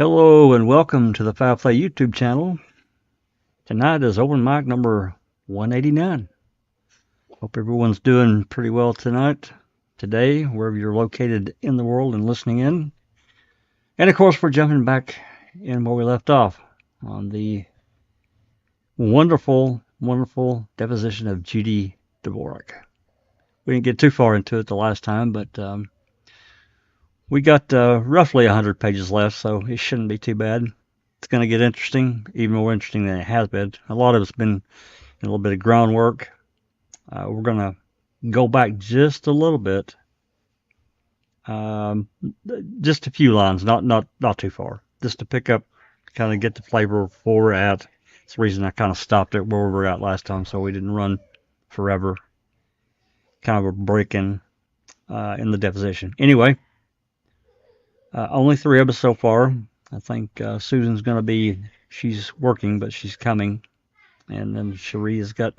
Hello and welcome to the Foul Play YouTube channel. Tonight is open mic number 189. Hope everyone's doing pretty well today, wherever you're located in the world and listening in. And of course, we're jumping back in where we left off on the wonderful deposition of Judy Dvorak. We didn't get too far into it the last time, but we got roughly 100 pages left, so it shouldn't be too bad. It's going to get interesting, even more interesting than it has been. A lot of it's been a little bit of groundwork. We're going to go back just a little bit, just a few lines, not too far, just to pick up, kind of get the flavor of where we're at. It's the reason I kind of stopped it where we were at last time, so we didn't run forever. Kind of a break in the deposition. Anyway, only 3 of us so far. I think Susan's going to be, she's working, but she's coming. And then Cherie has got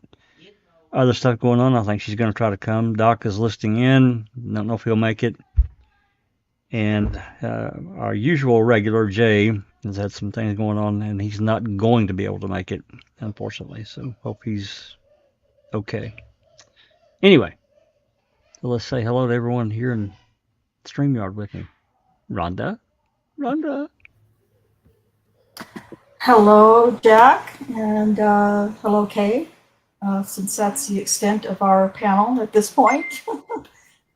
other stuff going on. I think she's going to try to come. Doc is listing in. Don't know if he'll make it. And our usual regular, Jay, has had some things going on, and he's not going to be able to make it, unfortunately. So hope he's okay. Anyway, so let's say hello to everyone here in StreamYard with me. Rhonda. Hello, Jack, and hello, Kay, since that's the extent of our panel at this point.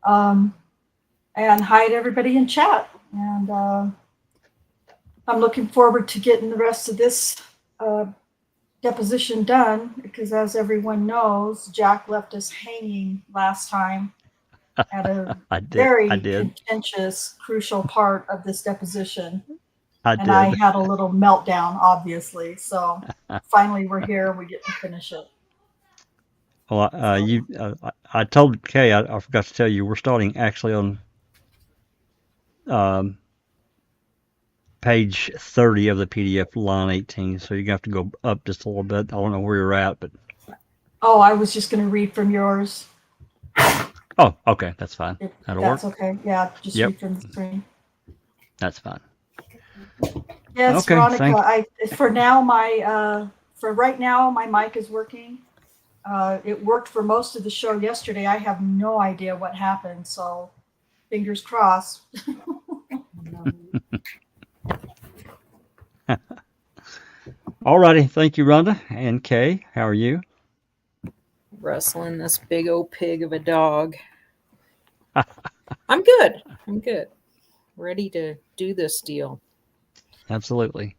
And hi to everybody in chat. And I'm looking forward to getting the rest of this deposition done, because as everyone knows, Jack left us hanging last time at a very contentious, crucial part of this deposition. I had a little meltdown, obviously. So finally, we're here and we get to finish it. Well, I told Kay, I forgot to tell you, we're starting actually on page 30 of the PDF, line 18. So you have to go up just a little bit. I don't know where you're at, but. Oh, I was just going to read from yours. Oh, okay, that's fine. That'll work. That's okay. Yeah, just read from the screen. That's fine. Yes, okay, Veronica. For right now, my mic is working. It worked for most of the show yesterday. I have no idea what happened, so fingers crossed. All righty, thank you, Rhonda and Kay. How are you? Wrestling this big old pig of a dog. I'm good. Ready to do this deal. Absolutely.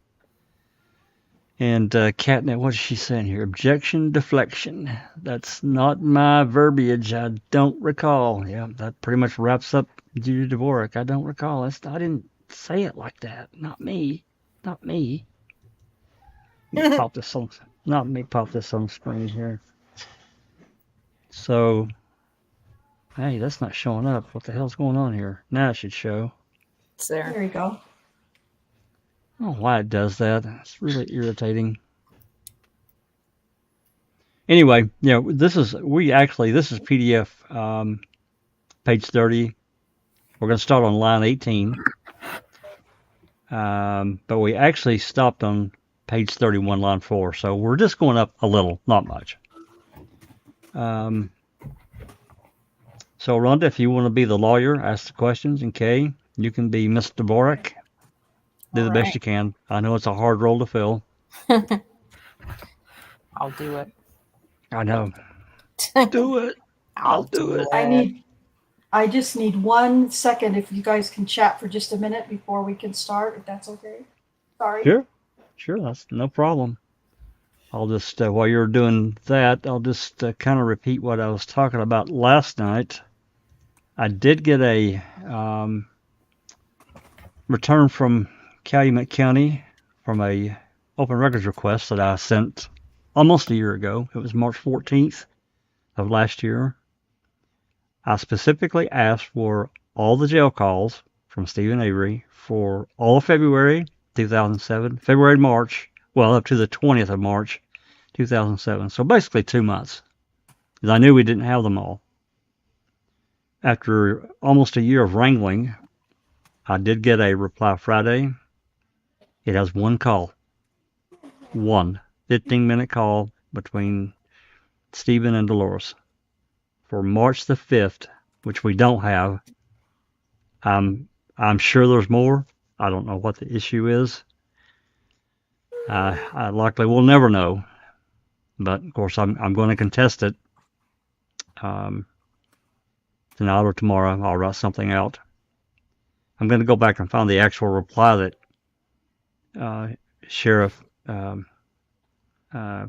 And Catnip, what is she saying here? Objection, deflection. That's not my verbiage. I don't recall. Yeah, that pretty much wraps up Judy Dvorak. I don't recall. I didn't say it like that. Not me. Pop this on. Not me. Pop this on screen here. So, hey, that's not showing up. What the hell's going on here? Now it should show. It's there. There you go. I don't know why it does that. It's really irritating. Anyway, this is PDF page 30. We're going to start on line 18. But we actually stopped on page 31, line 4. So we're just going up a little, not much. So Rhonda, if you want to be the lawyer, ask the questions, and Kay, you can be Miss Dvorak. Do the best you can. I know it's a hard role to fill. I'll do it. I know. Do it. I'll do it. I just need 1 second if you guys can chat for just a minute before we can start, if that's okay. Sorry. Sure, that's no problem. I'll just, while you're doing that, I'll just kind of repeat what I was talking about last night. I did get a return from Calumet County from a open records request that I sent almost a year ago. It was March 14th of last year. I specifically asked for all the jail calls from Stephen Avery for all of February 2007, February and March, well, up to the 20th of March 2007. So basically 2 months, because I knew we didn't have them all. After almost a year of wrangling, I did get a reply Friday It has one call. One 15-minute call between Stephen and Dolores for March the 5th, which we don't have. I'm sure there's more. I don't know what the issue is. I likely will never know, but of course I'm going to contest it. Tonight or tomorrow, I'll write something out. I'm going to go back and find the actual reply that Sheriff, damn, I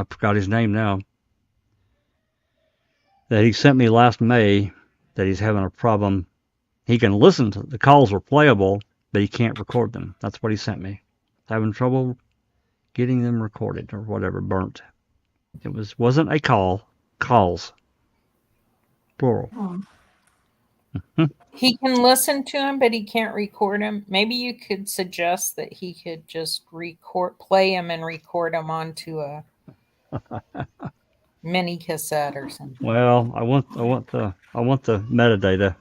forgot his name now, that he sent me last May, that he's having a problem. He can listen to the calls are playable, but he can't record them. That's what he sent me. Having trouble getting them recorded or whatever, burnt. It wasn't a call, calls, plural. He can listen to him, but he can't record him. Maybe you could suggest that he could just play him and record him onto a mini cassette or something. Well, I want the metadata,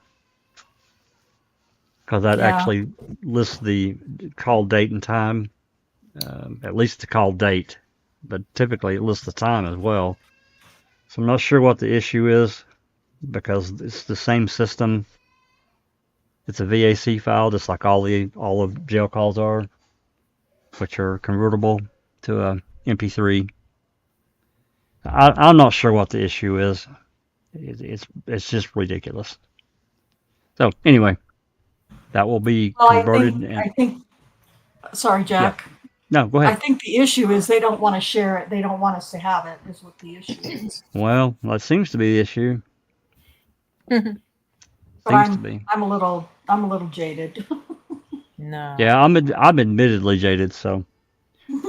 because that actually lists the call date and time, at least the call date, but typically it lists the time as well. So I'm not sure what the issue is, because it's the same system. It's a VAC file, just like all of jail calls are, which are convertible to a MP3. I'm not sure what the issue is. It's just ridiculous. So anyway, that will be converted. I think. Sorry, Jack. Yeah. No, go ahead. I think the issue is they don't want to share it. They don't want us to have it. Is what the issue is. Well, that seems to be the issue. But I'm a little jaded. No. Yeah, I'm admittedly jaded. So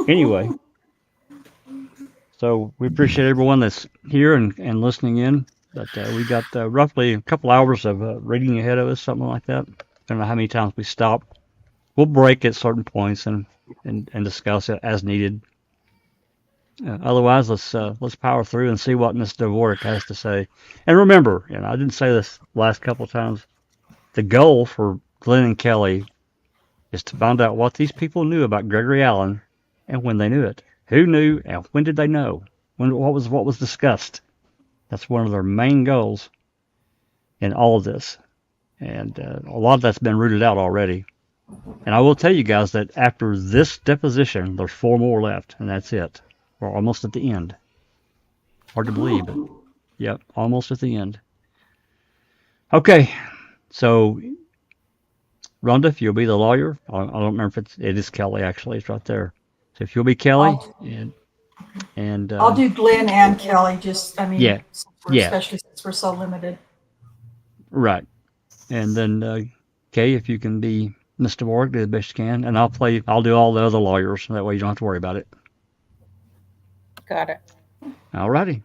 anyway, so we appreciate everyone that's here and listening in. But we got roughly a couple hours of reading ahead of us, something like that. I don't know how many times we stop. We'll break at certain points and discuss it as needed. Otherwise, let's power through and see what Miss Dvorak has to say. And remember, I didn't say this last couple of times. The goal for Glenn and Kelly is to find out what these people knew about Gregory Allen and when they knew it. Who knew and when did they know? What was discussed? That's one of their main goals in all of this. And a lot of that's been rooted out already. And I will tell you guys that after this deposition, there's 4 more left, and that's it. We're almost at the end. Hard to believe, but yep, almost at the end. Okay, so Rhonda, if you'll be the lawyer, I don't remember if it is Kelly actually. It's right there. So if you'll be Kelly, and I'll do Glenn and Kelly. Especially since we're so limited. Right, and then Kay, if you can be Mr. Dvorak, do the best you can, and I'll do all the other lawyers, so that way you don't have to worry about it. Got it. All righty.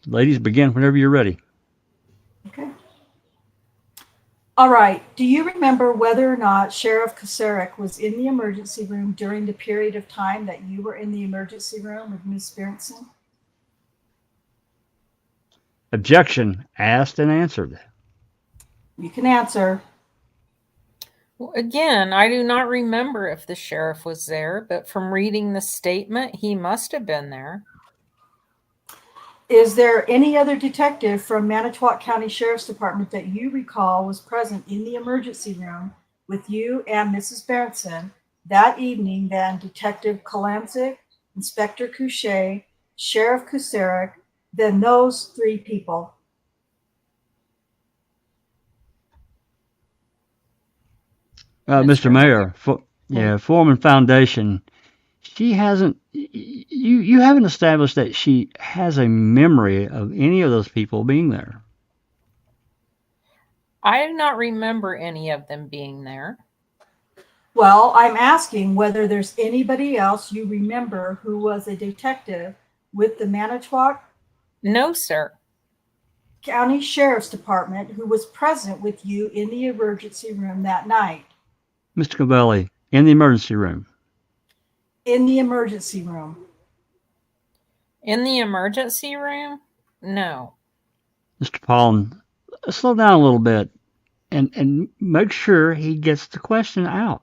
Ladies, begin whenever you're ready. Okay. All right. Do you remember whether or not Sheriff Kucerek was in the emergency room during the period of time that you were in the emergency room with Ms. Berenson? Objection. Asked and answered. You can answer. Well, again, I do not remember if the sheriff was there, but from reading the statement, he must have been there. Is there any other detective from Manitowoc County Sheriff's Department that you recall was present in the emergency room with you and Mrs. Berenson that evening than Detective Kalanzik, Inspector Couchet, Sheriff Kucerek, than those 3 people? Mr. Mayor, Foreman Foundation, she hasn't, you haven't established that she has a memory of any of those people being there. I do not remember any of them being there. Well, I'm asking whether there's anybody else you remember who was a detective with the Manitowoc No, sir. County Sheriff's Department who was present with you in the emergency room that night. Mr. Covelli, in the emergency room. In the emergency room. In the emergency room? No. Mr. Paulin, slow down a little bit and make sure he gets the question out.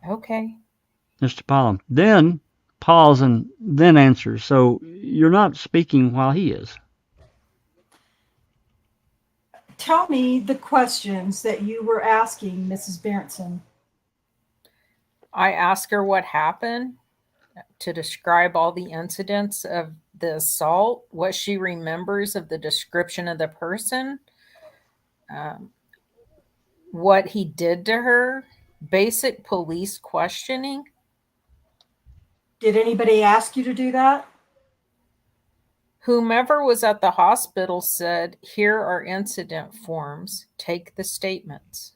Okay. Mr. Palm. Then pause and then answer. So you're not speaking while he is. Tell me the questions that you were asking Mrs. Berenson. I ask her what happened, to describe all the incidents of the assault, what she remembers of the description of the person, what he did to her, basic police questioning. Did anybody ask you to do that? Whomever was at the hospital said, "Here are incident forms. Take the statements."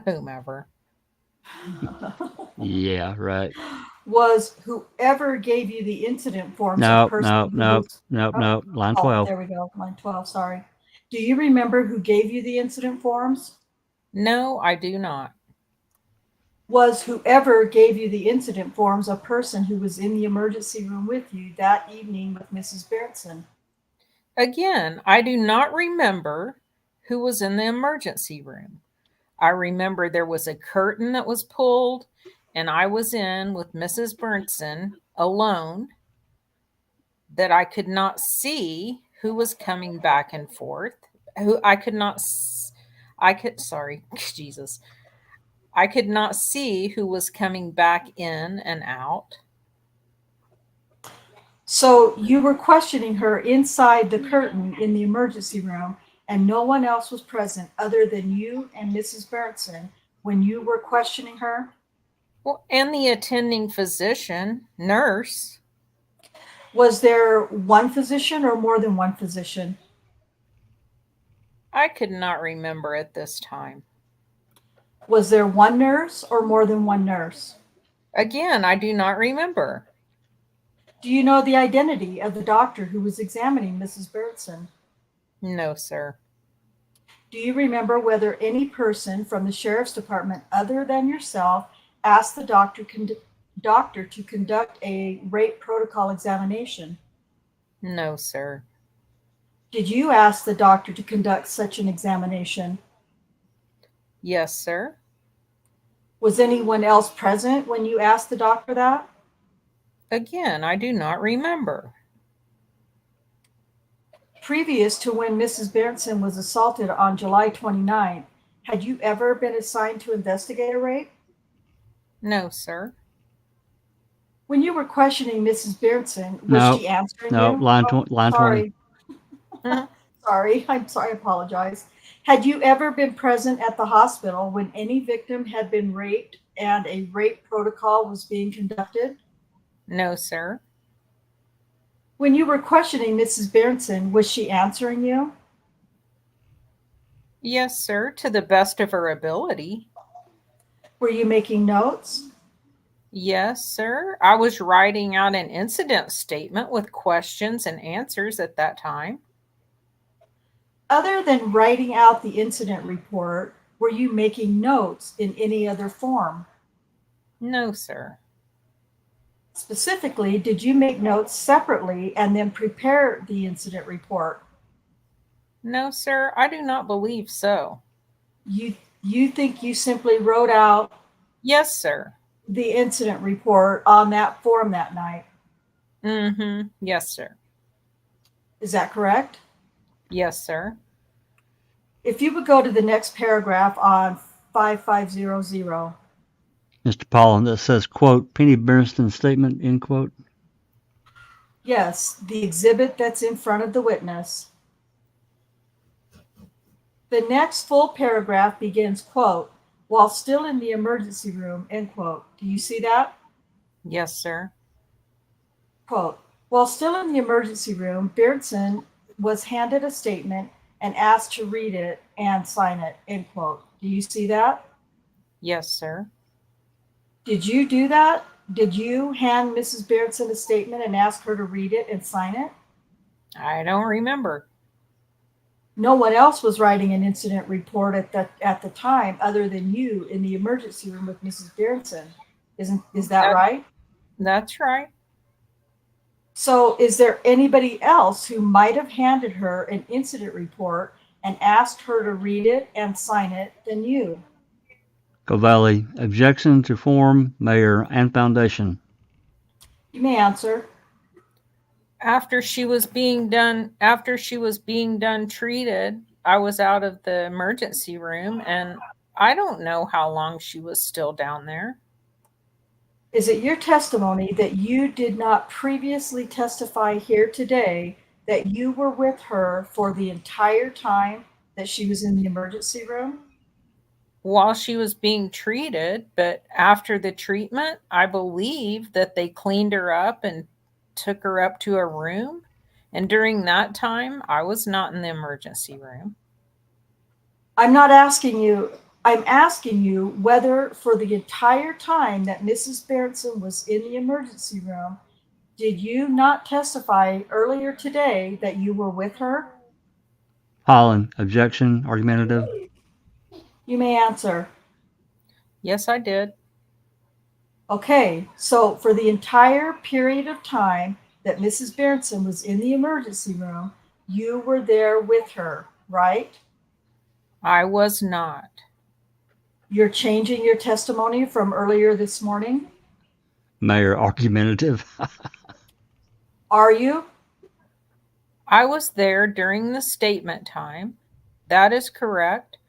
Whomever. Yeah, right. Was whoever gave you the incident forms a No, person no, who no, was- no, Oh, no. Line oh, 12. there we go. Line 12, sorry. Do you remember who gave you the incident forms? No, I do not. Was whoever gave you the incident forms a person who was in the emergency room with you that evening with Mrs. Berenson? Again, I do not remember who was in the emergency room. I remember there was a curtain that was pulled, and I was in with Mrs. Burnson alone, that I could not see who was coming back and forth. Who I could not, sorry, Jesus. I could not see who was coming back in and out. So you were questioning her inside the curtain in the emergency room, and no one else was present other than you and Mrs. Berenson when you were questioning her? Well, and the attending physician, nurse. Was there one physician or more than one physician? I could not remember at this time. Was there one nurse or more than one nurse? Again, I do not remember. Do you know the identity of the doctor who was examining Mrs. Berenson? No, sir. Do you remember whether any person from the sheriff's department other than yourself asked the doctor to conduct a rape protocol examination? No, sir. Did you ask the doctor to conduct such an examination? Yes, sir. Was anyone else present when you asked the doctor that? Again, I do not remember. Previous to when Mrs. Berenson was assaulted on July 29th, had you ever been assigned to investigate a rape? No, sir. When you were questioning Mrs. Berenson, was No, she answering no. you? Line Oh, 20. sorry. Mhm. Sorry, I'm sorry, I apologize. Had you ever been present at the hospital when any victim had been raped and a rape protocol was being conducted? No, sir. When you were questioning Mrs. Berenson, was she answering you? Yes, sir, to the best of her ability. Were you making notes? Yes, sir. I was writing out an incident statement with questions and answers at that time. Other than writing out the incident report, were you making notes in any other form? No, sir. Specifically, did you make notes separately and then prepare the incident report? No, sir, I do not believe so. You think you simply wrote out Yes, sir. the incident report on that form that night? Mm-hmm. Yes, sir. Is that correct? Yes, sir. If you would go to the next paragraph on 5500. Mr. Pollan, that says, quote, Penny Berenston's statement, end quote. Yes, the exhibit that's in front of the witness. The next full paragraph begins, quote, while still in the emergency room, end quote. Do you see that? Yes, sir. Quote, while still in the emergency room, Berenson was handed a statement and asked to read it and sign it, end quote. Do you see that? Yes, sir. Did you do that? Did you hand Mrs. Berenson a statement and ask her to read it and sign it? I don't remember. No one else was writing an incident report at the time other than you in the emergency room with Mrs. Berenson. Is that right? That's right. So is there anybody else who might have handed her an incident report and asked her to read it and sign it than you? Valley, objection to form, mayor, and foundation. You may answer. After she was being done treated, I was out of the emergency room, and I don't know how long she was still down there. Is it your testimony that you did not previously testify here today that you were with her for the entire time that she was in the emergency room? While she was being treated, but after the treatment, I believe that they cleaned her up and took her up to a room. And during that time, I was not in the emergency room. I'm asking you whether for the entire time that Mrs. Berenson was in the emergency room, did you not testify earlier today that you were with her? Holland, objection, argumentative. You may answer. Yes, I did. Okay, so for the entire period of time that Mrs. Berenson was in the emergency room, you were there with her, right? I was not. You're changing your testimony from earlier this morning? Mayor, argumentative. Are you? I was there during the statement time. That is correct.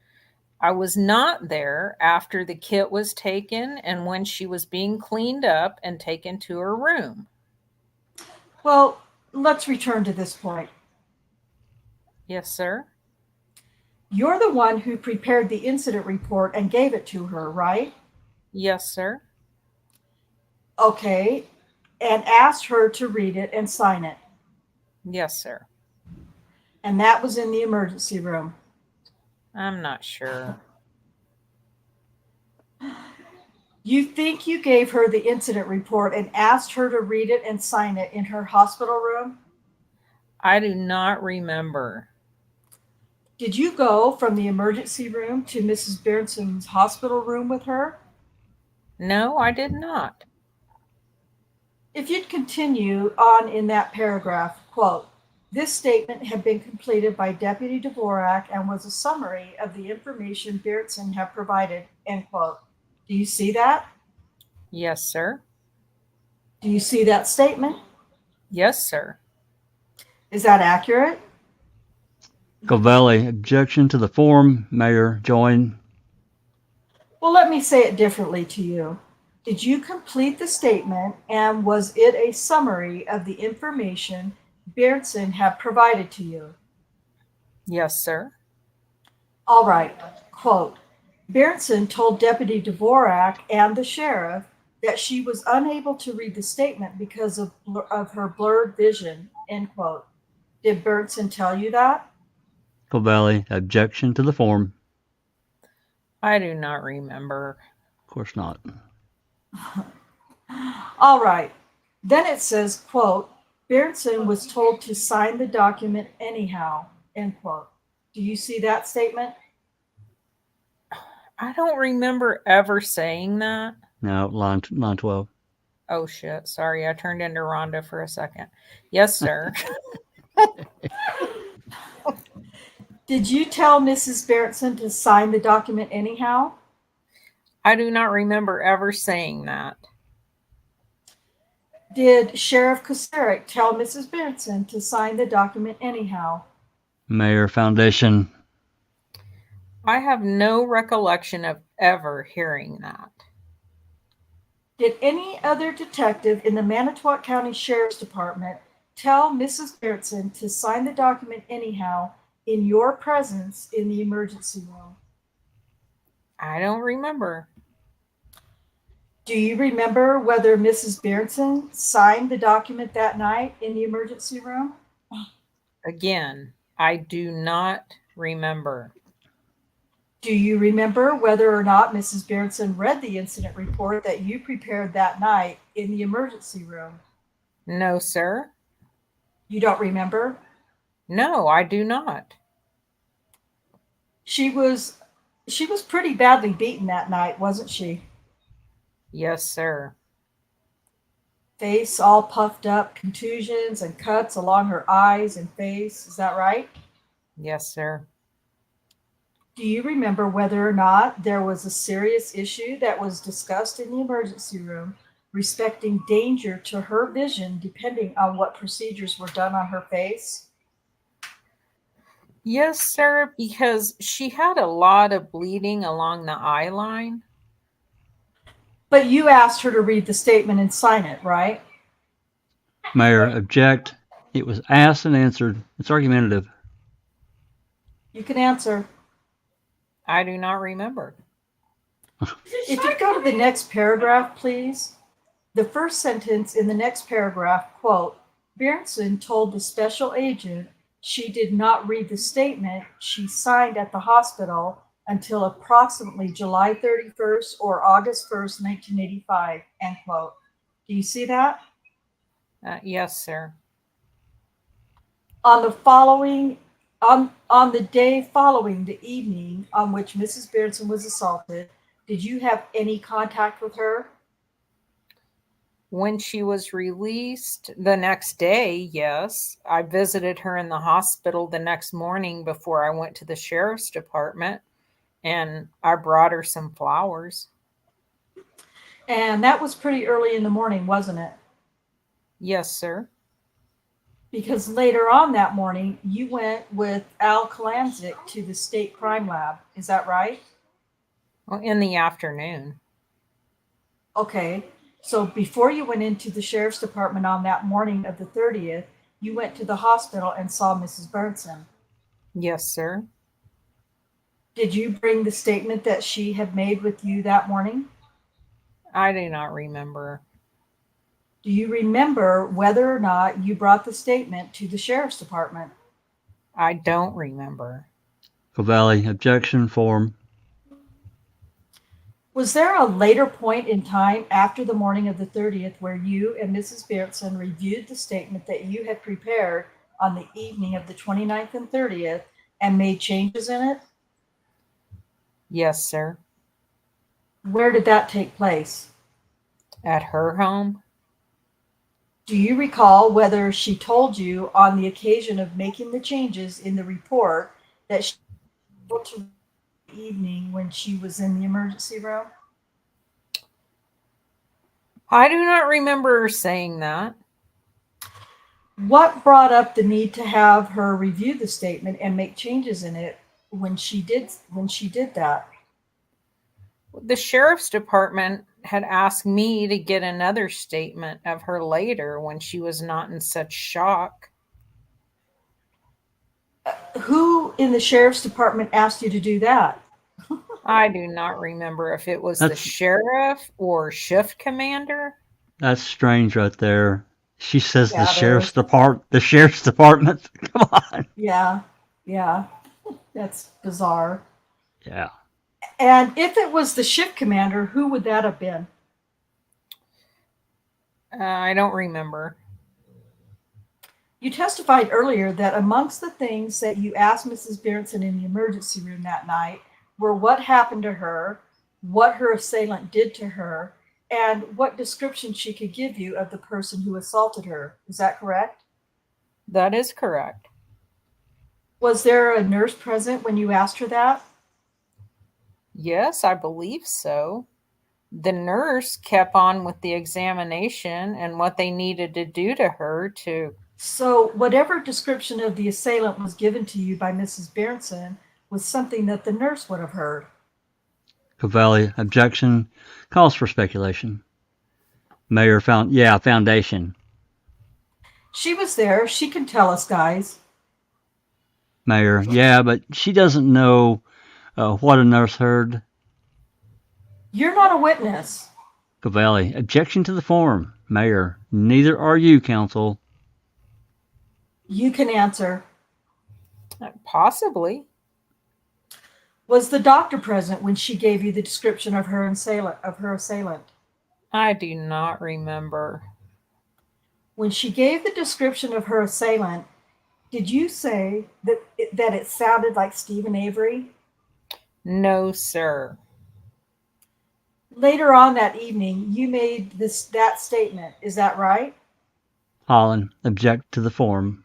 I was not there after the kit was taken and when she was being cleaned up and taken to her room. Well, let's return to this point. Yes, sir. You're the one who prepared the incident report and gave it to her, right? Yes, sir. Okay, and asked her to read it and sign it. Yes, sir. And that was in the emergency room. I'm not sure. You think you gave her the incident report and asked her to read it and sign it in her hospital room? I do not remember. Did you go from the emergency room to Mrs. Berenson's hospital room with her? No, I did not. If you'd continue on in that paragraph, quote, this statement had been completed by Deputy Dvorak and was a summary of the information Berenson had provided, end quote. Do you see that? Yes, sir. Do you see that statement? Yes, sir. Is that accurate? Valley, objection to the form, mayor, join. Well, let me say it differently to you. Did you complete the statement and was it a summary of the information Berenson had provided to you? Yes, sir. All right, quote, Berenson told Deputy Dvorak and the sheriff that she was unable to read the statement because of her blurred vision, end quote. Did Berenson tell you that? Valley, objection to the form. I do not remember. Of course not. All right. Then it says, quote, Berenson was told to sign the document anyhow, end quote. Do you see that statement? I don't remember ever saying that. No, line 12. Oh, shit. Sorry, I turned into Rhonda for a second. Yes, sir. Did you tell Mrs. Berenson to sign the document anyhow? I do not remember ever saying that. Did Sheriff Kosarek tell Mrs. Berenson to sign the document anyhow? Mayor, foundation. I have no recollection of ever hearing that. Did any other detective in the Manitowoc County Sheriff's Department tell Mrs. Berenson to sign the document anyhow in your presence in the emergency room? I don't remember. Do you remember whether Mrs. Berenson signed the document that night in the emergency room? Again, I do not remember. Do you remember whether or not Mrs. Berenson read the incident report that you prepared that night in the emergency room? No, sir. You don't remember? No, I do not. She was pretty badly beaten that night, wasn't she? Yes, sir. Face all puffed up, contusions and cuts along her eyes and face. Is that right? Yes, sir. Do you remember whether or not there was a serious issue that was discussed in the emergency room respecting danger to her vision depending on what procedures were done on her face? Yes, sir, because she had a lot of bleeding along the eye line. But you asked her to read the statement and sign it, right? Mayor, object. It was asked and answered. It's argumentative. You can answer. I do not remember. If you go to the next paragraph, please. The first sentence in the next paragraph, quote, Berenson told the special agent she did not read the statement she signed at the hospital until approximately July 31st or August 1st, 1985, end quote. Do you see that? Yes, sir. On the day following the evening on which Mrs. Berenson was assaulted, did you have any contact with her? When she was released the next day, yes. I visited her in the hospital the next morning before I went to the sheriff's department, and I brought her some flowers. And that was pretty early in the morning, wasn't it? Yes, sir. Because later on that morning, you went with Al Kalanzik to the state crime lab. Is that right? Well, in the afternoon. Okay. So before you went into the sheriff's department on that morning of the 30th, you went to the hospital and saw Mrs. Berenson. Yes, sir. Did you bring the statement that she had made with you that morning? I do not remember. Do you remember whether or not you brought the statement to the sheriff's department? I don't remember. Cavalli, objection, form. Was there a later point in time after the morning of the 30th where you and Mrs. Berenson reviewed the statement that you had prepared on the evening of the 29th and 30th and made changes in it? Yes, sir. Where did that take place? At her home? Do you recall whether she told you on the occasion of making the changes in the report that she was able to read the evening when she was in the emergency room? I do not remember her saying that. What brought up the need to have her review the statement and make changes in it when she did that? The sheriff's department had asked me to get another statement of her later when she was not in such shock. Who in the sheriff's department asked you to do that? I do not remember if it was the sheriff or shift commander. That's strange right there. She says Yeah, the sheriff's department. Come on. Yeah, that's bizarre. Yeah. And if it was the shift commander, who would that have been? I don't remember. You testified earlier that amongst the things that you asked Mrs. Berenson in the emergency room that night were what happened to her, what her assailant did to her, and what description she could give you of the person who assaulted her. Is that correct? That is correct. Was there a nurse present when you asked her that? Yes, I believe so. The nurse kept on with the examination and what they needed to do to her to... So whatever description of the assailant was given to you by Mrs. Berenson was something that the nurse would have heard. Cavalli, objection, calls for speculation. Mayor foundation. She was there. She can tell us, guys. Mayor, yeah, but she doesn't know what a nurse heard. You're not a witness. Cavalli, objection to the form. Mayor, neither are you, counsel. You can answer. Possibly. Was the doctor present when she gave you the description of her assailant? I do not remember. When she gave the description of her assailant, did you say that it sounded like Stephen Avery? No, sir. Later on that evening, you made that statement. Is that right? Holland, object to the form.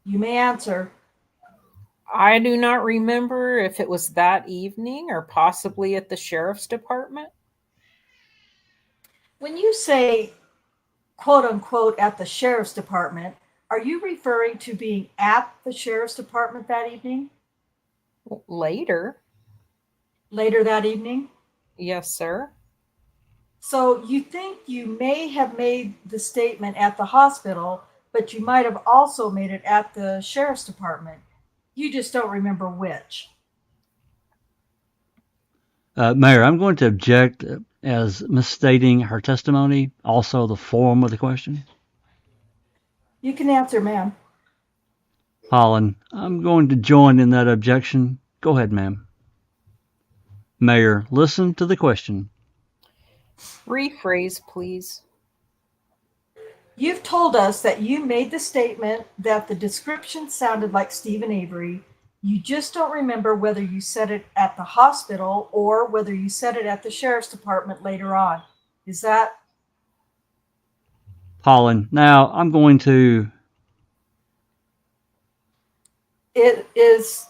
You may answer. I do not remember if it was that evening or possibly at the sheriff's department. When you say quote unquote at the sheriff's department, are you referring to being at the sheriff's department that evening? Later. Later that evening? Yes, sir. So you think you may have made the statement at the hospital, but you might have also made it at the sheriff's department. You just don't remember which. Mayor, I'm going to object as misstating her testimony, also the form of the question. You can answer, ma'am. Holland, I'm going to join in that objection. Go ahead, ma'am. Mayor, listen to the question. Rephrase, please. You've told us that you made the statement that the description sounded like Stephen Avery. You just don't remember whether you said it at the hospital or whether you said it at the sheriff's department later on. Is that? Holland, now I'm going to. It is.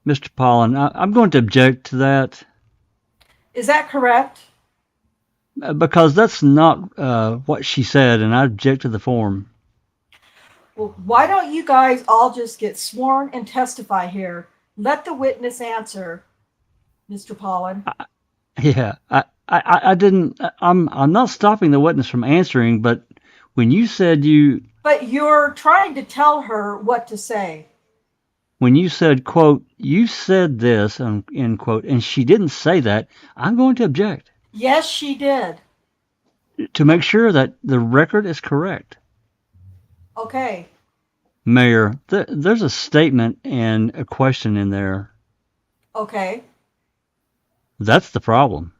Mr. Pollen, I'm going to object to that. Is that correct? Because that's not what she said, and I object to the form. Well, why don't you guys all just get sworn and testify here? Let the witness answer, Mr. Pollen. Yeah, I didn't. I'm not stopping the witness from answering, but when you said you. But you're trying to tell her what to say. When you said, quote, you said this, end quote, and she didn't say that, I'm going to object. Yes, she did. To make sure that the record is correct. Okay. Mayor, there's a statement and a question in there. Okay. That's the problem.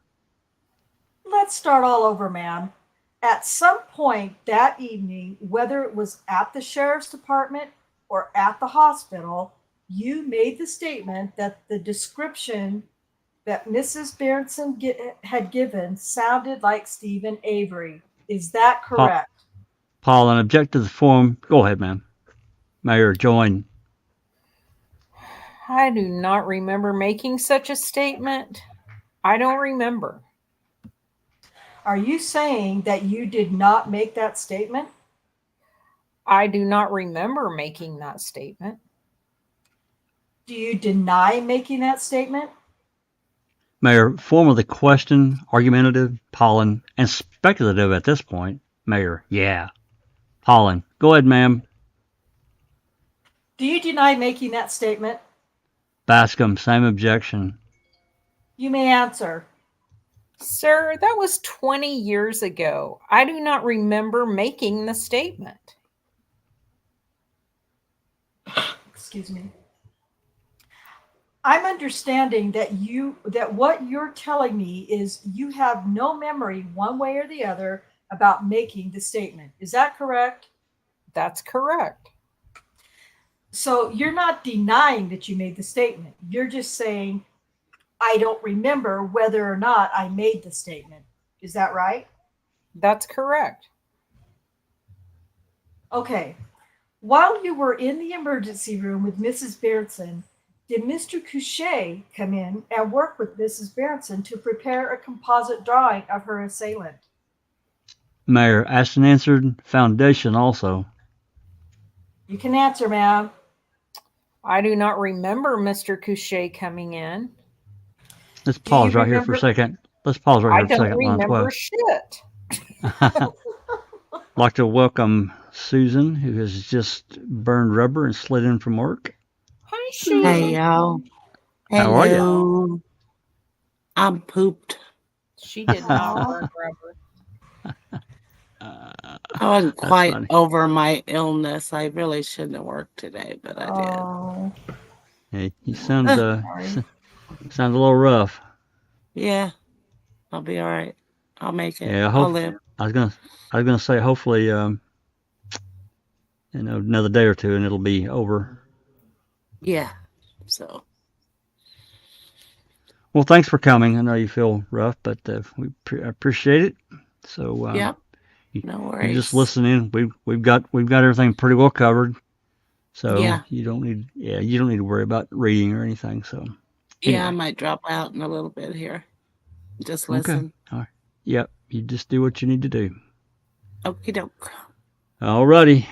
Let's start all over, ma'am. At some point that evening, whether it was at the sheriff's department or at the hospital, you made the statement that the description that Mrs. Berenson had given sounded like Stephen Avery. Is that correct? Paul, an object to the form. Go ahead, ma'am. Mayor, join. I do not remember making such a statement. I don't remember. Are you saying that you did not make that statement? I do not remember making that statement. Do you deny making that statement? Mayor, form of the question, argumentative, Pollen, and speculative at this point. Mayor, yeah. Pollen, go ahead, ma'am. Do you deny making that statement? Bascom, same objection. You may answer. Sir, that was 20 years ago. I do not remember making the statement. Excuse me. I'm understanding that what you're telling me is you have no memory one way or the other about making the statement. Is that correct? That's correct. So you're not denying that you made the statement. You're just saying, I don't remember whether or not I made the statement. Is that right? That's correct. Okay. While you were in the emergency room with Mrs. Berenson, did Mr. Couchet come in and work with Mrs. Berenson to prepare a composite drawing of her assailant? Mayor, asked and answered, foundation also. You can answer, ma'am. I do not remember Mr. Couchet coming in. Let's pause right here for a second. Let's pause right here for a second. I don't remember shit. I'd like to welcome Susan, who has just burned rubber and slid in from work. Hi, Susan. Hey, y'all. How are Hello. I'm pooped. She did not burn rubber. I wasn't That's quite funny. over my illness. I really shouldn't have worked today, but I did. Oh, Hey, you sound sorry. sound a little rough. Yeah, I'll be all right. I'll make it. Yeah, I I'll hope. live. I was gonna say hopefully, another day or two and it'll be over. Yeah. So, Well, thanks for coming. I know you feel rough, but we appreciate it. So yep. you, No you worries. just listen in. We've got everything pretty well covered. So Yeah. you don't need to worry about reading or anything. So Yeah, I anyway, might drop out in a little bit here. Just okay. listen. All right. Yep. You just do what you need to do. Okie doke. Alrighty.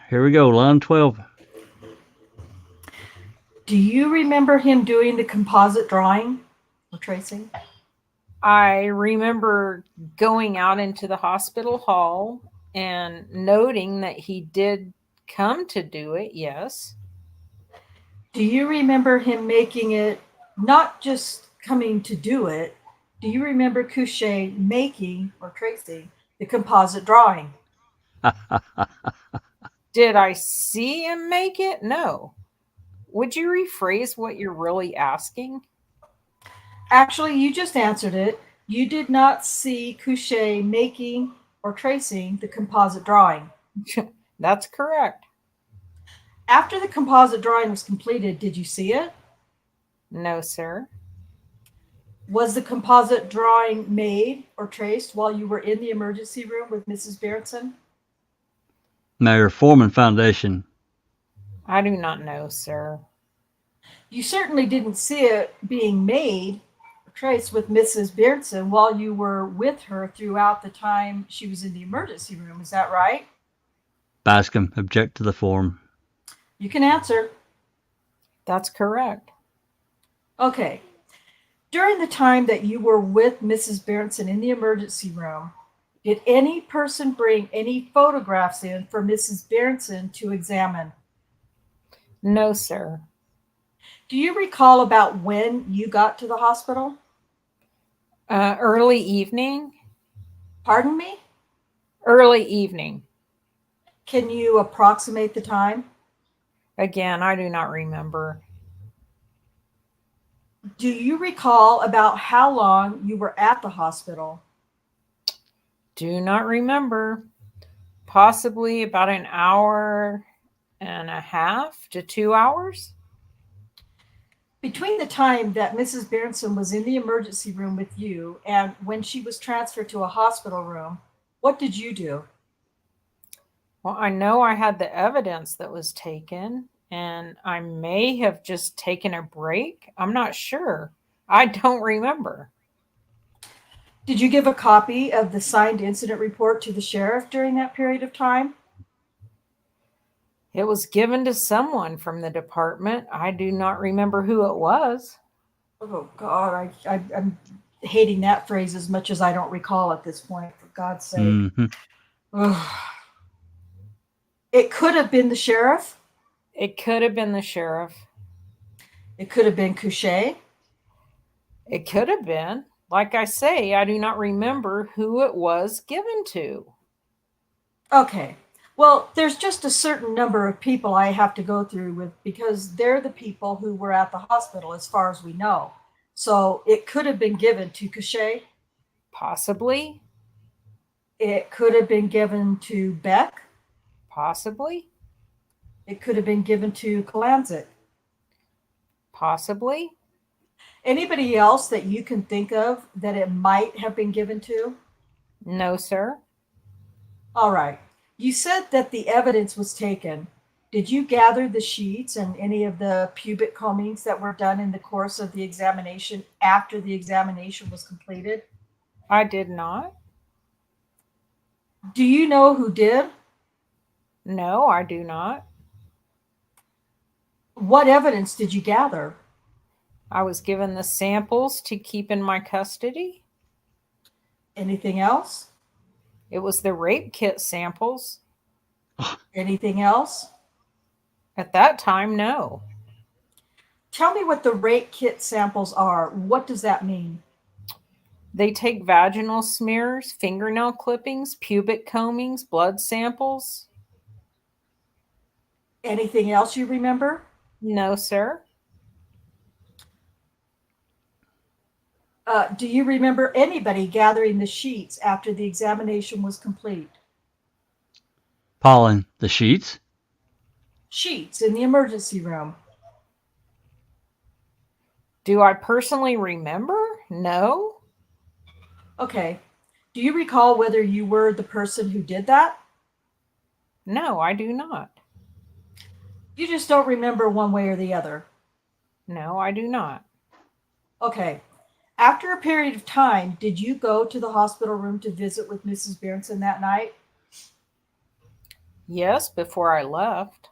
Here we go. Line 12. Do you remember him doing the composite drawing or tracing? I remember going out into the hospital hall and noting that he did come to do it, yes. Do you remember him making it, not just coming to do it? Do you remember Couchet making or tracing the composite drawing? Did I see him make it? No. Would you rephrase what you're really asking? Actually, you just answered it. You did not see Couchet making or tracing the composite drawing. That's correct. After the composite drawing was completed, did you see it? No, sir. Was the composite drawing made or traced while you were in the emergency room with Mrs. Berenson? Mayor Foreman Foundation. I do not know, sir. You certainly didn't see it being made or traced with Mrs. Berenson while you were with her throughout the time she was in the emergency room. Is that right? Bascom, object to the form. You can answer. That's correct. Okay. During the time that you were with Mrs. Berenson in the emergency room, did any person bring any photographs in for Mrs. Berenson to examine? No, sir. Do you recall about when you got to the hospital? Early evening? Pardon me? Early evening. Can you approximate the time? Again, I do not remember. Do you recall about how long you were at the hospital? Do not remember. Possibly about an hour and a half to 2 hours. Between the time that Mrs. Berenson was in the emergency room with you and when she was transferred to a hospital room, what did you do? Well, I know I had the evidence that was taken, and I may have just taken a break. I'm not sure. I don't remember. Did you give a copy of the signed incident report to the sheriff during that period of time? It was given to someone from the department. I do not remember who it was. Oh, God, I'm hating that phrase as much as I don't recall at this point, for God's sake. Mm-hmm. Ugh. It could have been the sheriff. It could have been the sheriff. It could have been Couchet. It could have been. Like I say, I do not remember who it was given to. Okay. Well, there's just a certain number of people I have to go through with because they're the people who were at the hospital as far as we know. So it could have been given to Couchet. Possibly. It could have been given to Beck. Possibly. It could have been given to Kalanzik. Possibly. Anybody else that you can think of that it might have been given to? No, sir. All right. You said that the evidence was taken. Did you gather the sheets and any of the pubic combings that were done in the course of the examination after the examination was completed? I did not. Do you know who did? No, I do not. What evidence did you gather? I was given the samples to keep in my custody. Anything else? It was the rape kit samples. Anything else? At that time, no. Tell me what the rape kit samples are. What does that mean? They take vaginal smears, fingernail clippings, pubic combings, blood samples. Anything else you remember? No, sir. Do you remember anybody gathering the sheets after the examination was complete? Pollen, the sheets? Sheets in the emergency room. Do I personally remember? No. Okay. Do you recall whether you were the person who did that? No, I do not. You just don't remember one way or the other. No, I do not. Okay. After a period of time, did you go to the hospital room to visit with Mrs. Berenson that night? Yes, before I left.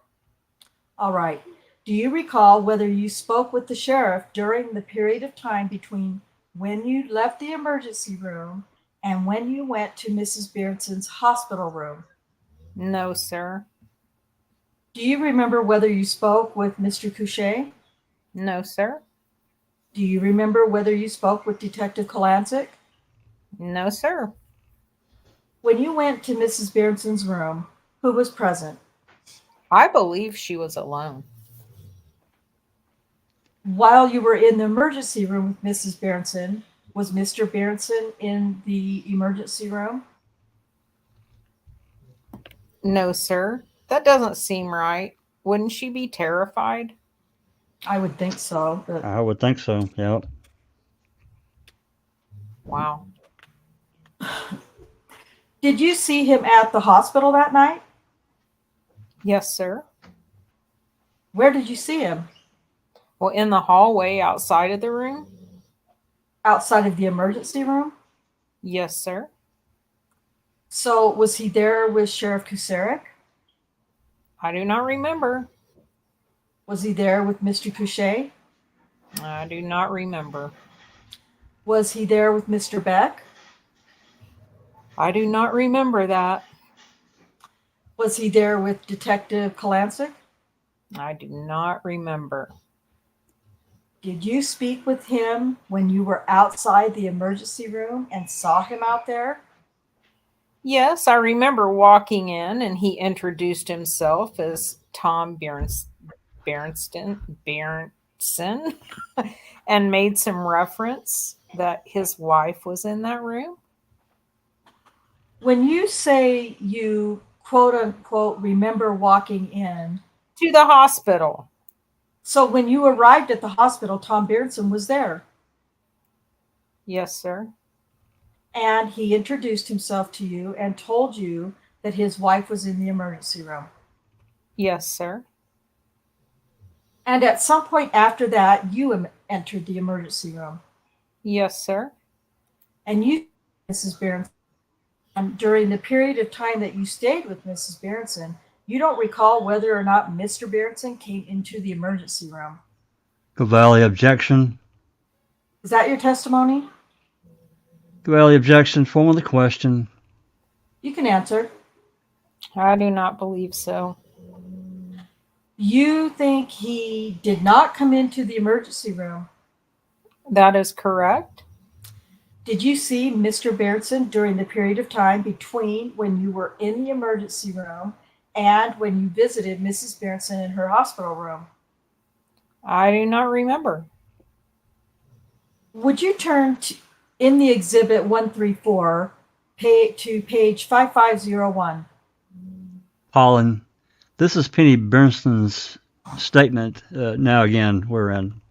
All right. Do you recall whether you spoke with the sheriff during the period of time between when you left the emergency room and when you went to Mrs. Berenson's hospital room? No, sir. Do you remember whether you spoke with Mr. Couchet? No, sir. Do you remember whether you spoke with Detective Kalancic? No, sir. When you went to Mrs. Berenson's room, who was present? I believe she was alone. While you were in the emergency room with Mrs. Berenson, was Mr. Berenson in the emergency room? No, sir. That doesn't seem right. Wouldn't she be terrified? I would think so, but I would think so. Yep. Wow. did you see him at the hospital that night? Yes, sir. Where did you see him? Well, in the hallway outside of the room? Outside of the emergency room? Yes, sir. So was he there with Sheriff Kucerik? I do not remember. Was he there with Mr. Couchet? I do not remember. Was he there with Mr. Beck? I do not remember that. Was he there with Detective Kalancic? I do not remember. Did you speak with him when you were outside the emergency room and saw him out there? Yes, I remember walking in and he introduced himself as Tom Berenson and made some reference that his wife was in that room. When you say you quote unquote remember walking in, To the hospital. so when you arrived at the hospital, Tom Berenson was there Yes, sir. and he introduced himself to you and told you that his wife was in the emergency room. Yes, sir. And at some point after that, you entered the emergency room Yes, sir. and you, Mrs. Berenson, and during the period of time that you stayed with Mrs. Berenson, you don't recall whether or not Mr. Berenson came into the emergency room. Valley objection. Is that your testimony? Valley objection. Form of the question. You can answer. I do not believe so. You think he did not come into the emergency room? That is correct. Did you see Mr. Berenson during the period of time between when you were in the emergency room and when you visited Mrs. Berenson in her hospital room? I do not remember. Would you turn to, in the exhibit 134 to page 5501? Pollen. This is Penny Bernstein's statement. Now again, we're in.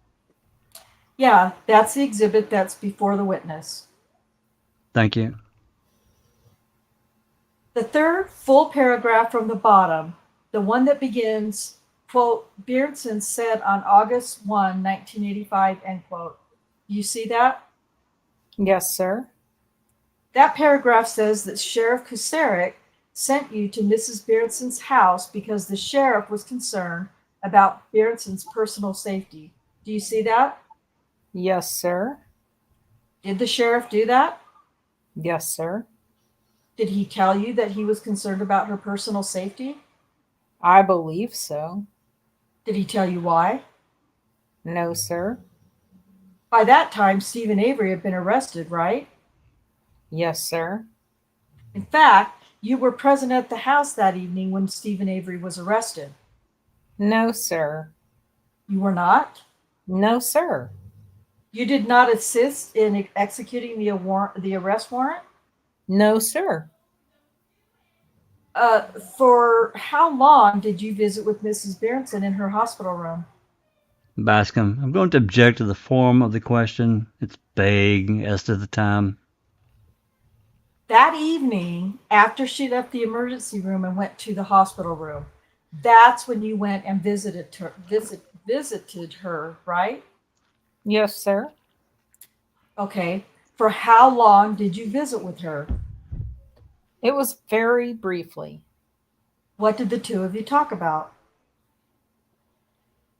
Yeah, that's the exhibit that's before the witness. Thank you. The third full paragraph from the bottom, the one that begins, quote, Berenson said on August 1, 1985, end quote. You see that? Yes, sir. That paragraph says that Sheriff Kucerik sent you to Mrs. Berenson's house because the sheriff was concerned about Berenson's personal safety. Do you see that? Yes, sir. Did the sheriff do that? Yes, sir. Did he tell you that he was concerned about her personal safety? I believe so. Did he tell you why? No, sir. By that time, Stephen Avery had been arrested, right? Yes, sir. In fact, you were present at the house that evening when Stephen Avery was arrested. No, sir. You were not? No, sir. You did not assist in executing the arrest warrant? No, sir. For how long did you visit with Mrs. Berenson in her hospital room? Bascom. I'm going to object to the form of the question. It's vague as to the time. That evening, after she left the emergency room and went to the hospital room, That's when you went and visited her, right? Yes, sir. Okay. For how long did you visit with her? It was very briefly. What did the two of you talk about?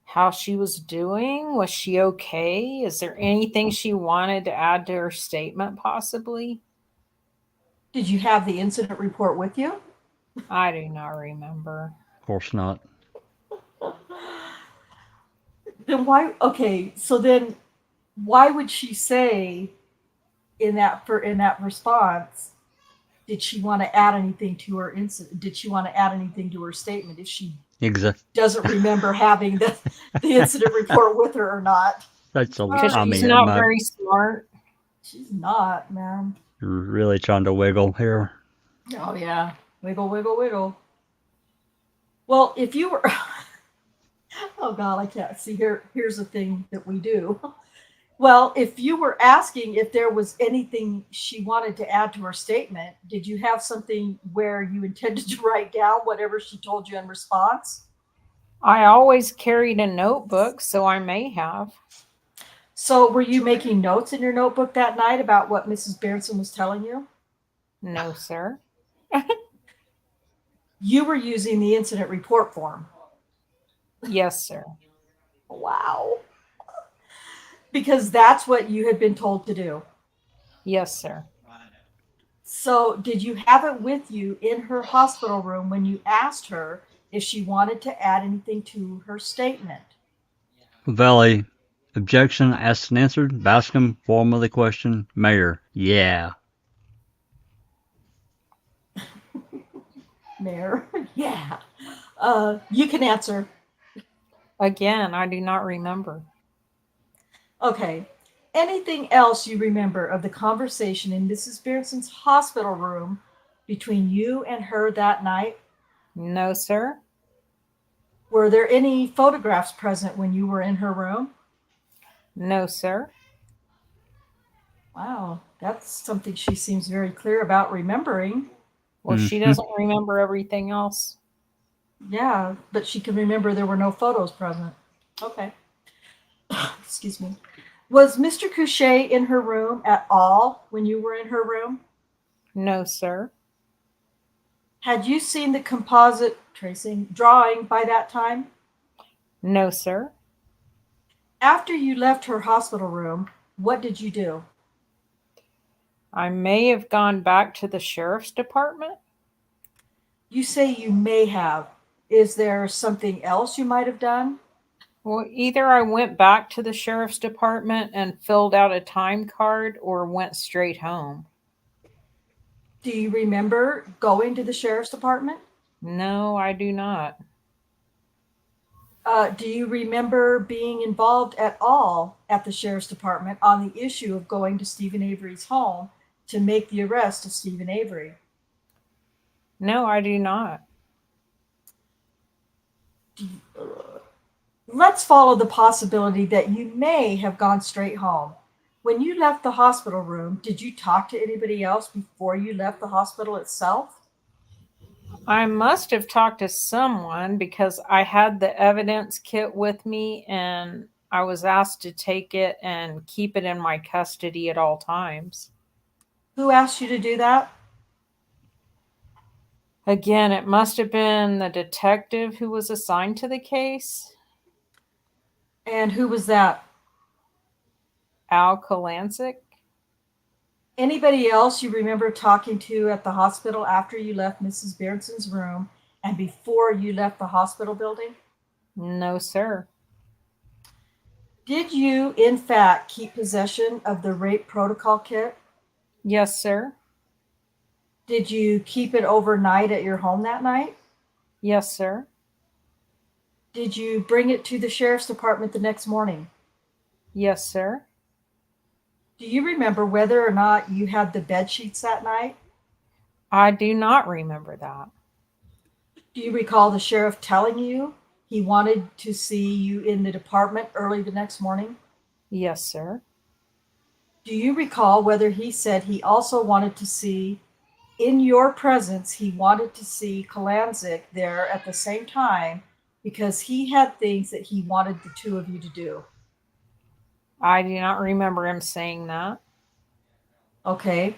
How she was doing? Was she okay? Is there anything she wanted to add to her statement, possibly? Did you have the incident report with you? I do not remember. Of course not. Then why? Okay, so then why would she say in that response? Did she want to add anything to her incident? Did she want to add anything to her statement if she Exactly. doesn't remember having the incident report with her or not? That's a. Because I she's mean, not very smart. She's not, man. you're really trying to wiggle here. Oh yeah, wiggle, wiggle, wiggle. Well, if you were, oh God, I can't see here. Here's the thing that we do. Well, if you were asking if there was anything she wanted to add to her statement, did you have something where you intended to write down whatever she told you in response? I always carried a notebook, so I may have. So, were you making notes in your notebook that night about what Mrs. Berenson was telling you? No, sir. You were using the incident report form. Yes, sir. Wow. Because that's what you had been told to do. Yes, sir. So, did you have it with you in her hospital room when you asked her if she wanted to add anything to her statement? Valley. Objection asked and answered. Bascom, form of the question. Mayor. Yeah. Mayor? Yeah. You can answer. Again, I do not remember. Okay. Anything else you remember of the conversation in Mrs. Berenson's hospital room between you and her that night? No, sir. Were there any photographs present when you were in her room? No, sir. Wow, that's something she seems very clear about remembering. Well, she doesn't remember everything else. Yeah, but she can remember there were no photos present. Okay. Excuse me. Was Mr. Couchet in her room at all when you were in her room? No, sir. Had you seen the composite tracing drawing by that time? No, sir. After you left her hospital room, what did you do? I may have gone back to the sheriff's department. You say you may have. Is there something else you might have done? Well, either I went back to the sheriff's department and filled out a time card or went straight home. Do you remember going to the sheriff's department? No, I do not. Do you remember being involved at all at the sheriff's department on the issue of going to Stephen Avery's home to make the arrest of Stephen Avery? No, I do not. Let's follow the possibility that you may have gone straight home. When you left the hospital room, did you talk to anybody else before you left the hospital itself? I must have talked to someone because I had the evidence kit with me and I was asked to take it and keep it in my custody at all times. Who asked you to do that? Again, it must have been the detective who was assigned to the case, And who was that? Al Kalancic. Anybody else you remember talking to at the hospital after you left Mrs. Berenson's room and before you left the hospital building? No, sir. Did you, in fact, keep possession of the rape protocol kit? Yes, sir. Did you keep it overnight at your home that night? Yes, sir. Did you bring it to the sheriff's department the next morning? Yes, sir. Do you remember whether or not you had the bed sheets that night? I do not remember that. Do you recall the sheriff telling you he wanted to see you in the department early the next morning? Yes, sir. Do you recall whether he said he also wanted to see in your presence, he wanted to see Kalanzik there at the same time because he had things that he wanted the two of you to do. I do not remember him saying that. Okay.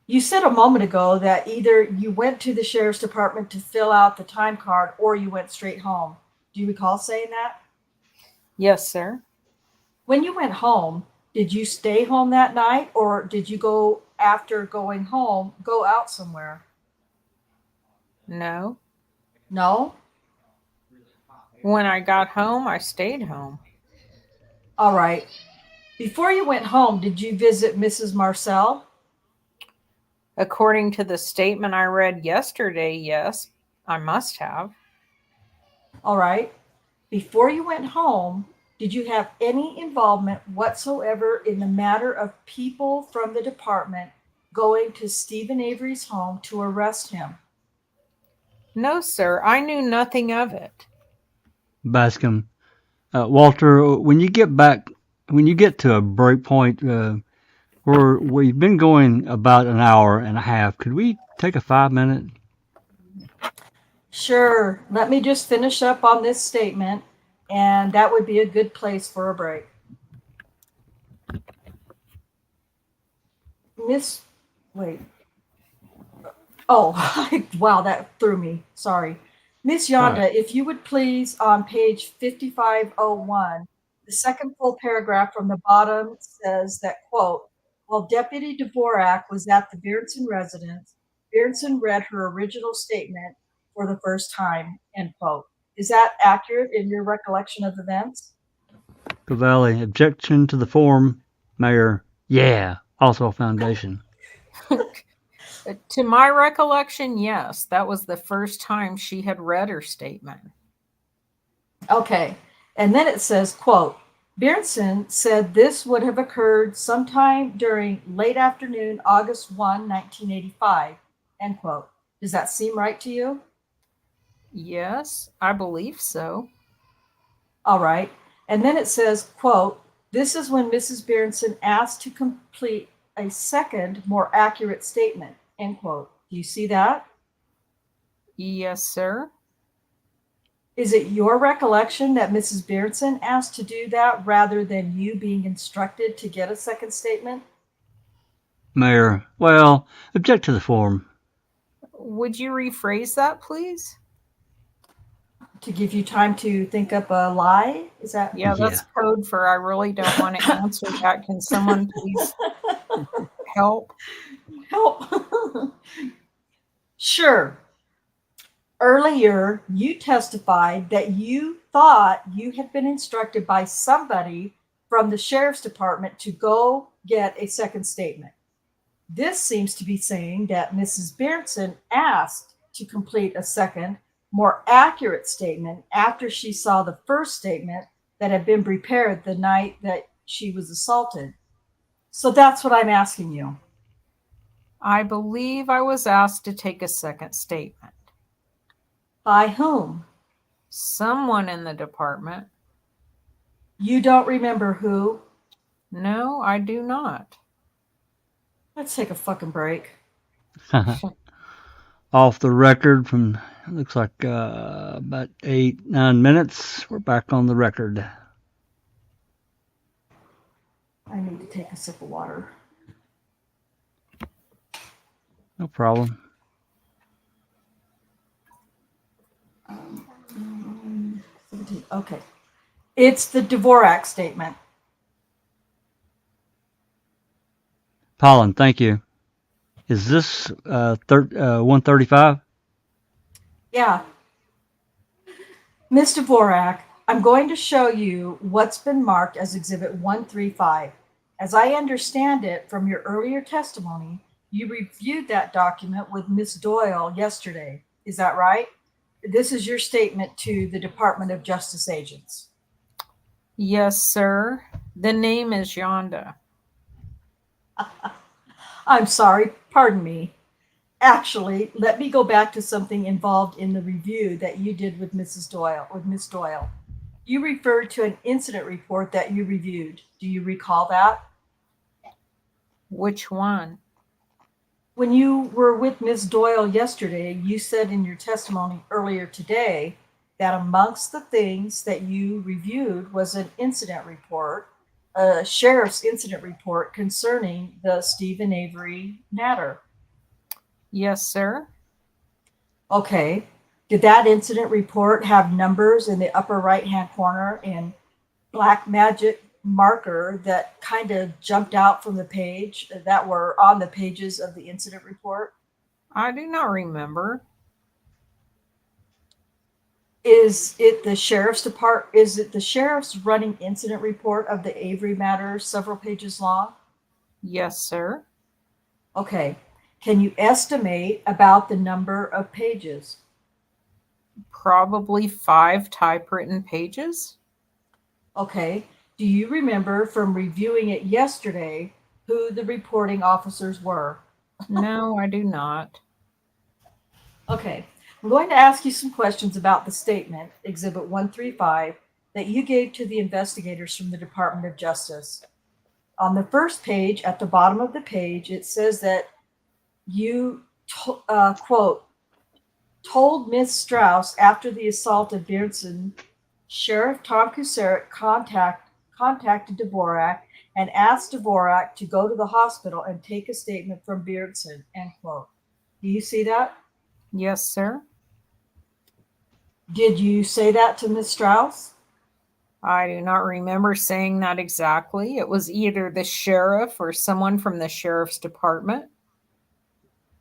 You said a moment ago that either you went to the sheriff's department to fill out the time card or you went straight home. Do you recall saying that? Yes, sir. When you went home, did you stay home that night or did you go after going home, go out somewhere? No. No? When I got home, I stayed home. All right. Before you went home, did you visit Mrs. Marcel? According to the statement I read yesterday, yes, I must have. All right. Before you went home, did you have any involvement whatsoever in the matter of people from the department going to Stephen Avery's home to arrest him? No, sir, I knew nothing of it. Bascom. Walter, when you get to a break point, we've been going about an hour and a half. Could we take a 5 minute? Sure. Let me just finish up on this statement, and that would be a good place for a break. Wait. Oh, wow, that threw me. Sorry. Miss Yonda, Right. if you would please, on page 5501, the second full paragraph from the bottom says that, quote, while Deputy Dvorak was at the Berenson residence, Berenson read her original statement for the first time, end quote. Is that accurate in your recollection of events? Cavalli, objection to the form. Mayor, yeah, also a foundation. To my recollection, yes, that was the first time she had read her statement. Okay. And then it says, quote, Berenson said this would have occurred sometime during late afternoon, August 1, 1985, end quote. Does that seem right to you? Yes, I believe so. All right. And then it says, quote, this is when Mrs. Berenson asked to complete a second, more accurate statement, end quote. Do you see that? Yes, sir. Is it your recollection that Mrs. Berenson asked to do that rather than you being instructed to get a second statement? Mayor, well, object to the form. Would you rephrase that, please? To give you time to think up a lie? Is that? Yeah, that's code for I really don't want to answer that. Can someone please help? Help. Sure. Earlier, you testified that you thought you had been instructed by somebody from the sheriff's department to go get a second statement. This seems to be saying that Mrs. Berenson asked to complete a second, more accurate statement after she saw the first statement that had been prepared the night that she was assaulted. So that's what I'm asking you. I believe I was asked to take a second statement. By whom? Someone in the department. You don't remember who? No, I do not. Let's take a fucking break. Off the record from, looks like about 8-9 minutes. We're back on the record. I need to take a sip of water. No problem. Okay. It's the Dvorak statement. Pollen, thank you. Is this 135? Yeah. Ms. Dvorak, I'm going to show you what's been marked as Exhibit 135. As I understand it from your earlier testimony, you reviewed that document with Ms. Doyle yesterday. Is that right? This is your statement to the Department of Justice agents. Yes, sir. The name is Yonda. I'm sorry, pardon me. Actually, let me go back to something involved in the review that you did with Ms. Doyle. You referred to an incident report that you reviewed. Do you recall that? Which one? when you were with Ms. Doyle yesterday, you said in your testimony earlier today that amongst the things that you reviewed was an incident report, a sheriff's incident report concerning the Stephen Avery matter. Yes, sir. Okay. Did that incident report have numbers in the upper right-hand corner in black magic marker that kind of jumped out from the page that were on the pages of the incident report? I do not remember. Is it the sheriff's department? Is it the sheriff's running incident report of the Avery matter several pages long? Yes, sir. Okay. Can you estimate about the number of pages? Probably 5 typewritten pages. Okay. Do you remember from reviewing it yesterday who the reporting officers were? No, I do not. Okay. I'm going to ask you some questions about the statement, Exhibit 135, that you gave to the investigators from the Department of Justice. On the first page, at the bottom of the page, it says that you, quote, told Ms. Strauss after the assault of Beardson, Sheriff Tom Kucerik contacted Dvorak and asked Dvorak to go to the hospital and take a statement from Beardson, end quote. Do you see that? Yes, sir. Did you say that to Ms. Strauss? I do not remember saying that exactly. It was either the sheriff or someone from the sheriff's department.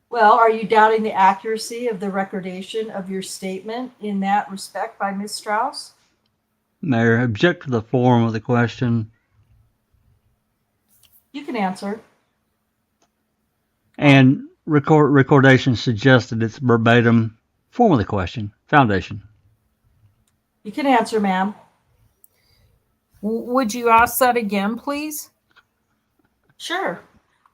Well, are you doubting the accuracy of the recordation of your statement in that respect by Ms. Strauss? Mayor, object to the form of the question. You can answer. And recordation suggested it's verbatim form of the question. Foundation. You can answer, ma'am. Would you ask that again, please? Sure.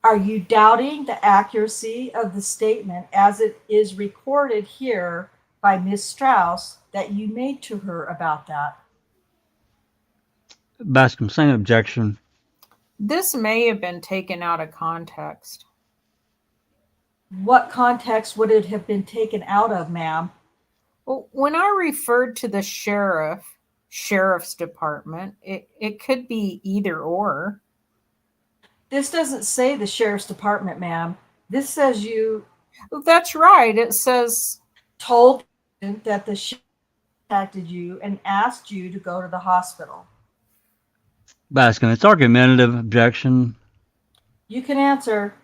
Are you doubting the accuracy of the statement as it is recorded here by Ms. Strauss that you made to her about that? Bascom, same objection. This may have been taken out of context. What context would it have been taken out of, ma'am? Well, when I referred to the sheriff's department, it could be either or. This doesn't say the sheriff's department, ma'am. This says you That's right. It says told that the sheriff contacted you and asked you to go to the hospital. Bascom, it's argumentative. Objection. You can answer.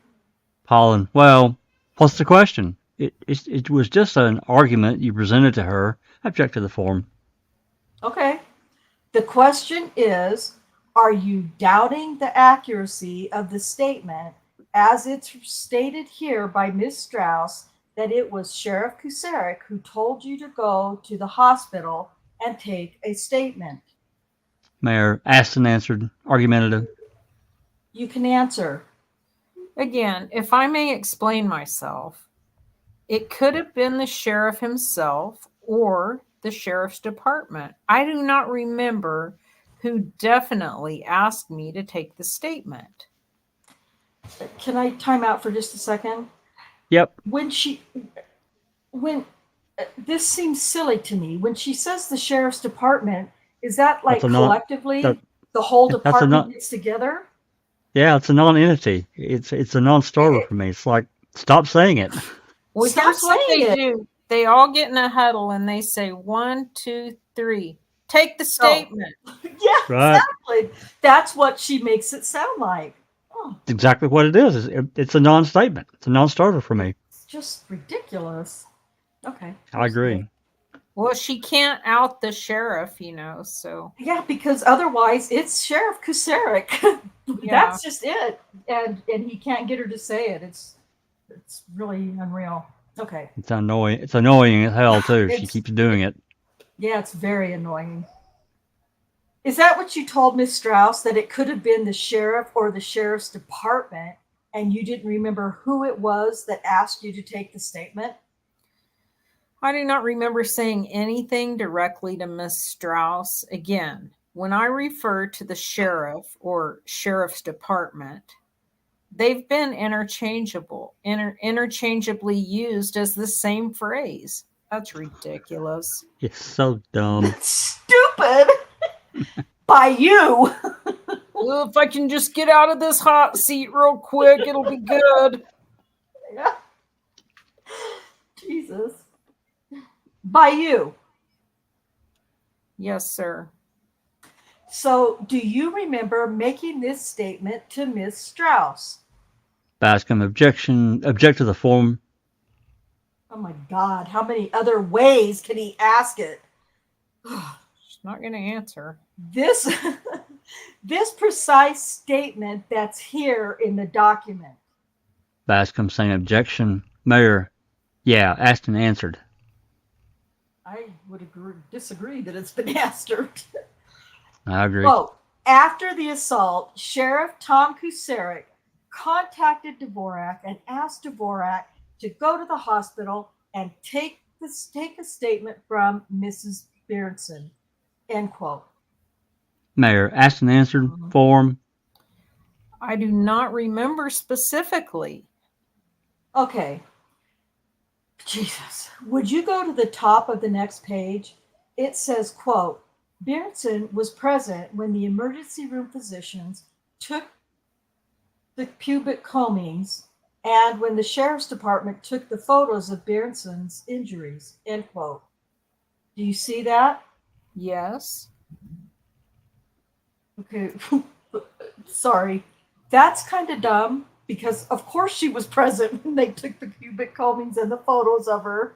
Pollen, well, what's the question? It was just an argument you presented to her. Object to the form. Okay. The question is, are you doubting the accuracy of the statement as it's stated here by Ms. Strauss that it was Sheriff Kucerik who told you to go to the hospital and take a statement? Mayor, asked and answered. Argumentative. You can answer. again, if I may explain myself, it could have been the sheriff himself or the sheriff's department. I do not remember who definitely asked me to take the statement. Can I time out for just a second? Yep. This seems silly to me. When she says the sheriff's department, is that like That's a non- collectively that- the whole that's a department non- gets together? Yeah, it's a non-entity. It's a non-starter for me. It's like, stop saying it. Well, Stop here's what they saying it. do. They all get in a huddle and they say, 1, 2, 3, take the statement. Yeah, Right. exactly. That's what she makes it sound like. Oh, It's exactly what it is. It's a non-statement. It's a non-starter for me. it's just ridiculous. Okay. I agree. Well, she can't out the sheriff, so. Yeah, because otherwise it's Sheriff Kucerik. Yeah. That's just it. And he can't get her to say it. It's really unreal. Okay. It's annoying. It's annoying as hell too. She It's- keeps doing it. Yeah, it's very annoying. Is that what you told Miss Strauss, that it could have been the sheriff or the sheriff's department, and you didn't remember who it was that asked you to take the statement? I do not remember saying anything directly to Miss Strauss. Again, when I refer to the sheriff or sheriff's department, They've been interchangeably used as the same phrase. That's ridiculous. It's so dumb. That's stupid. By you. Well, if I can just get out of this hot seat real quick, it'll be good. Yeah. Jesus. By you. Yes, sir. So, do you remember making this statement to Miss Strauss? Bascom, object to the form. Oh my God, how many other ways can he ask it? She's not going to answer. This precise statement that's here in the document. Bascom saying objection. Mayor, yeah, asked and answered. I would disagree that it's been answered. I agree. Quote, after the assault, Sheriff Tom Kucerik contacted Dvorak and asked Dvorak to go to the hospital and take a statement from Mrs. Berenson, end quote. Mayor, asked and answered form. I do not remember specifically. Okay. Jesus. Would you go to the top of the next page? It says, quote, Berenson was present when the emergency room physicians took the pubic combings and when the sheriff's department took the photos of Berenson's injuries, end quote. Do you see that? Yes. Okay. Sorry. That's kind of dumb because, of course, she was present when they took the pubic combings and the photos of her.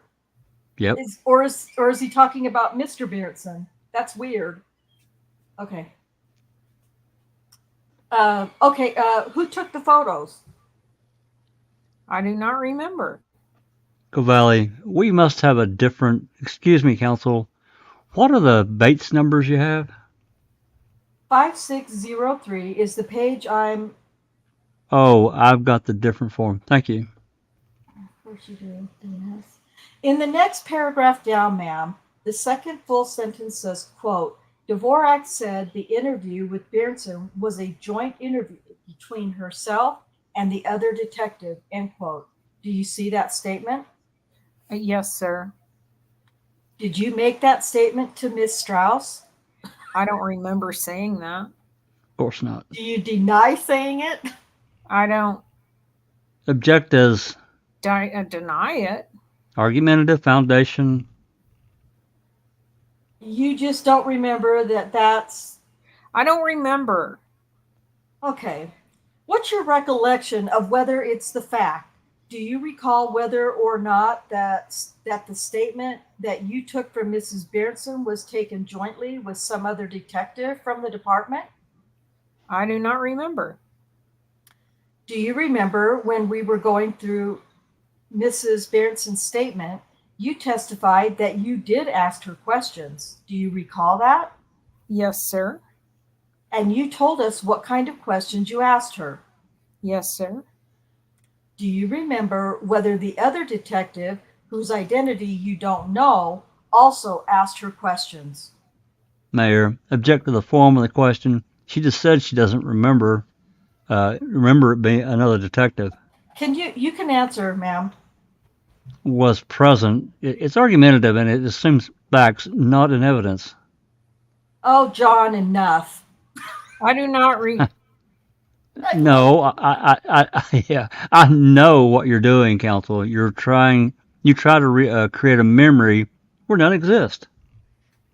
Yep. Or is he talking about Mr. Berenson? That's weird. Okay. Who took the photos? I do not remember. Covelli, we must have a different. Excuse me, counsel. What are the Bates numbers you have? 5603 is the page I'm. Oh, I've got the different form. Thank you. Of course you do. Yes. In the next paragraph down, ma'am, the second full sentence says, quote, Dvorak said the interview with Berenson was a joint interview between herself and the other detective, end quote. Do you see that statement? Yes, sir. Did you make that statement to Miss Strauss? I don't remember saying that. Of course not. Do you deny saying it? I don't Object as deny it. argumentative foundation. You just don't remember that's... I don't remember. Okay. What's your recollection of whether it's the fact? Do you recall whether or not that the statement that you took from Mrs. Berenson was taken jointly with some other detective from the department? I do not remember. Do you remember when we were going through Mrs. Berenson's statement, you testified that you did ask her questions? Do you recall that? Yes, sir. And you told us what kind of questions you asked her. Yes, sir. Do you remember whether the other detective, whose identity you don't know, also asked her questions? Mayor, object to the form of the question. She just said she doesn't remember it being another detective. You can answer, ma'am. Was present. It's argumentative and it assumes facts, not in evidence. Oh, John, enough. I do not No, I know what you're doing, counsel. You try to create a memory where none exists.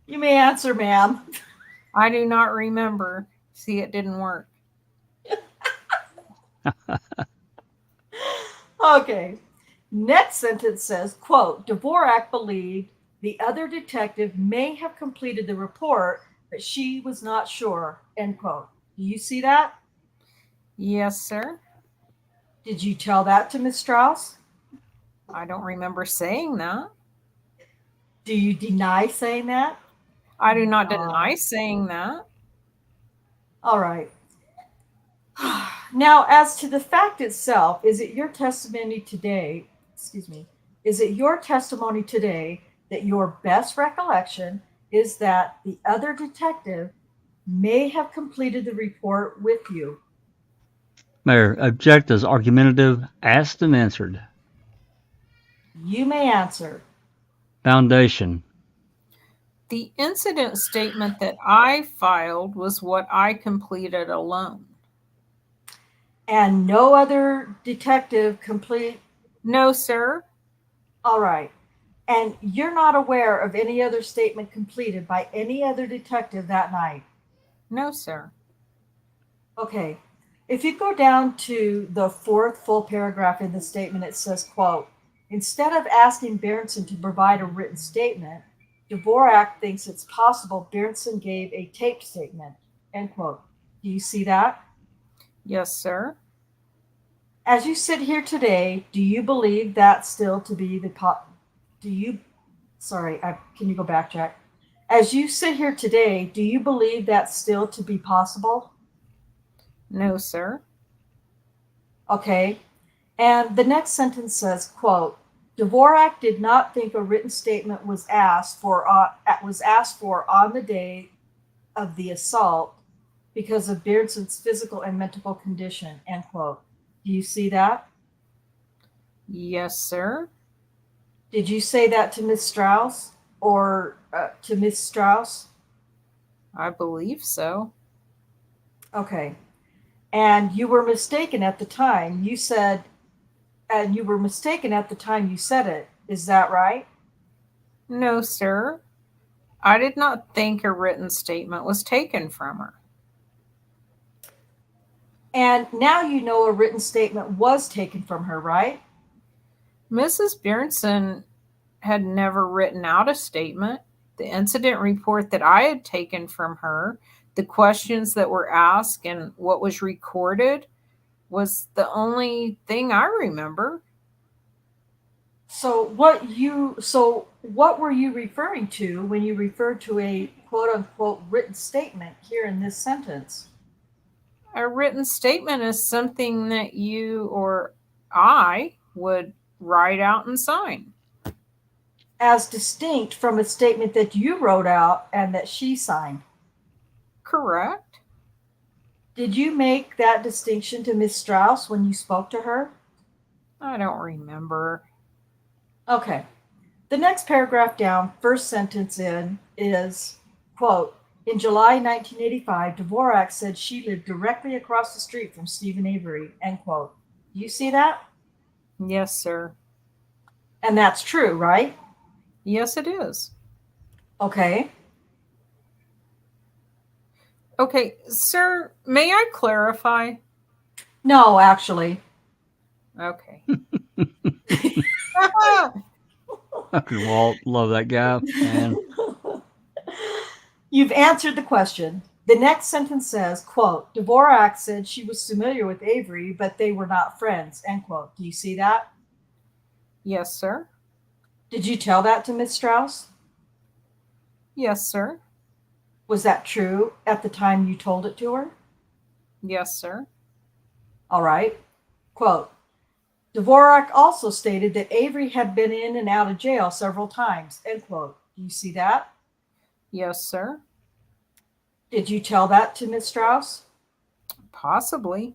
You may answer, ma'am. I do not remember. See, it didn't work. Okay. Next sentence says, quote, Dvorak believed the other detective may have completed the report, but she was not sure, end quote. Do you see that? Yes, sir. Did you tell that to Miss Strauss? I don't remember saying that. Do you deny saying that? I do not deny saying that. All right. Now, as to the fact itself, is it your testimony today that your best recollection is that the other detective may have completed the report with you? Mayor, object as argumentative, asked and answered. You may answer. Foundation. The incident statement that I filed was what I completed alone. And no other detective complete. No, sir. All right. And you're not aware of any other statement completed by any other detective that night? No, sir. Okay. If you go down to the fourth full paragraph in the statement, it says, quote, instead of asking Berenson to provide a written statement, Dvorak thinks it's possible Berenson gave a taped statement, end quote. Do you see that? Yes, sir. As you sit here today, do you believe that still to be the can you go back, Jack? As you sit here today, do you believe that still to be possible? No, sir. Okay. And the next sentence says, quote, Dvorak did not think a written statement was asked for on the day of the assault because of Berenson's physical and mental condition, end quote. Do you see that? Yes, sir. Did you say that to Miss Strauss or to Miss Strauss? I believe so. Okay. And you were mistaken at the time. You said it. Is that right? No, sir. I did not think a written statement was taken from her. And now you know a written statement was taken from her, right? Mrs. Berenson had never written out a statement. The incident report that I had taken from her, the questions that were asked, and what was recorded was the only thing I remember. So what were you referring to when you referred to a quote unquote written statement here in this sentence? A written statement is something that you or I would write out and sign. As distinct from a statement that you wrote out and that she signed. Correct. Did you make that distinction to Miss Strauss when you spoke to her? I don't remember. Okay. The next paragraph down, first sentence in, is, quote, in July 1985, Dvorak said she lived directly across the street from Stephen Avery, end quote. Do you see that? Yes, sir. And that's true, right? Yes, it is. Okay. Okay, sir, may I clarify? No, actually. Okay. Dr. Walt, love that guy, man. You've answered the question. The next sentence says, quote, Dvorak said she was familiar with Avery, but they were not friends, end quote. Do you see that? Yes, sir. Did you tell that to Miss Strauss? Yes, sir. Was that true at the time you told it to her? Yes, sir. All right. Quote, Dvorak also stated that Avery had been in and out of jail several times, end quote. Do you see that? Yes, sir. Did you tell that to Miss Strauss? Possibly.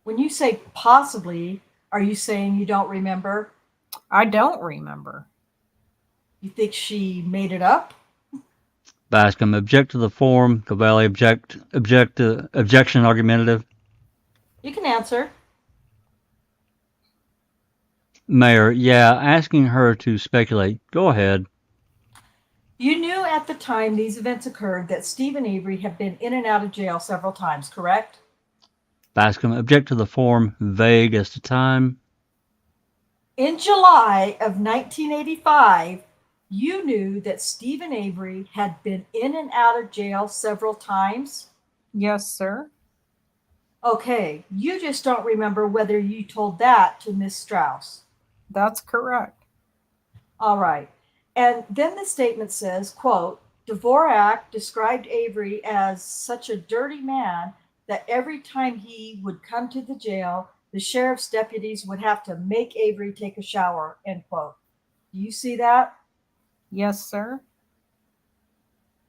When you say possibly, are you saying you don't remember? I don't remember. You think she made it up? Bascom, object to the form. Cavalli, objection argumentative. You can answer. Mayor, yeah, asking her to speculate. Go ahead. You knew at the time these events occurred that Stephen Avery had been in and out of jail several times, correct? Bascom, object to the form. Vague as to time. In July of 1985, you knew that Stephen Avery had been in and out of jail several times? Yes, sir. Okay, you just don't remember whether you told that to Miss Strauss. That's correct. All right. And then the statement says, quote, Dvorak described Avery as such a dirty man that every time he would come to the jail, the sheriff's deputies would have to make Avery take a shower, end quote. Do you see that? Yes, sir.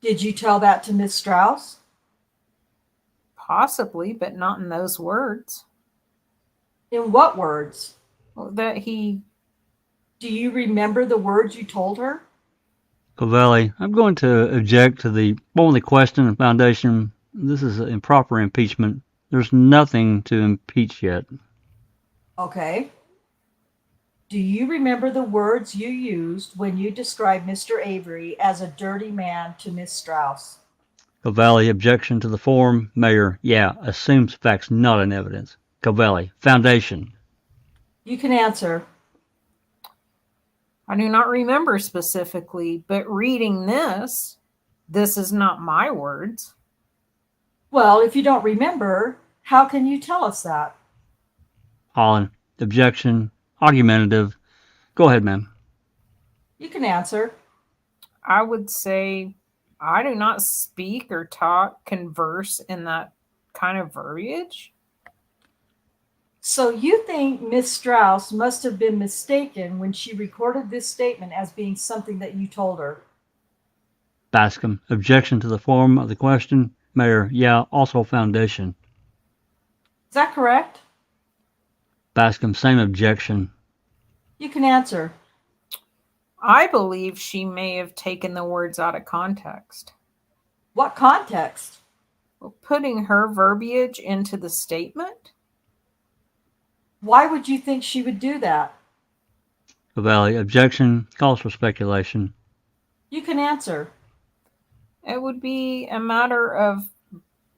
Did you tell that to Miss Strauss? Possibly, but not in those words. In what words? That he. Do you remember the words you told her? Covelli, I'm going to object to the only question of foundation. This is improper impeachment. There's nothing to impeach yet. Okay. Do you remember the words you used when you described Mr. Avery as a dirty man to Miss Strauss? Covelli, objection to the form. Mayor, yeah, assumes facts not in evidence. Covelli, foundation. You can answer. I do not remember specifically, but reading this is not my words. Well, if you don't remember, how can you tell us that? Holland, objection, argumentative. Go ahead, ma'am. You can answer. I would say I do not speak or talk, converse in that kind of verbiage. So you think Miss Strauss must have been mistaken when she recorded this statement as being something that you told her? Bascom, objection to the form of the question. Mayor, yeah, also foundation. Is that correct? Bascom, same objection. You can answer. I believe she may have taken the words out of context. What context? Putting her verbiage into the statement? Why would you think she would do that? Covelli, objection, calls for speculation. You can answer. It would be a matter of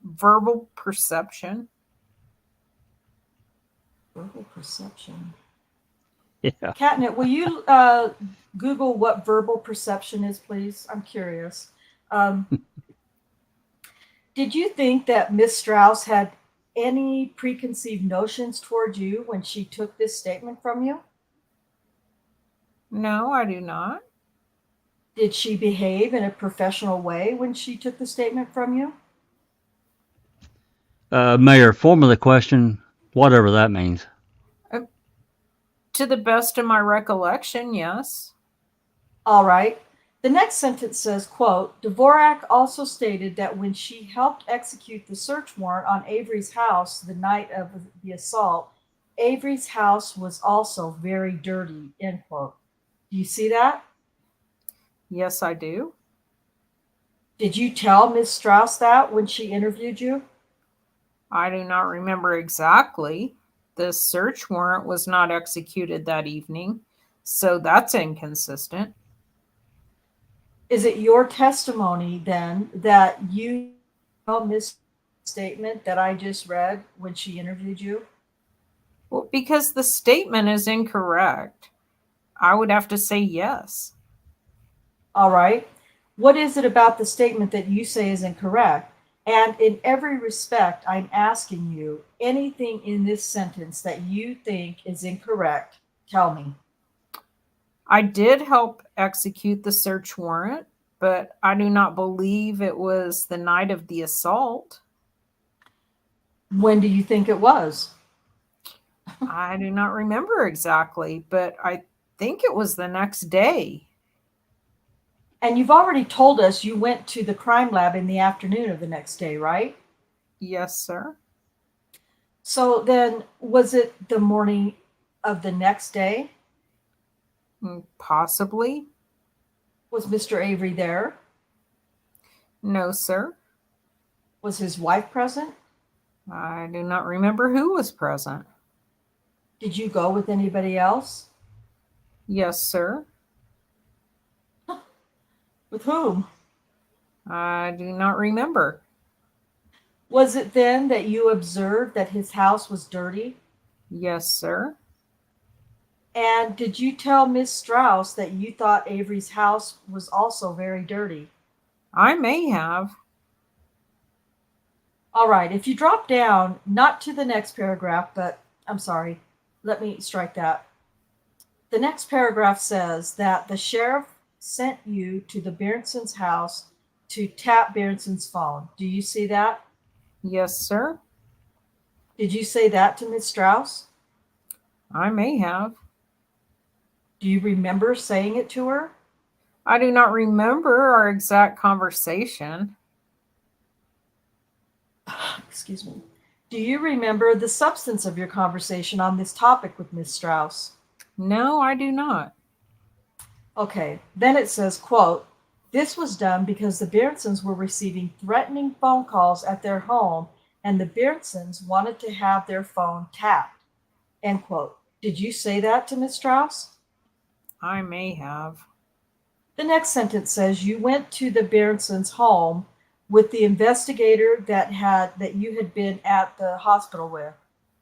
verbal perception. Verbal perception. Yeah. Catnip, will you Google what verbal perception is, please? I'm curious. Did you think that Miss Strauss had any preconceived notions toward you when she took this statement from you? No, I do not. Did she behave in a professional way when she took the statement from you? Mayor, form of the question, whatever that means. To the best of my recollection, yes. All right. The next sentence says, quote, Dvorak also stated that when she helped execute the search warrant on Avery's house the night of the assault, Avery's house was also very dirty, end quote. Do you see that? Yes, I do. Did you tell Miss Strauss that when she interviewed you? I do not remember exactly. The search warrant was not executed that evening, so that's inconsistent. Is it your testimony then that you tell Miss statement that I just read when she interviewed you? Well, because the statement is incorrect, I would have to say yes. All right. What is it about the statement that you say is incorrect? And in every respect, I'm asking you anything in this sentence that you think is incorrect, tell me. I did help execute the search warrant, but I do not believe it was the night of the assault. When do you think it was? I do not remember exactly, but I think it was the next day. And you've already told us you went to the crime lab in the afternoon of the next day, right? Yes, sir. So then, was it the morning of the next day? Possibly. Was Mr. Avery there? No, sir. Was his wife present? I do not remember who was present. Did you go with anybody else? Yes, sir. With whom? I do not remember. Was it then that you observed that his house was dirty? Yes, sir. And did you tell Miss Strauss that you thought Avery's house was also very dirty? I may have. All right, if you drop down, not to the next paragraph, but I'm sorry, let me strike that. The next paragraph says that the sheriff sent you to the Bearenson's house to tap Bearenson's phone. Do you see that? Yes, sir. Did you say that to Miss Strauss? I may have. Do you remember saying it to her? I do not remember our exact conversation. excuse me. Do you remember the substance of your conversation on this topic with Miss Strauss? No, I do not. Okay, then it says, quote, this was done because the Beerensons were receiving threatening phone calls at their home and the Beerensons wanted to have their phone tapped, end quote. Did you say that to Miss Strauss? I may have. The next sentence says you went to the Beerensons' home with the investigator that you had been at the hospital with.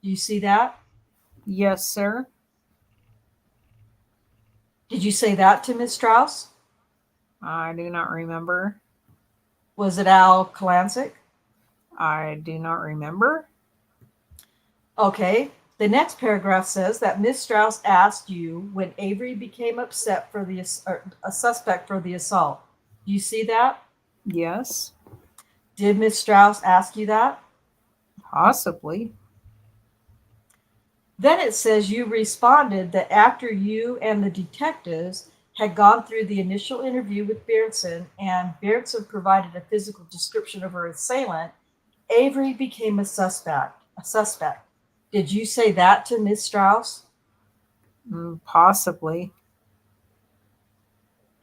Do you see that? Yes, sir. Did you say that to Miss Strauss? I do not remember. Was it Al Kalancic? I do not remember. Okay. The next paragraph says that Miss Strauss asked you when Avery became upset for a suspect for the assault. Do you see that? Yes, Did Miss Strauss ask you that? possibly. Then it says you responded that after you and the detectives had gone through the initial interview with Berenson and Berenson provided a physical description of her assailant, Avery became a suspect. Did you say that to Miss Strauss? Possibly.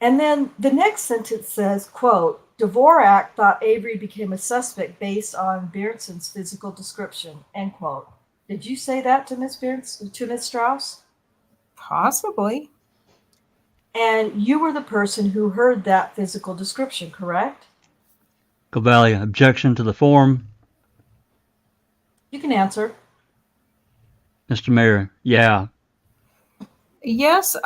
And then the next sentence says, quote, Dvorak thought Avery became a suspect based on Berenson's physical description, end quote. Did you say that to Miss Strauss? Possibly. And you were the person who heard that physical description, correct? Valley, objection to the form. You can answer. Mr. Mayor, yeah. Yes,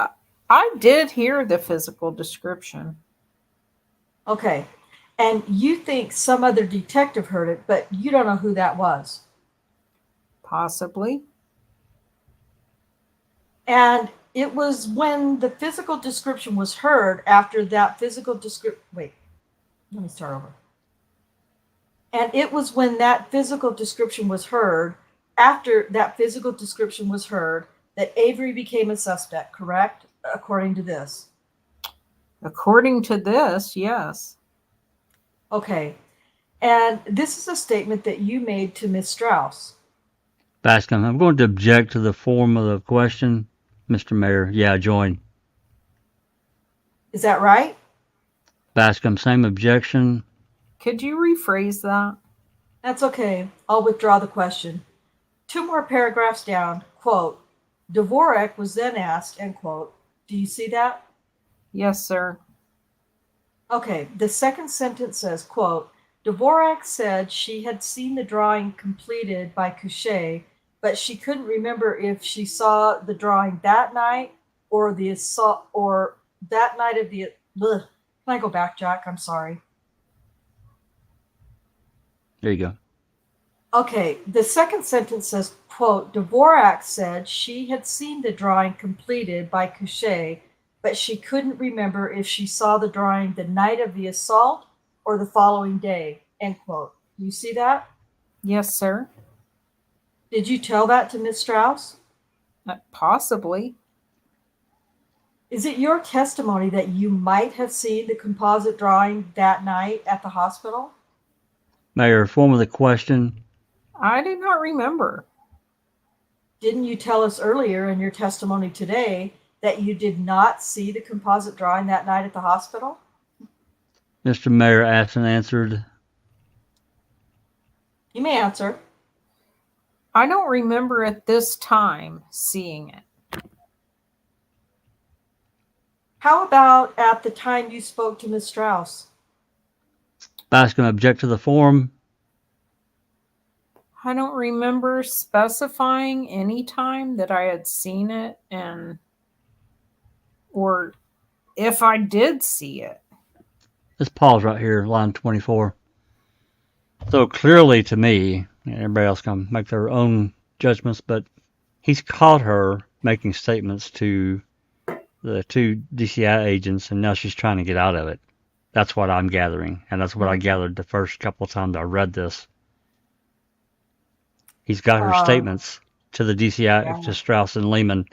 I did hear the physical description. Okay. And you think some other detective heard it, but you don't know who that was. Possibly. And it was when the physical description was heard after that physical description. Wait, let me start over. And it was when that physical description was heard, after that physical description was heard, that Avery became a suspect, correct? According to this. According to this, yes. Okay. And this is a statement that you made to Miss Strauss. Bascom, I'm going to object to the form of the question. Mr. Mayor, yeah, join. Is that right? Bascom, same objection. Could you rephrase that? That's okay. I'll withdraw the question. 2 more paragraphs down, quote, Dvorak was then asked, end quote. Do you see that? Yes, sir. Okay, the second sentence says, quote, Dvorak said she had seen the drawing completed by Couchet, but she couldn't remember if she saw the drawing that night or the assault or that night of the. Ugh. Can I go back, Jack? I'm sorry. There you go. Okay, the second sentence says, quote, Dvorak said she had seen the drawing completed by Couchet, but she couldn't remember if she saw the drawing the night of the assault or the following day, end quote. You see that? Yes, sir. Did you tell that to Miss Strauss? Possibly. Is it your testimony that you might have seen the composite drawing that night at the hospital? Mayor, form of the question. I do not remember. Didn't you tell us earlier in your testimony today that you did not see the composite drawing that night at the hospital? Mr. Mayor asked and answered. You may answer. I don't remember at this time seeing it. How about at the time you spoke to Miss Strauss? Bascom, object to the form. I don't remember specifying any time that I had seen it or if I did see it. Let's pause right here, line 24. So clearly to me, everybody else can make their own judgments, but he's caught her making statements to the 2 DCI agents, and now she's trying to get out of it. That's what I'm gathering, and that's what I gathered the first couple of times I read this. He's got her statements to the DCI, to Strauss and Lehman,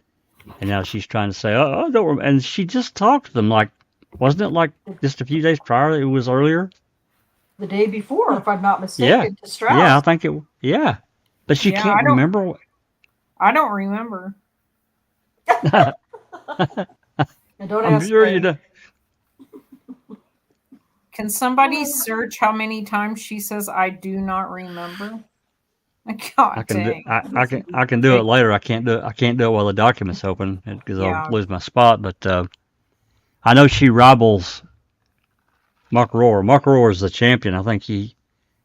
and now she's trying to say, oh, don't remember. And she just talked to them like, wasn't it like just a few days prior? It was earlier? the day before, if I'm not Yeah. mistaken, to Strauss. Yeah, I think it. Yeah, but she Yeah, can't remember. I don't remember. And don't I'm ask sure me. you do. Can somebody search how many times she says I do not remember? I God can do. dang. I can do it later. I can't do it. I can't do it while the document's open because Yeah. I'll lose my spot. But I know she rivals Mark Rohr. Mark Rohr is the champion. I think he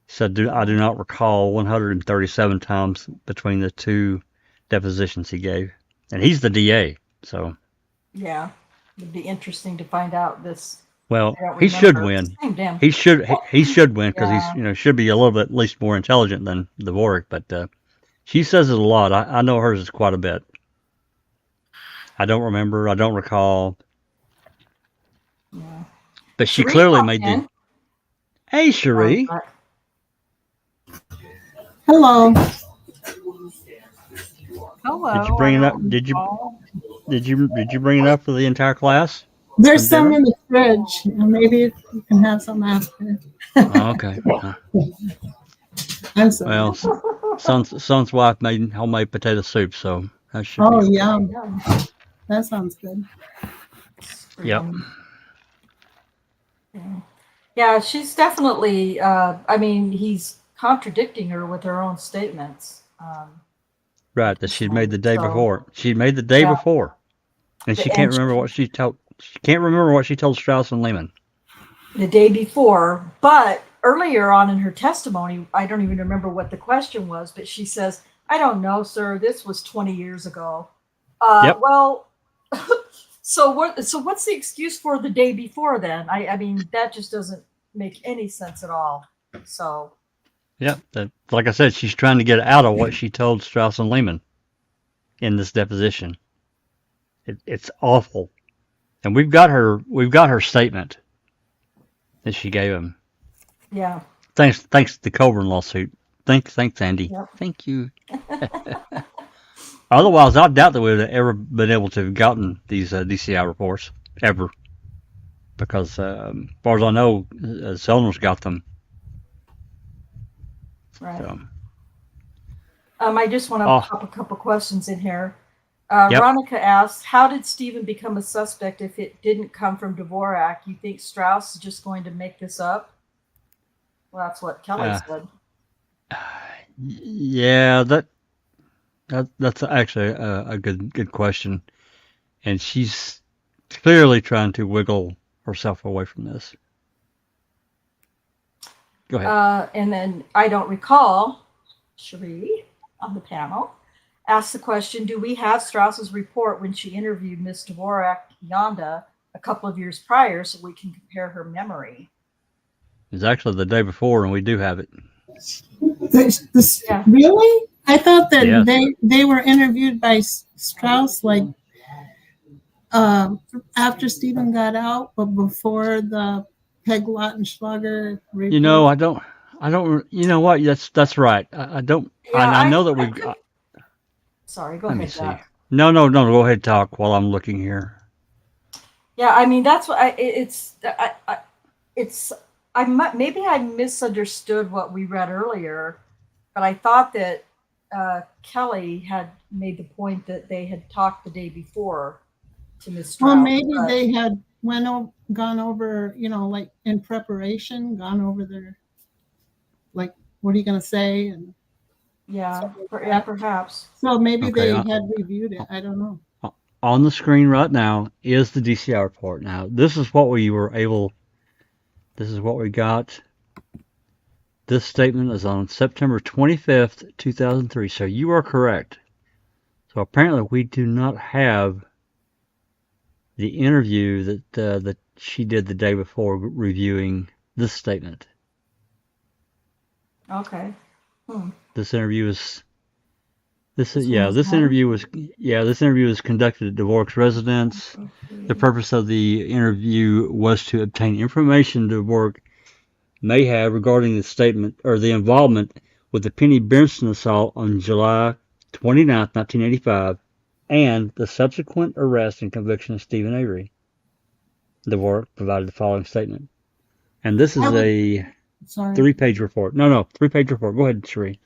said, I do not recall 137 times between the two depositions he gave. And he's the DA, so. Yeah, it'd be interesting to find out this. Well, I don't he should remember. win. Same damn. He should win because Yeah. he's should be a little bit at least more intelligent than Dvorak. But she says it a lot. I know hers is quite a bit. I don't remember. I don't recall. Yeah. But she Cherie clearly popped made in. the. Hey, Cherie. Hello. Hello. Did you bring I it up? don't recall. Did you bring it up for the entire class? There's From some dinner? in the fridge. Maybe you can have some after. Oh, okay. I'm sorry. Well, son's wife made homemade potato soup, so that should Oh, be. yum. Yeah. That sounds good. Yep. Yeah, she's definitely. I mean, he's contradicting her with her own statements. Right, that she'd made the day So- before. She'd made the day Yeah. before, and she And can't remember what she told. She can't remember what she told Strauss and Lehman. The day before, but earlier on in her testimony, I don't even remember what the question was, but she says, "I don't know, sir. This was 20 years ago." Yep. Well, so what? So what's the excuse for the day before then? I mean, that just doesn't make any sense at all. So Yep. Like I said, she's trying to get out of what she told Strauss and Lehman in this deposition. It's awful, and we've got her statement that she gave him. yeah, Thanks to the Coburn lawsuit. Thanks, Andy. Yep. Thank you. Otherwise, I doubt that we would have ever been able to have gotten these DCI reports ever, because as far as I know, Zellner's got them. right. So. I just want to Oh. pop a couple questions in here. Yep. Veronica asked, "How did Stephen become a suspect if it didn't come from Dvorak? You think Strauss is just going to make this up?" Well, that's what Kelly said. Yeah, that's actually a good question, and she's clearly trying to wiggle herself away from this. Go ahead. And then I don't recall, Cherie on the panel asked the question, "Do we have Strauss's report when she interviewed Miss Dvorak Yonda a couple of years prior so we can compare her memory?" It's actually the day before, and we do have it. Yeah. Really? I thought that Yes. they were interviewed by Strauss like after Stephen got out, but before the Peg Lautenschlager report. You know, I don't. You know what? That's right. I don't. Yeah, I know that we've. could- Sorry, go Let me ahead, see. Jack. No. Go ahead, talk while I'm looking here. Yeah, I mean that's what maybe I misunderstood what we read earlier, but I thought that Kelly had made the point that they had talked the day before to Miss Strauss. Well, maybe but- they had gone over, like in preparation, gone over their, like, what are you going to say? And yeah, perhaps. so maybe Okay, they had reviewed it. I don't know. On the screen right now is the DCI report. Now, this is what we were able. This is what we got. This statement is on September 25th, 2003. So you are correct. So apparently we do not have the interview that she did the day before reviewing this statement. Okay. This interview is. This one was interview was conducted at Dvorak's residence. The purpose of the interview was to obtain information Dvorak may have regarding the statement or the involvement with the Penny Bernson assault on July 29th, 1985, and the subsequent arrest and conviction of Stephen Avery. Dvorak provided the following statement. And this is Sorry. 3-page report. No, 3-page report. Go ahead, Sheree.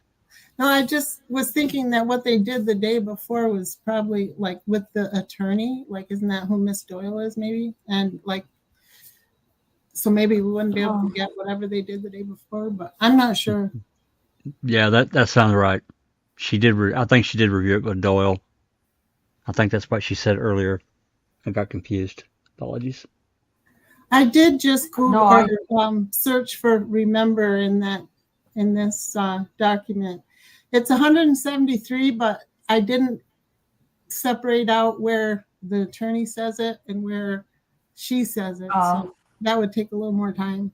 No, I just was thinking that what they did the day before was probably like with the attorney. Like, isn't that who Miss Doyle is, maybe? And like, so maybe we wouldn't be able to get whatever they did the day before, but I'm not sure. Yeah, that sounds right. She did. I think she did review it with Doyle. I think that's what she said earlier. I got confused. Apologies. I did just Google No, or search for remember in this document. It's 173, but I didn't separate out where the attorney says it and where she says it. So that would take a little more time.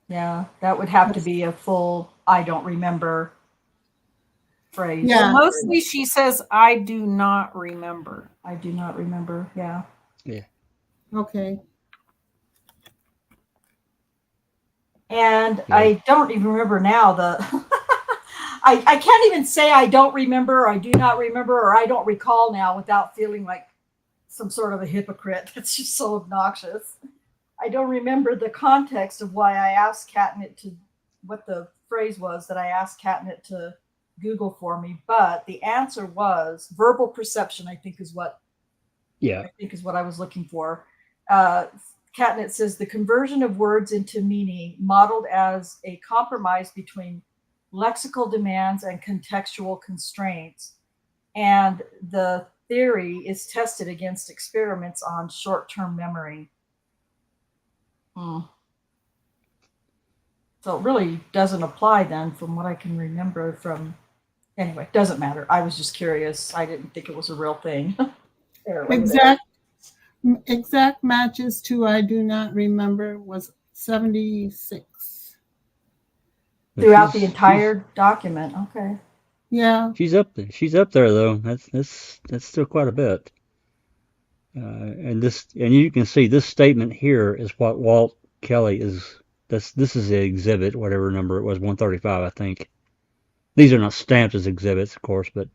Yeah, that would have to be a full I don't remember phrase. Yeah. Well, mostly she says, I do not remember. I do not remember. Yeah. Yeah. Okay. And Yeah. I don't even remember now I can't even say I don't remember, or I do not remember, or I don't recall now without feeling like some sort of a hypocrite. That's just so obnoxious. I don't remember the context of why I asked Catnip what the phrase was that I asked Catnip to Google for me, but the answer was verbal perception, I think is what I was looking for. Catnip says the conversion of words into meaning modeled as a compromise between lexical demands and contextual constraints. And the theory is tested against experiments on short-term memory. So it really doesn't apply then from what I can remember from, anyway, doesn't matter. I was just curious. I didn't think it was a real thing. Exact matches to I do not remember was 76. Throughout the entire document. Okay. Yeah. She's up there. She's up there though. That's still quite a bit. And you can see this statement here is what Walt Kelly is. This is the exhibit, whatever number it was, 135, I think. These are not stamped as exhibits, of course, but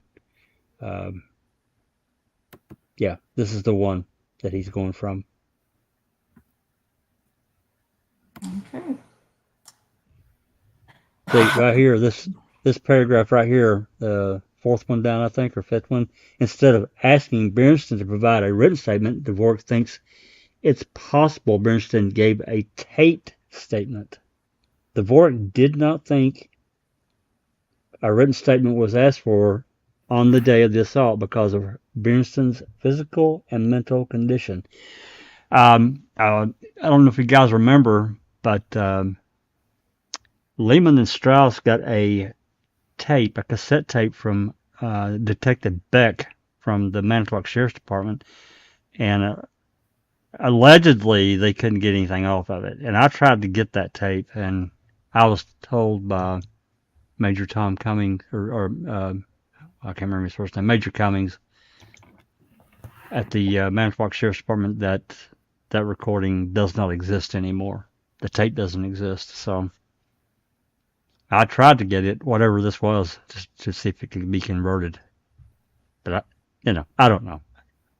yeah, this is the one that he's going from. Okay. See, right here, this paragraph right here, the fourth one down, I think, or fifth one, instead of asking Berenstain to provide a written statement, Dvorak thinks it's possible Berenstain gave a taped statement. Dvorak did not think a written statement was asked for on the day of the assault because of Berenstain's physical and mental condition. I don't know if you guys remember, but Lehman and Strauss got a cassette tape from Detective Beck from the Manitowoc Sheriff's Department, and allegedly they couldn't get anything off of it. And I tried to get that tape, and I was told by Major Tom Cummings, or I can't remember his first name, Major Cummings, at the Manitowoc Sheriff's Department, that recording does not exist anymore. The tape doesn't exist, so I tried to get it, whatever this was, just to see if it could be converted. But I don't know.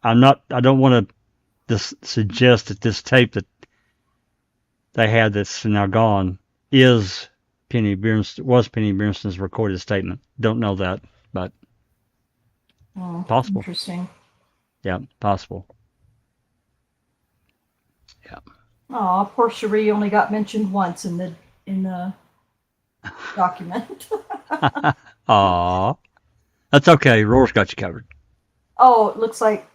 I don't want to just suggest that this tape that they had that's now gone was Penny Berenstain's recorded statement. Don't know that, but possible. Interesting. Yeah, possible. Yeah. Oh, poor Cherie only got mentioned once in the document. Aw. That's okay. Roar's got you covered. Oh, it looks like,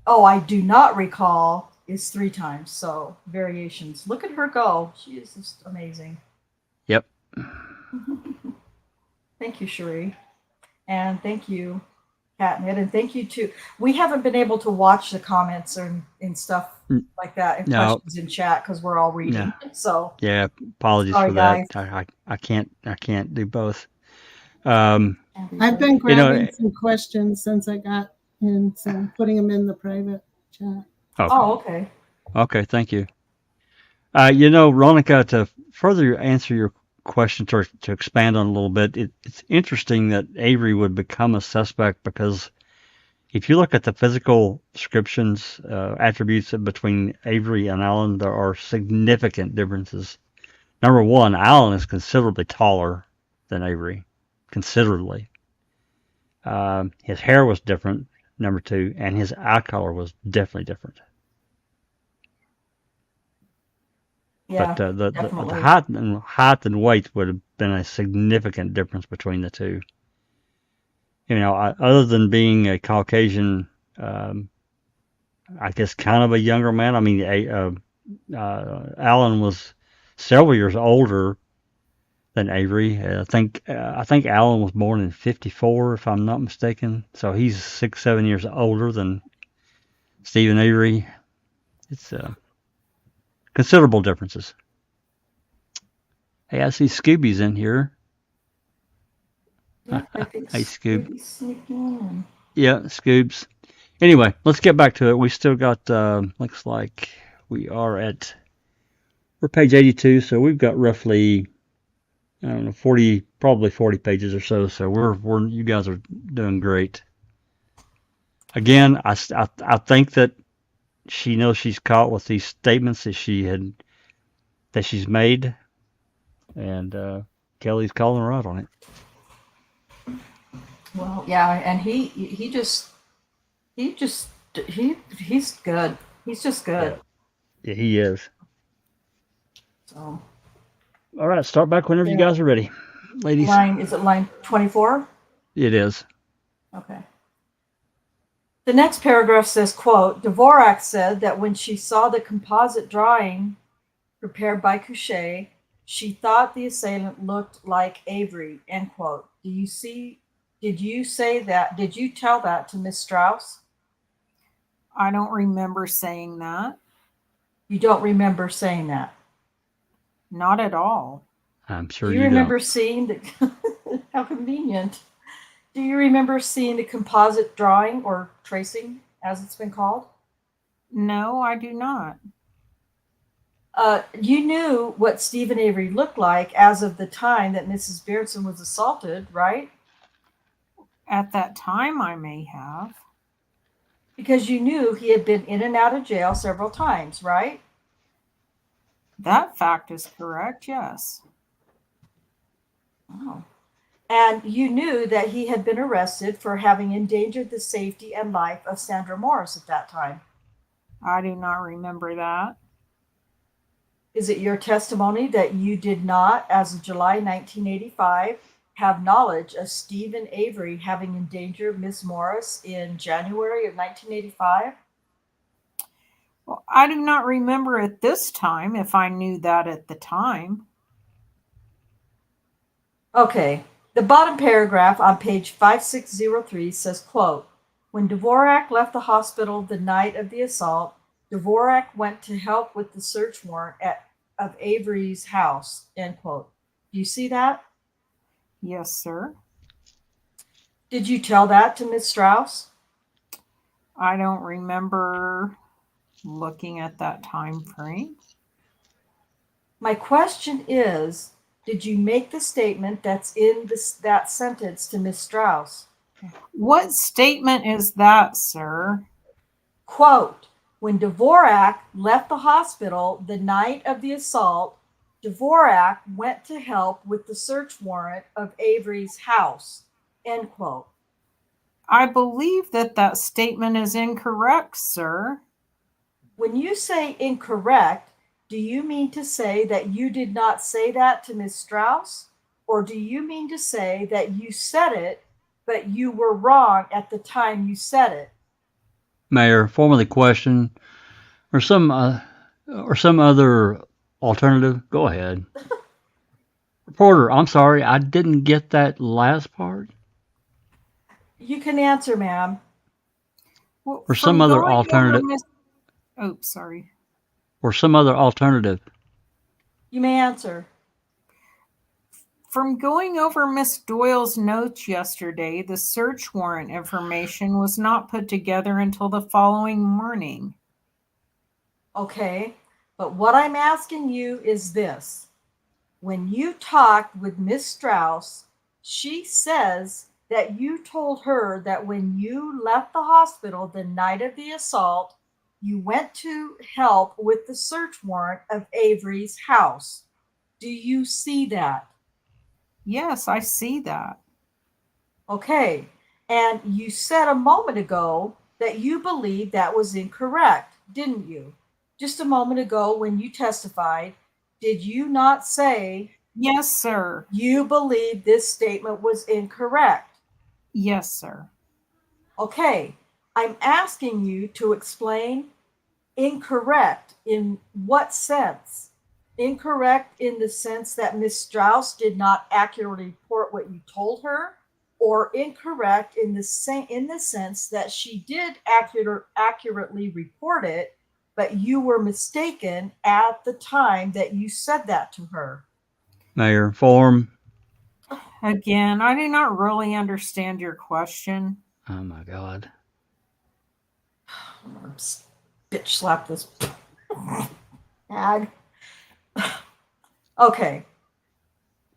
I do not recall is 3 times. So variations. Look at her go. She is just amazing. Yep. Thank you, Cherie. And thank you, Catnip. And thank you too. We haven't been able to watch the comments and stuff like that and questions in chat because we're all reading. No. So yeah, apologies sorry, for that. guys. I can't do both. I've been grabbing some questions since I got in, so putting them in the private chat. Okay. Oh, okay. Okay, thank you. Ronica, to further answer your question, to expand on a little bit, it's interesting that Avery would become a suspect because if you look at the physical descriptions, attributes between Avery and Allen, there are significant differences. Number one, Alan is considerably taller than Avery, considerably. His hair was different, number two, and his eye color was definitely different. Yeah, But the definitely. height and weight would have been a significant difference between the two. You know, other than being a Caucasian, I guess kind of a younger man. I mean, Alan was several years older than Avery. I think Alan was born in '54, if I'm not mistaken. So he's 6-7 years older than Stephen Avery. It's considerable differences. Hey, I see Scooby's in here. Yeah, I think Hey, Scoob. Scooby sneaking in. Yeah, Scoobs. Anyway, let's get back to it. We still got, looks like we're page 82, so we've got roughly, I don't know, probably 40 pages or so. So you guys are doing great. Again, I think that she knows she's caught with these statements that she's made, and Kelly's calling her out on it. Well, yeah, and he's good. He's just good. Yeah, he is. So, All right, start back whenever you Yeah. guys are ready, ladies. is it line 24? It is. Okay. The next paragraph says, quote, Dvorak said that when she saw the composite drawing prepared by Couchet, she thought the assailant looked like Avery, end quote. Did you tell that to Miss Strauss? I don't remember saying that. You don't remember saying that? Not at all. I'm sure Do you remember seeing the, how convenient. Do you remember seeing the composite drawing or tracing, as it's been called? No, I do not. You knew what Stephen Avery looked like as of the time that Mrs. Beardson was assaulted, right? At that time, I may have. Because you knew he had been in and out of jail several times, right? That fact is correct, yes. Oh. And you knew that he had been arrested for having endangered the safety and life of Sandra Morris at that time. I do not remember that. Is it your testimony that you did not, as of July 1985, have knowledge of Stephen Avery having endangered Miss Morris in January of 1985? Well, I do not remember at this time if I knew that at the time. Okay. The bottom paragraph on page 5603 says, quote, when Dvorak left the hospital the night of the assault, Dvorak went to help with the search warrant of Avery's house, end quote. Do you see that? Yes, sir. Did you tell that to Miss Strauss? I don't remember looking at that time frame. My question is, did you make the statement that's in that sentence to Miss Strauss? What statement is that, sir? Quote, when Dvorak left the hospital the night of the assault, Dvorak went to help with the search warrant of Avery's house, end quote. I believe that statement is incorrect, sir. When you say incorrect, do you mean to say that you did not say that to Miss Strauss? Or do you mean to say that you said it, but you were wrong at the time you said it? Mayor, formally question, or some other alternative. Go ahead. Reporter, I'm sorry, I didn't get that last part. You can answer, ma'am. Well, Or some other alternative. Oh, sorry. Or some other alternative. You may answer. From going over Miss Doyle's notes yesterday, the search warrant information was not put together until the following morning. Okay, but what I'm asking you is this. When you talked with Miss Strauss, she says that you told her that when you left the hospital the night of the assault, you went to help with the search warrant of Avery's house. Do you see that? Yes, I see that. Okay. And you said a moment ago that you believe that was incorrect, didn't you? Just a moment ago when you testified, did you not say Yes, sir. you believe this statement was incorrect? Yes, sir. Okay. I'm asking you to explain incorrect in what sense? Incorrect in the sense that Miss Strauss did not accurately report what you told her, or incorrect in the sense that she did accurately report it, but you were mistaken at the time that you said that to her. Mayor, form. Again, I do not really understand your question. Oh my God. I'm gonna bitch slap this ag. Okay.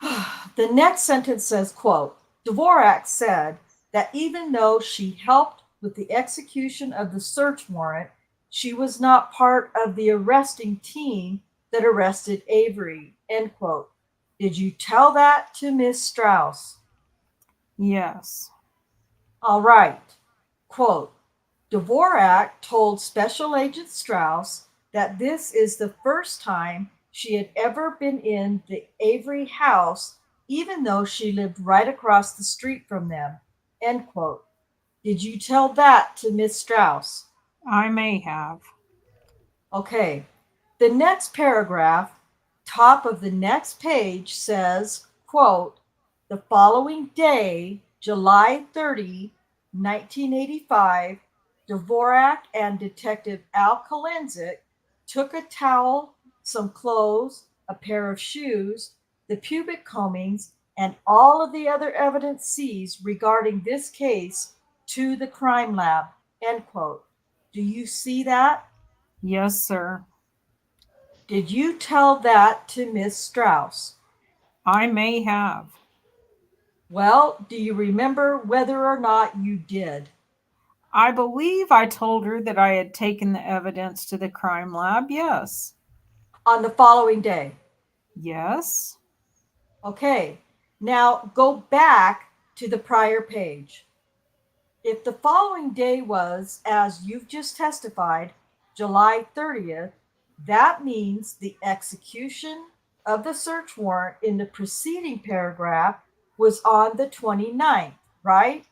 The next sentence says, quote, Dvorak said that even though she helped with the execution of the search warrant, she was not part of the arresting team that arrested Avery, end quote. Did you tell that to Miss Strauss? Yes. All right. Quote, Dvorak told Special Agent Strauss that this is the first time she had ever been in the Avery house, even though she lived right across the street from them. End quote. Did you tell that to Miss Strauss? I may have. Okay. The next paragraph, top of the next page, says, quote, the following day, July 30, 1985, Dvorak and Detective Al Kalenzik took a towel, some clothes, a pair of shoes, the pubic combings, and all of the other evidence seized regarding this case to the crime lab, end quote. Do you see that? Yes, sir. Did you tell that to Miss Strauss? I may have. Well, do you remember whether or not you did? I believe I told her that I had taken the evidence to the crime lab. Yes. On the following day? Yes. Okay, now go back to the prior page. If the following day was, as you've just testified, July 30th, that means the execution of the search warrant in the preceding paragraph was on the 29th, right?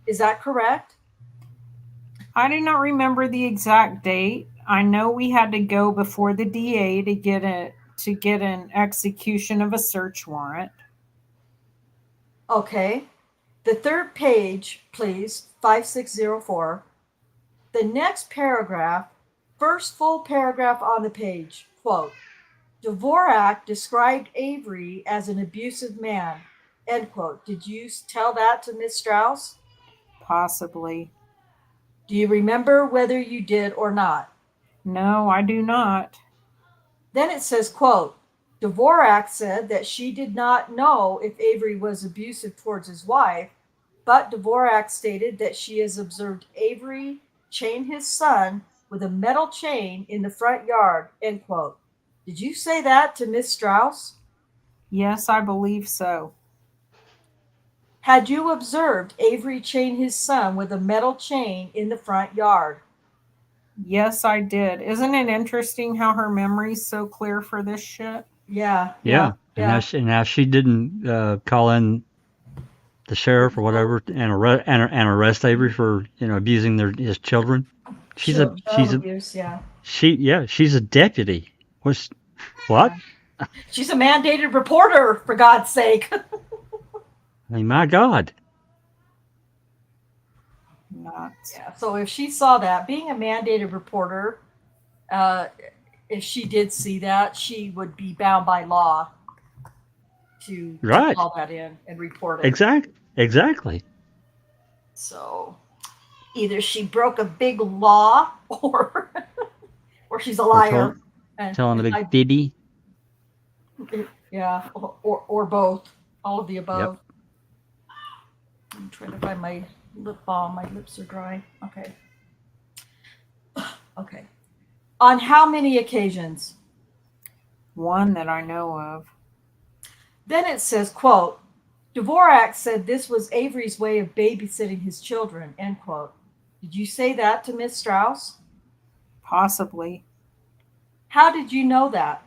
Is that correct? I do not remember the exact date. I know we had to go before the DA to get an execution of a search warrant. Okay. The third page, please, 5604. The next paragraph, first full paragraph on the page, quote, Dvorak described Avery as an abusive man, end quote. Did you tell that to Miss Strauss? Possibly. Do you remember whether you did or not? No, I do not. Then it says, quote, Dvorak said that she did not know if Avery was abusive towards his wife, but Dvorak stated that she has observed Avery chain his son with a metal chain in the front yard, end quote. Did you say that to Miss Strauss? Yes, I believe so. Had you observed Avery chain his son with a metal chain in the front yard? Yes, I did. Isn't it interesting how her memory's so clear for this shit? Yeah. Yeah. And now she didn't call in the sheriff or whatever and arrest Avery for abusing his children. She's a abuse, yeah. she's a deputy. What? She's a mandated reporter, for God's sake. I mean, my God. Nuts. Yeah. So if she saw that, being a mandated reporter, if she did see that, she would be bound by law to call that in and report it. Exactly. So either she broke a big law or she's a liar. Telling a big fibby. Yeah, or both. All of the above. Yep. I'm trying to find my lip balm. My lips are dry. Okay. Okay. On how many occasions? One that I know of. Then it says, quote, Dvorak said this was Avery's way of babysitting his children, end quote. Did you say that to Miss Strauss? Possibly. How did you know that?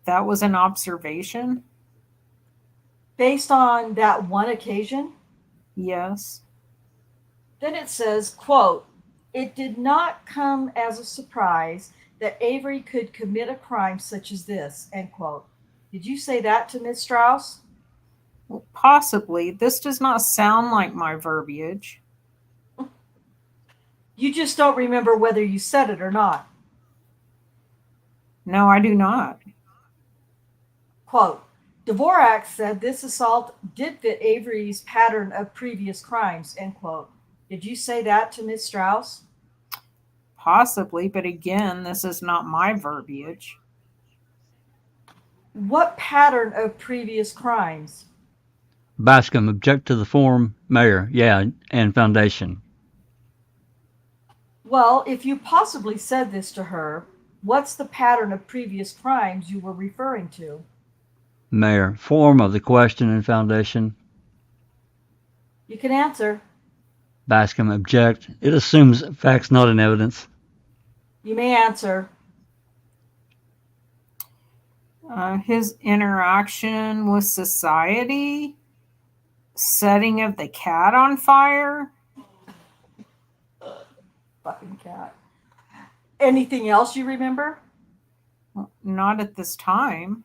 That was an observation? Based on that one occasion? Yes. Then it says, quote, it did not come as a surprise that Avery could commit a crime such as this, end quote. Did you say that to Miss Strauss? Well, possibly. This does not sound like my verbiage. You just don't remember whether you said it or not. No, I do not. Quote, Dvorak said this assault did fit Avery's pattern of previous crimes, end quote. Did you say that to Miss Strauss? Possibly, but again, this is not my verbiage. What pattern of previous crimes? Bascom, object to the form. Mayor, yeah, and foundation. Well, if you possibly said this to her, what's the pattern of previous crimes you were referring to? Mayor, form of the question and foundation. You can answer. Bascom, object. It assumes facts not in evidence. You may answer. His interaction with society, setting of the cat on fire. Fucking cat. Anything else you remember? Not at this time.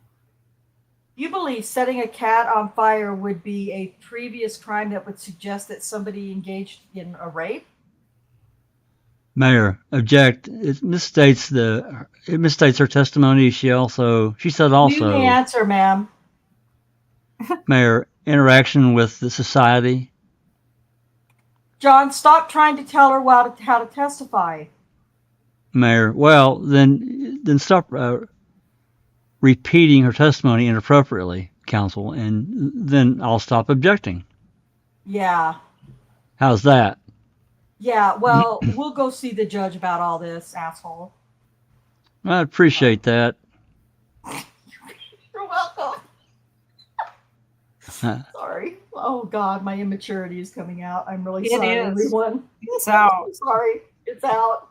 You believe setting a cat on fire would be a previous crime that would suggest that somebody engaged in a rape? Mayor, object. It misstates her testimony. She said You may answer, ma'am. Mayor, interaction with the society. John, stop trying to tell her how to testify. Mayor, well, then stop repeating her testimony inappropriately, counsel, and then I'll stop objecting. Yeah. How's that? Yeah, well, we'll go see the judge about all this, asshole. I appreciate that. You're welcome. Sorry. Oh, God, my immaturity is coming out. I'm really sorry, everyone. It's out. I'm sorry. It's out.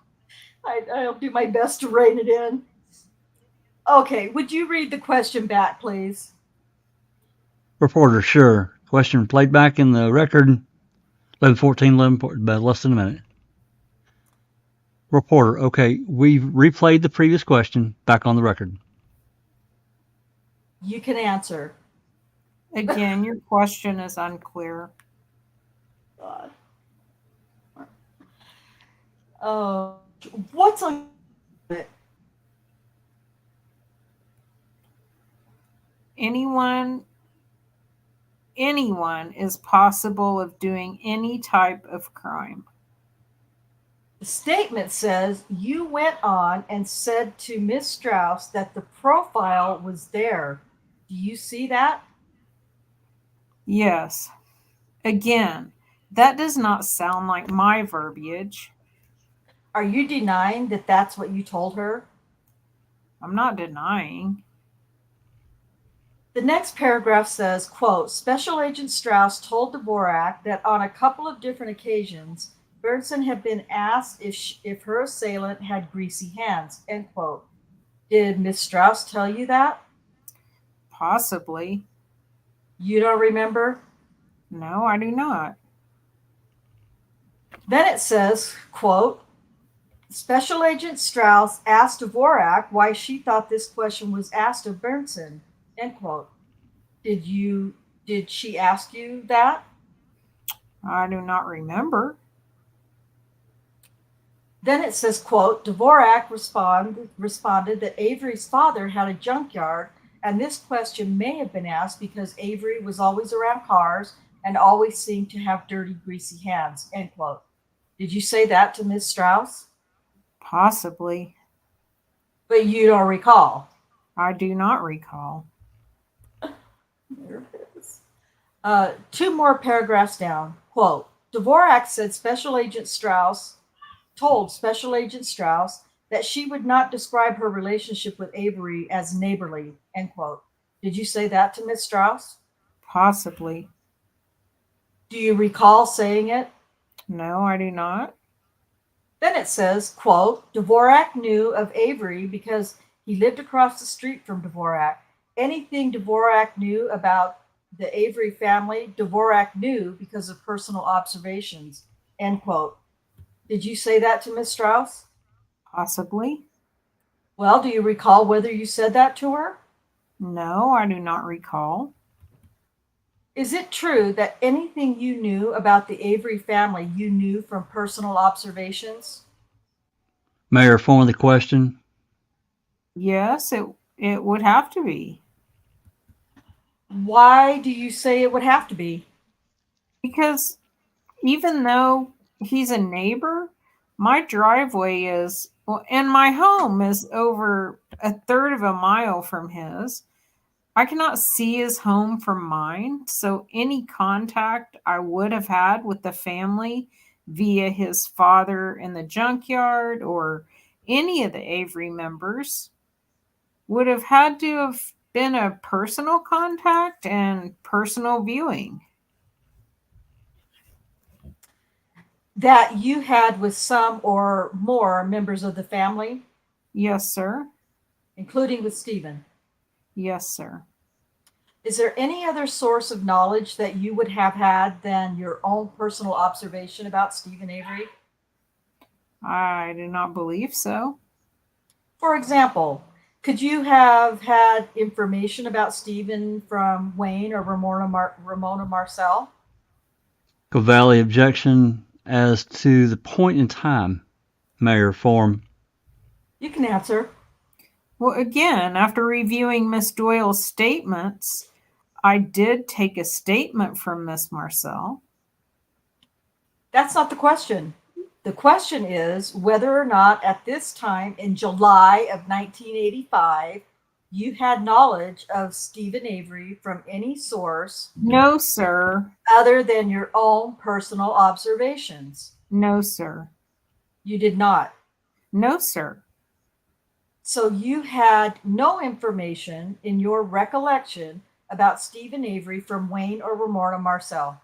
I'll do my best to rein it in. Okay, would you read the question back, please? Reporter, sure. Question played back in the record, 11:14, about less than a minute. Reporter, okay, we've replayed the previous question back on the record. You can answer. Again, your question is unclear. God. What's on it? Anyone is possible of doing any type of crime. The statement says you went on and said to Miss Strauss that the profile was there. Do you see that? Yes. Again, that does not sound like my verbiage. Are you denying that that's what you told her? I'm not denying. The next paragraph says, quote, Special Agent Strauss told Dvorak that on a couple of different occasions, Berntsen had been asked if her assailant had greasy hands, end quote. Did Miss Strauss tell you that? Possibly. You don't remember? No, I do not. Then it says, quote, Special Agent Strauss asked Dvorak why she thought this question was asked of Berntsen, end quote. Did she ask you that? I do not remember. Then it says, quote, Dvorak responded that Avery's father had a junkyard, and this question may have been asked because Avery was always around cars and always seemed to have dirty, greasy hands, end quote. Did you say that to Miss Strauss? Possibly. But you don't recall. I do not recall. There it is. 2 more paragraphs down. Quote, Dvorak said told Special Agent Strauss that she would not describe her relationship with Avery as neighborly, end quote. Did you say that to Miss Strauss? Possibly. Do you recall saying it? No, I do not. Then it says, quote, Dvorak knew of Avery because he lived across the street from Dvorak. Anything Dvorak knew about the Avery family, Dvorak knew because of personal observations, end quote. Did you say that to Miss Strauss? Possibly. Well, do you recall whether you said that to her? No, I do not recall. Is it true that anything you knew about the Avery family you knew from personal observations? Mayor, form of the question. Yes, it would have to be. Why do you say it would have to be? Because even though he's a neighbor, my driveway is, well, and my home is over a third of a mile from his. I cannot see his home from mine, so any contact I would have had with the family via his father in the junkyard or any of the Avery members would have had to have been a personal contact and personal viewing. That you had with some or more members of the family, Yes, sir. including with Stephen. Yes, sir. Is there any other source of knowledge that you would have had than your own personal observation about Stephen Avery? I do not believe so. For example, could you have had information about Stephen from Wayne or Ramona Marcel? Covelli, objection as to the point in time. Mayor, form. You can answer. Well, again, after reviewing Miss Doyle's statements, I did take a statement from Miss Marcel. That's not the question. The question is whether or not at this time in July of 1985, you had knowledge of Stephen Avery from any source No, sir. other than your own personal observations. No, sir. You did not. No, sir. So you had no information in your recollection about Stephen Avery from Wayne or Ramona Marcel.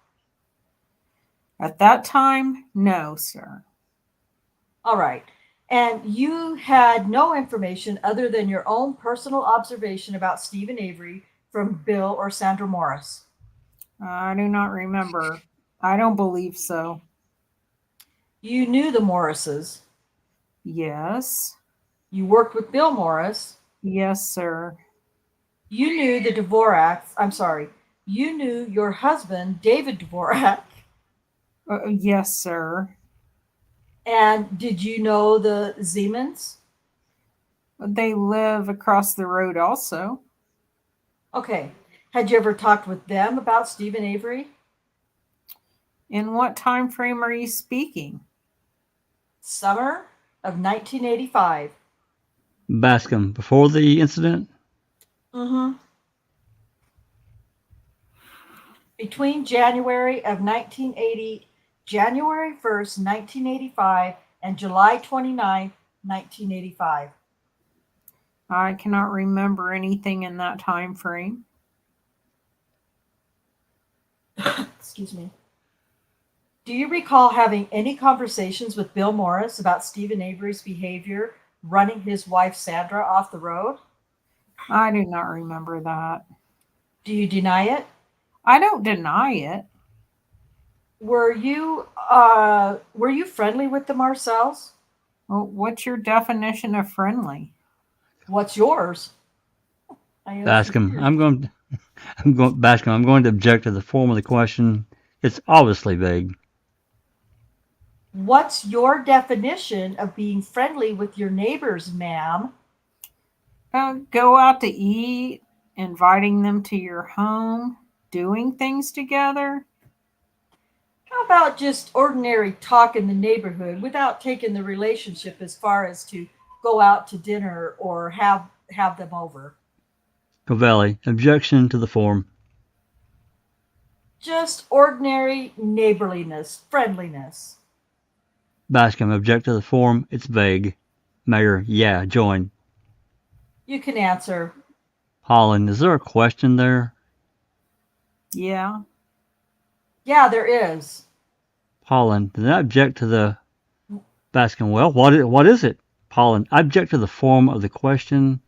At that time, no, sir. All right. And you had no information other than your own personal observation about Stephen Avery from Bill or Sandra Morris. I do not remember. I don't believe so. You knew the Morrises. Yes. You worked with Bill Morris. Yes, sir. You knew the Dvoraks. I'm sorry. You knew your husband, David Dvorak. Yes, sir. And did you know the Zemans? They live across the road also. Okay. Had you ever talked with them about Stephen Avery? In what time frame are you speaking? Summer of 1985. Bascom, before the incident? Mm-hmm. Between January 1st, 1985 and July 29th, 1985. I cannot remember anything in that time frame. Excuse me. Do you recall having any conversations with Bill Morris about Stephen Avery's behavior running his wife Sandra off the road? I do not remember that. Do you deny it? I don't deny it. Were you friendly with the Marcells? Well, what's your definition of friendly? What's yours? Bascom, I'm going to object to the form of the question. It's obviously vague. What's your definition of being friendly with your neighbors, ma'am? Go out to eat, inviting them to your home, doing things together. How about just ordinary talk in the neighborhood without taking the relationship as far as to go out to dinner or have them over? Covelli, objection to the form. Just ordinary neighborliness, friendliness. Bascom, object to the form. It's vague. Mayor, yeah, join. You can answer. Holland, is there a question there? Yeah. Yeah, there is. Holland, did I object to the asking, well, what is it? Holland, I object to the form of the question.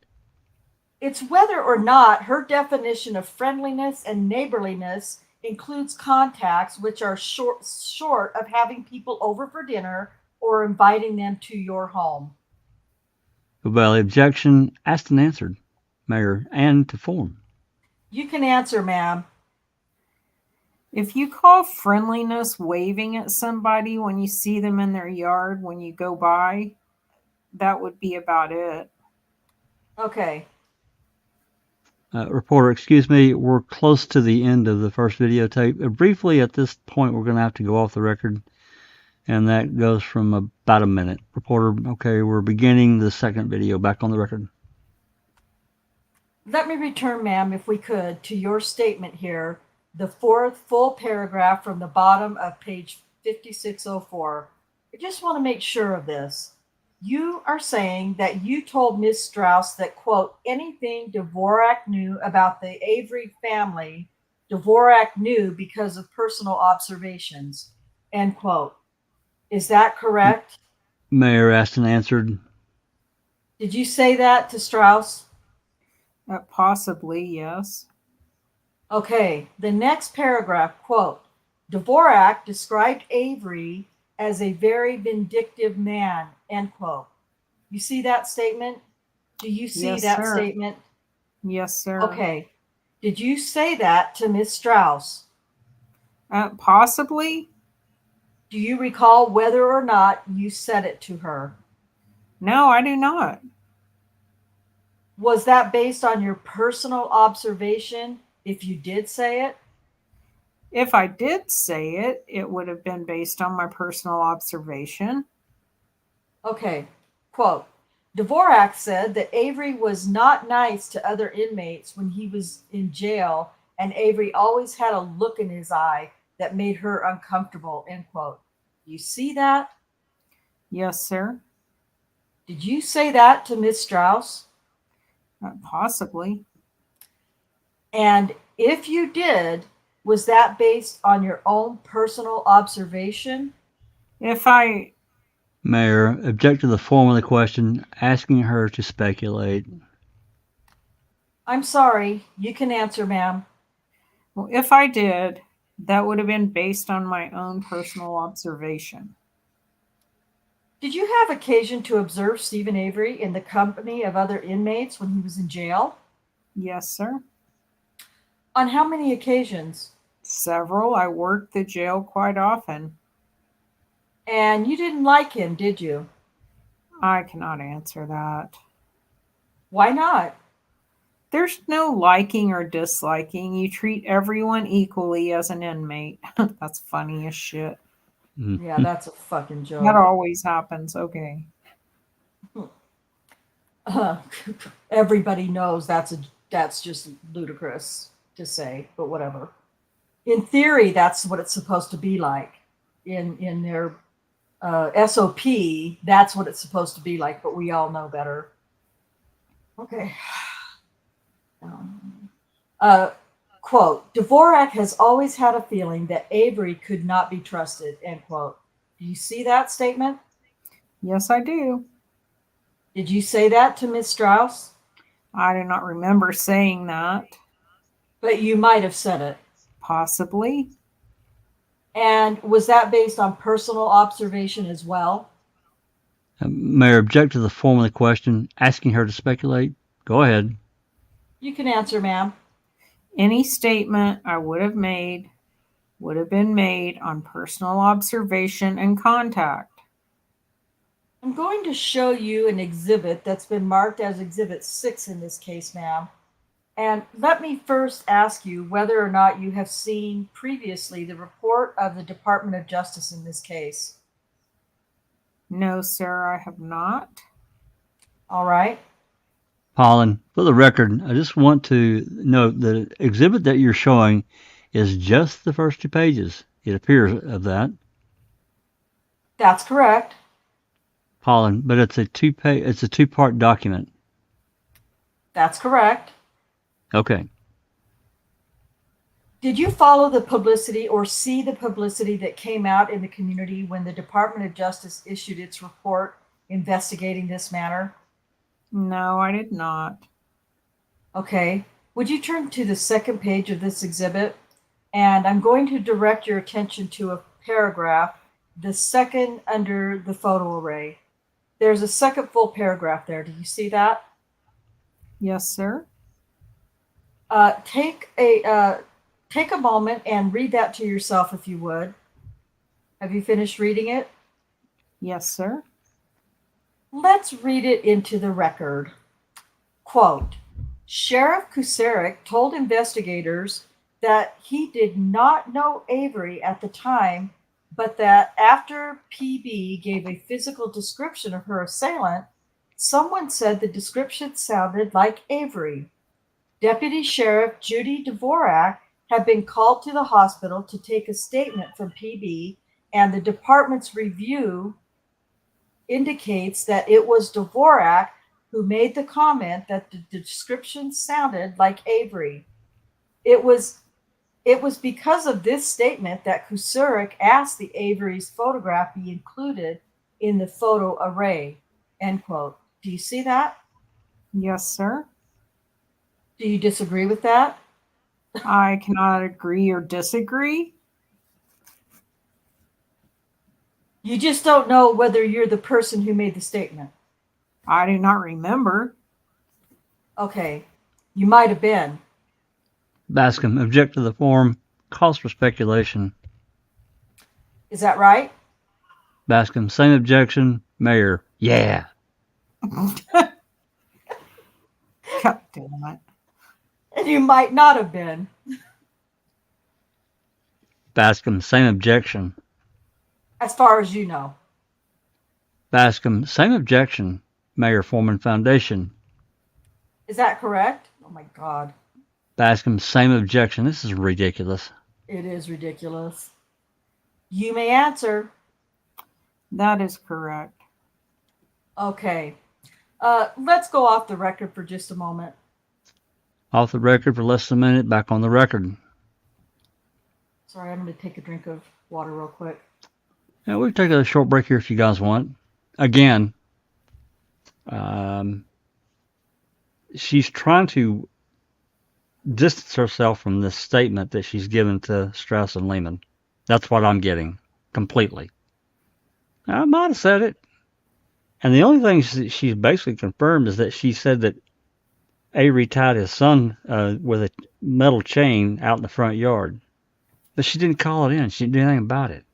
It's whether or not her definition of friendliness and neighborliness includes contacts which are short of having people over for dinner or inviting them to your home. Well, the objection asked and answered, Mayor, and to form. You can answer, ma'am. If you call friendliness waving at somebody when you see them in their yard when you go by, that would be about it. Okay. Reporter, excuse me, we're close to the end of the first videotape. Briefly, at this point, we're going to have to go off the record, and that goes from about a minute. Reporter, okay, we're beginning the second video. Back on the record. Let me return, ma'am, if we could, to your statement here, the fourth full paragraph from the bottom of page 5604. I just want to make sure of this. You are saying that you told Ms. Strauss that, quote, anything Dvorak knew about the Avery family, Dvorak knew because of personal observations, end quote. Is that correct? Mayor asked and answered. Did you say that to Strauss? Possibly, yes. Okay, the next paragraph, quote, Dvorak described Avery as a very vindictive man, end quote. You see that statement? Do you see Yes, that sir. statement? Yes, sir. Okay. Did you say that to Miss Strauss? Possibly. Do you recall whether or not you said it to her? No, I do not. Was that based on your personal observation if you did say it? If I did say it, it would have been based on my personal observation. Okay, quote, Dvorak said that Avery was not nice to other inmates when he was in jail, and Avery always had a look in his eye that made her uncomfortable, end quote. You see that? Yes, sir. Did you say that to Miss Strauss? Possibly. And if you did, was that based on your own personal observation? If I Mayor, object to the form of the question, asking her to speculate. I'm sorry, you can answer, ma'am. Well, if I did, that would have been based on my own personal observation. Did you have occasion to observe Stephen Avery in the company of other inmates when he was in jail? Yes, sir. On how many occasions? Several. I worked the jail quite often. And you didn't like him, did you? I cannot answer that. Why not? There's no liking or disliking. You treat everyone equally as an inmate. That's funny as shit. Yeah, that's a fucking joke. That always happens. Okay. Everybody knows that's just ludicrous to say, but whatever. In theory, that's what it's supposed to be like. In their SOP, that's what it's supposed to be like, but we all know better. Okay. Quote, Dvorak has always had a feeling that Avery could not be trusted, end quote. Do you see that statement? Yes, I do. Did you say that to Miss Strauss? I do not remember saying that. But you might have said it. Possibly. And was that based on personal observation as well? Mayor, object to the form of the question, asking her to speculate. Go ahead. You can answer, ma'am. Any statement I would have made would have been made on personal observation and contact. I'm going to show you an exhibit that's been marked as Exhibit 6 in this case, ma'am. And let me first ask you whether or not you have seen previously the report of the Department of Justice in this case. No, sir, I have not. All right. Holland, for the record, I just want to note the exhibit that you're showing is just the first 2 pages. It appears of that. That's correct. Holland, but it's a 2-part document. That's correct. Okay. Did you follow the publicity or see the publicity that came out in the community when the Department of Justice issued its report investigating this matter? No, I did not. Okay. Would you turn to the second page of this exhibit? And I'm going to direct your attention to a paragraph, the second under the photo array. There's a second full paragraph there. Do you see that? Yes, sir. Take a moment and read that to yourself if you would. Have you finished reading it? Yes, sir. Let's read it into the record. Quote, Sheriff Kucerik told investigators that he did not know Avery at the time, but that after PB gave a physical description of her assailant, someone said the description sounded like Avery. Deputy Sheriff Judy Dvorak had been called to the hospital to take a statement from PB, and the department's review indicates that it was Dvorak who made the comment that the description sounded like Avery. It was because of this statement that Kucerik asked the Avery's photograph be included in the photo array, end quote. Do you see that? Yes, sir. Do you disagree with that? I cannot agree or disagree. You just don't know whether you're the person who made the statement. I do not remember. Okay, you might have been. Bascom, object to the form. Cause for speculation. Is that right? Bascom, same objection. Mayor, yeah. God damn it. And you might not have been. Bascom, same objection. As far as you know. Bascom, same objection. Mayor Foreman Foundation. Is that correct? Oh my God. Bascom, same objection. This is ridiculous. It is ridiculous. You may answer. That is correct. Okay. Let's go off the record for just a moment. Off the record for less than a minute. Back on the record. Sorry, I'm going to take a drink of water real quick. Now, we'll take a short break here if you guys want. Again, she's trying to distance herself from this statement that she's given to Strauss and Lehman. That's what I'm getting completely. I might have said it. And the only thing she's basically confirmed is that she said that Avery tied his son with a metal chain out in the front yard. But she didn't call it in. She didn't do anything about it.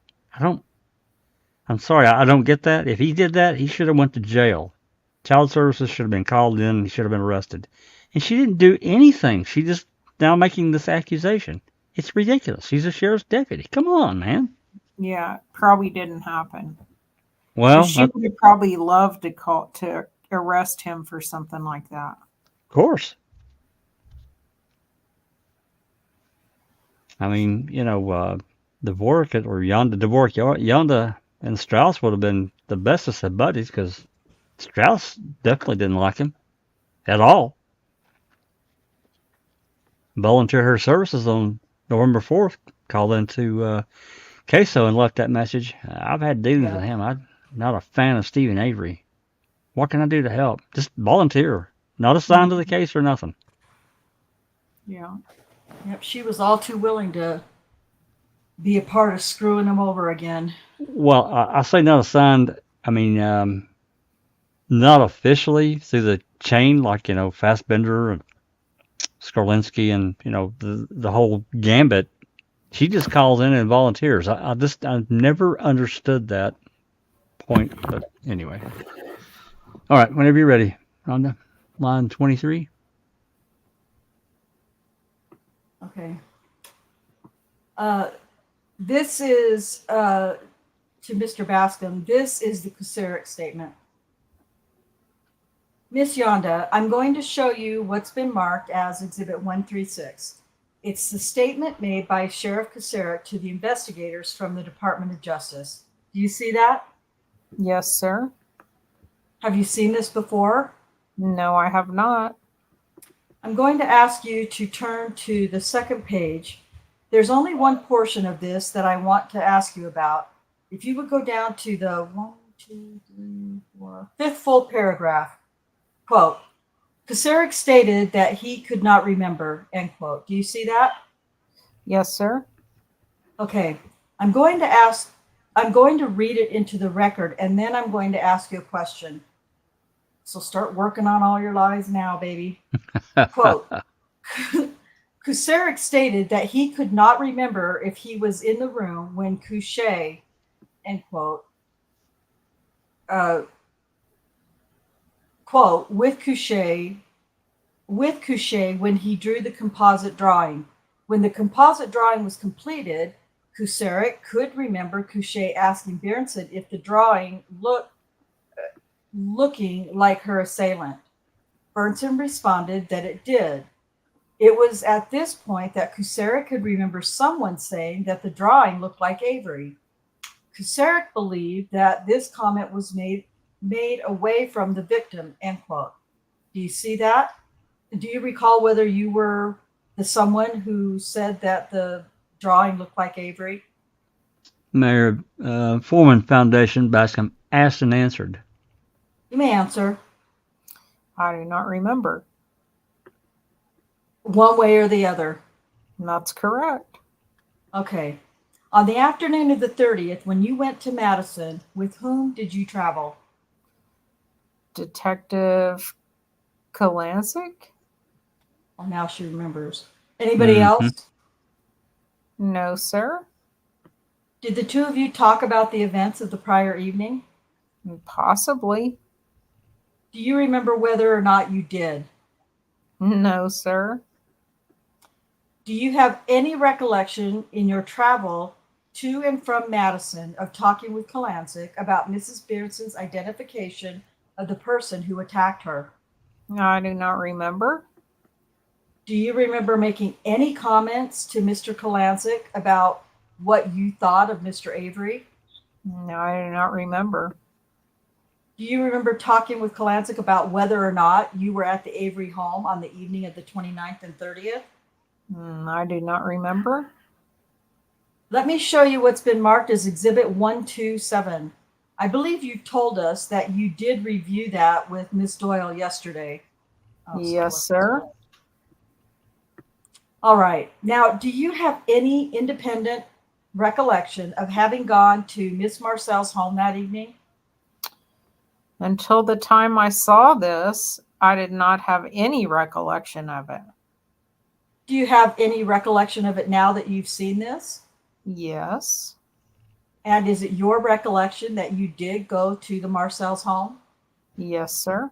I'm sorry, I don't get that. If he did that, he should have went to jail. Child services should have been called in. He should have been arrested. And she didn't do anything. She just now making this accusation. It's ridiculous. She's a sheriff's deputy. Come on, man. Yeah, it probably didn't happen. Well, She would have probably loved to arrest him for something like that. of course. I mean, Dvorak or Yonda and Strauss would have been the bestest of buddies because Strauss definitely didn't like him at all. Volunteered her services on November 4th, called into Queso and left that message. I've had dealings with him. I'm not a fan of Stephen Avery. What can I do to help? Just volunteer. Not assigned to the case or nothing. Yeah. Yep, she was all too willing to be a part of screwing him over again. Well, I say not assigned. I mean, not officially through the chain, like, Fassbender and Skorlinski and, the whole gambit. She just calls in and volunteers. I've never understood that point, but anyway. All right, whenever you're ready. On the line 23. Okay. This is, to Mr. Bascom, this is the Kucerik statement. Miss Yonda, I'm going to show you what's been marked as Exhibit 136. It's the statement made by Sheriff Kucerik to the investigators from the Department of Justice. Do you see that? Yes, sir. Have you seen this before? No, I have not. I'm going to ask you to turn to the second page. There's only one portion of this that I want to ask you about. If you would go down to the 1, 2, 3, 4, fifth full paragraph, quote, Kucerik stated that he could not remember, end quote. Do you see that? Yes, sir. Okay. I'm going to read it into the record, and then I'm going to ask you a question. So start working on all your lies now, baby. Quote, Kucerik stated that he could not remember if he was in the room when Couché, end quote, quote, with Couché when he drew the composite drawing. When the composite drawing was completed, Kucerik could remember Couché asking Berenson if the drawing looking like her assailant. Berenson responded that it did. It was at this point that Kucerik could remember someone saying that the drawing looked like Avery. Kucerik believed that this comment was made away from the victim, end quote. Do you see that? Do you recall whether you were the someone who said that the drawing looked like Avery? Mayor, Foreman Foundation Bascom asked and answered. You may answer. I do not remember. One way or the other. That's correct. Okay. On the afternoon of the 30th, when you went to Madison, with whom did you travel? Detective Kalancic? Well, now she remembers. Anybody Mhm. else? No, sir. Did the two of you talk about the events of the prior evening? Possibly. Do you remember whether or not you did? No, sir. Do you have any recollection in your travel to and from Madison of talking with Kalancic about Mrs. Bearson's identification of the person who attacked her? I do not remember. Do you remember making any comments to Mr. Kalancic about what you thought of Mr. Avery? No, I do not remember. Do you remember talking with Kalancic about whether or not you were at the Avery home on the evening of the 29th and 30th? I do not remember. Let me show you what's been marked as Exhibit 127. I believe you told us that you did review that with Miss Doyle yesterday. Yes, sir. All right. Now, do you have any independent recollection of having gone to Miss Marcel's home that evening? Until the time I saw this, I did not have any recollection of it. Do you have any recollection of it now that you've seen this? Yes. And is it your recollection that you did go to the Marcel's home? Yes, sir.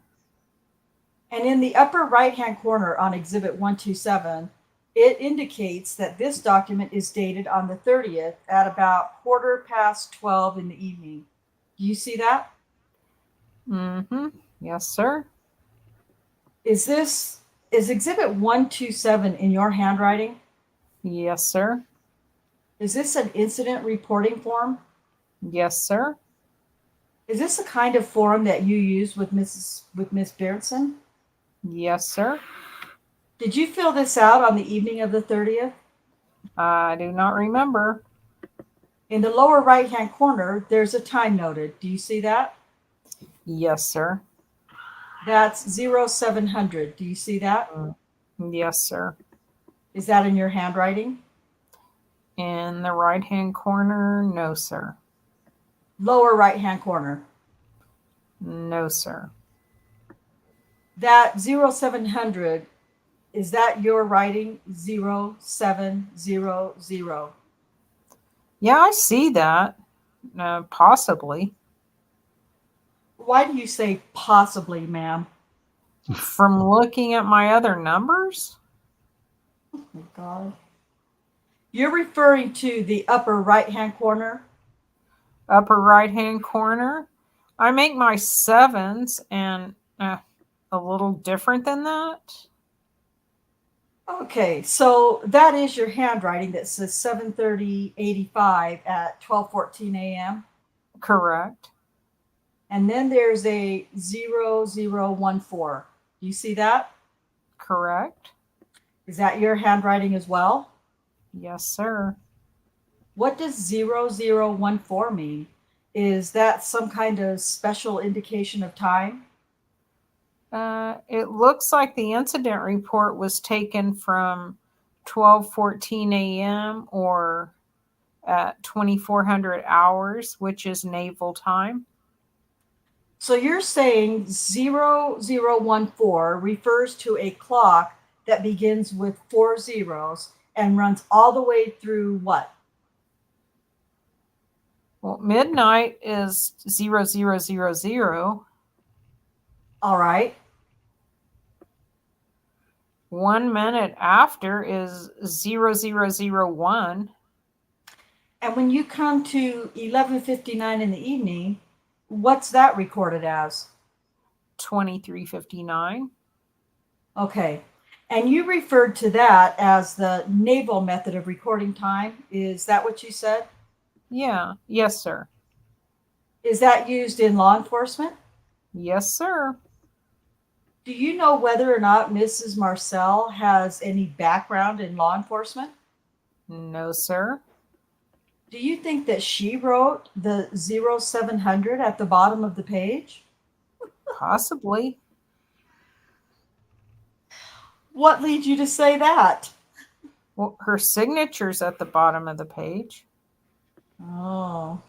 And in the upper right-hand corner on Exhibit 127, it indicates that this document is dated on the 30th at about 12:15 in the evening. Do you see that? Mm-hmm. Yes, sir. Is Exhibit 127 in your handwriting? Yes, sir. Is this an incident reporting form? Yes, sir. Is this the kind of form that you use with Miss Berenson? Yes, sir. Did you fill this out on the evening of the 30th? I do not remember. In the lower right-hand corner, there's a time noted. Do you see that? Yes, sir. That's 0700. Do you see that? Yes, sir. Is that in your handwriting? In the right-hand corner, no, sir. Lower right-hand corner. No, sir. That 0700, is that your writing? 0700. Yeah, I see that. Possibly. Why do you say possibly, ma'am? From looking at my other numbers? Oh my God. You're referring to the upper right-hand corner? Upper right-hand corner. I make my sevens and a little different than that. Okay, so that is your handwriting that says 7:30:85 at 12:14 a.m. Correct. And then there's a 0014. Do you see that? Correct. Is that your handwriting as well? Yes, sir. What does 0014 mean? Is that some kind of special indication of time? It looks like the incident report was taken from 12:14 a.m. or at 2400 hours, which is naval time. So you're saying 0014 refers to a clock that begins with 4 zeros and runs all the way through what? Well, midnight is 0000. All right. 1 minute after is 0001. And when you come to 11:59 in the evening, what's that recorded as? 2359. Okay. And you referred to that as the naval method of recording time. Is that what you said? Yeah. Yes, sir. Is that used in law enforcement? Yes, sir. Do you know whether or not Mrs. Marcel has any background in law enforcement? No, sir. Do you think that she wrote the 0700 at the bottom of the page? Possibly. What leads you to say that? Well, her signature's at the bottom of the page. Oh,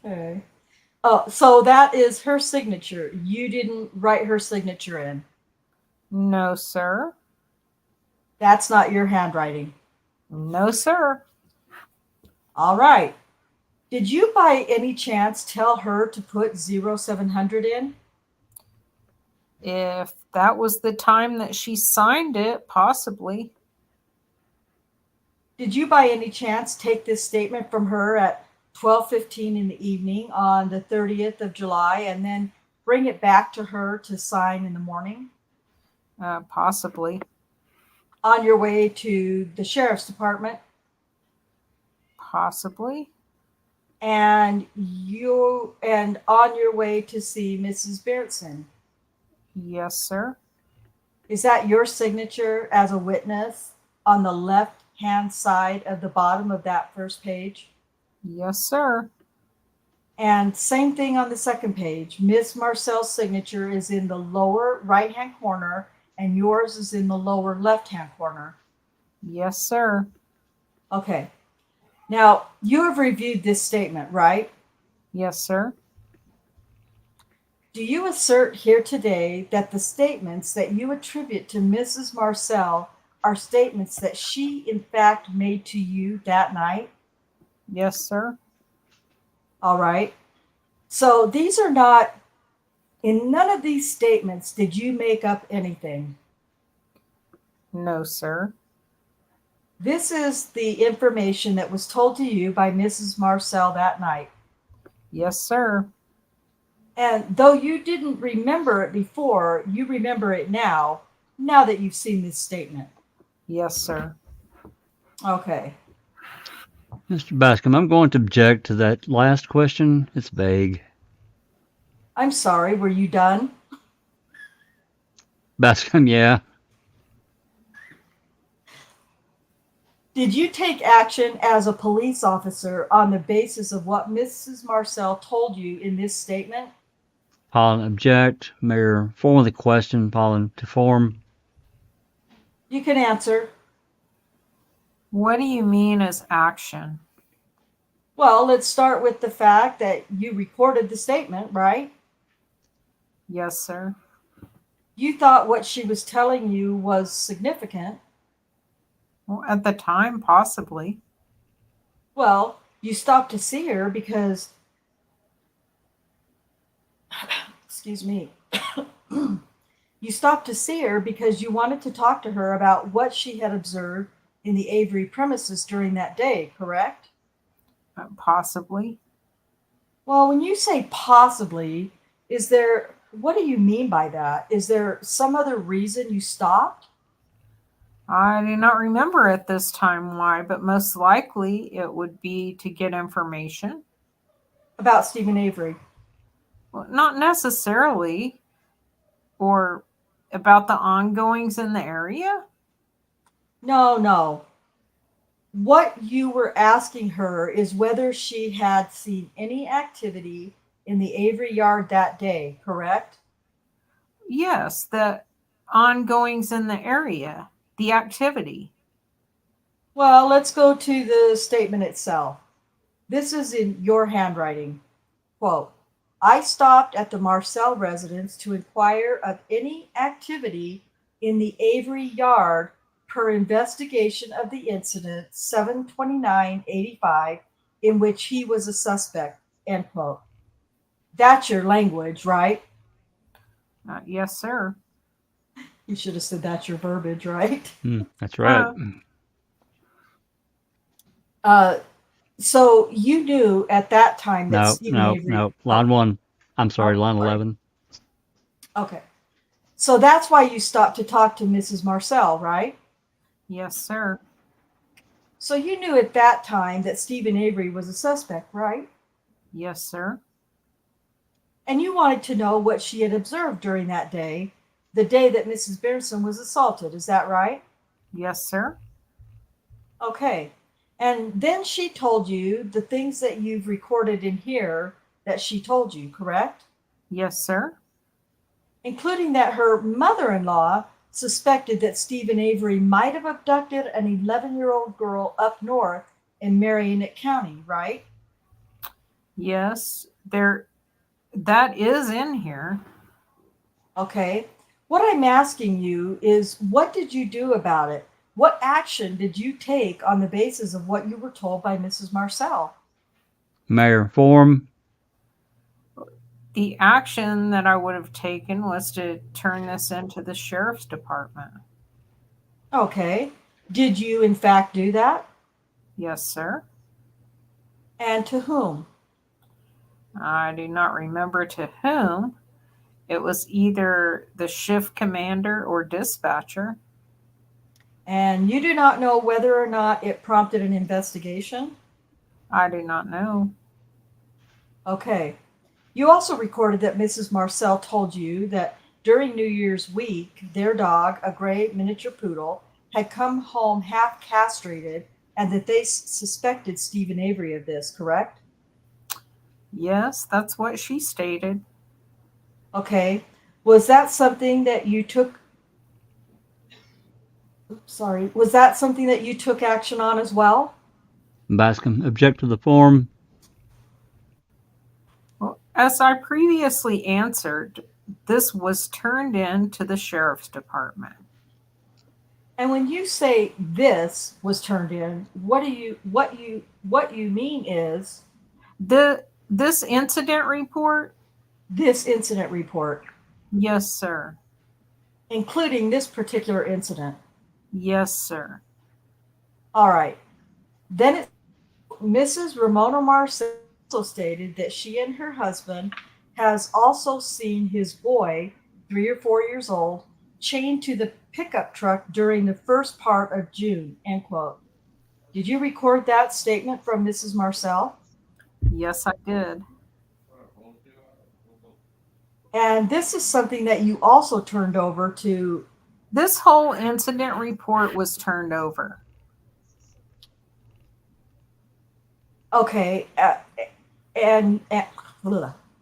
okay. Oh, so that is her signature. You didn't write her signature in. No, sir. That's not your handwriting. No, sir. All right. Did you by any chance tell her to put 0700 in? If that was the time that she signed it, possibly. Did you by any chance take this statement from her at 12:15 in the evening on the 30th of July and then bring it back to her to sign in the morning Possibly. on your way to the sheriff's department? Possibly. And on your way to see Mrs. Beertson? Yes, sir. Is that your signature as a witness on the left-hand side of the bottom of that first page? Yes, sir. And same thing on the second page. Miss Marcel's signature is in the lower right-hand corner and yours is in the lower left-hand corner. Yes, sir. Okay. Now, you have reviewed this statement, right? Yes, sir. Do you assert here today that the statements that you attribute to Mrs. Marcel are statements that she, in fact, made to you that night? Yes, sir. All right. So these are not, in none of these statements did you make up anything. No, sir. This is the information that was told to you by Mrs. Marcel that night. Yes, sir. And though you didn't remember it before, you remember it now that you've seen this statement. Yes, sir. Okay. Mr. Bascom, I'm going to object to that last question. It's vague. I'm sorry, were you done? Bascom, yeah. Did you take action as a police officer on the basis of what Mrs. Marcel told you in this statement? Pollen, object. Mayor, form of the question. Pollen, to form. You can answer. What do you mean as action? Well, let's start with the fact that you recorded the statement, right? Yes, sir. You thought what she was telling you was significant. Well, at the time, possibly. Well, you stopped to see her because, excuse me, you stopped to see her because you wanted to talk to her about what she had observed in the Avery premises during that day, correct? Possibly. Well, when you say possibly, what do you mean by that? Is there some other reason you stopped? I do not remember at this time why, but most likely it would be to get information. About Stephen Avery? Well, not necessarily. Or About the ongoings in the area? No. What you were asking her is whether she had seen any activity in the Avery yard that day, correct? Yes, the ongoings in the area, the activity. Well, let's go to the statement itself. This is in your handwriting. Quote, I stopped at the Marcel residence to inquire of any activity in the Avery yard per investigation of the incident 7/29/85 in which he was a suspect, end quote. That's your language, right? Yes, sir. You should have said that's your verbiage, right? That's right. So you knew at that time that Stephen Avery. No. Line 1. I'm sorry, line sorry. 11. Okay. So that's why you stopped to talk to Mrs. Marcel, right? Yes, sir. So you knew at that time that Stephen Avery was a suspect, right? Yes, sir. And you wanted to know what she had observed during that day, the day that Mrs. Berenson was assaulted. Is that right? Yes, sir. Okay. And then she told you the things that you've recorded in here that she told you, correct? Yes, sir. Including that her mother-in-law suspected that Stephen Avery might have abducted an 11-year-old girl up north in Marion County, right? Yes, that is in here. Okay. What I'm asking you is, what did you do about it? What action did you take on the basis of what you were told by Mrs. Marcel? Mayor, form. The action that I would have taken was to turn this into the sheriff's department. Okay. Did you in fact do that? Yes, sir. And to whom? I do not remember to whom. It was either the shift commander or dispatcher. And you do not know whether or not it prompted an investigation? I do not know. Okay. You also recorded that Mrs. Marcel told you that during New Year's week, their dog, a gray miniature poodle, had come home half castrated and that they suspected Stephen Avery of this, correct? Yes, that's what she stated. Okay. Was that something that you took? Was that something that you took action on as well? Bascom, object to the form. Well, as I previously answered, this was turned in to the sheriff's department. And when you say this was turned in, what you mean is this incident report? This incident report. Yes, sir. Including this particular incident. Yes, sir. All right. Then Mrs. Ramona Marcel also stated that she and her husband has also seen his boy, 3 or 4 years old, chained to the pickup truck during the first part of June, end quote. Did you record that statement from Mrs. Marcel? Yes, I did. And this is something that you also turned over to. This whole incident report was turned over. Okay.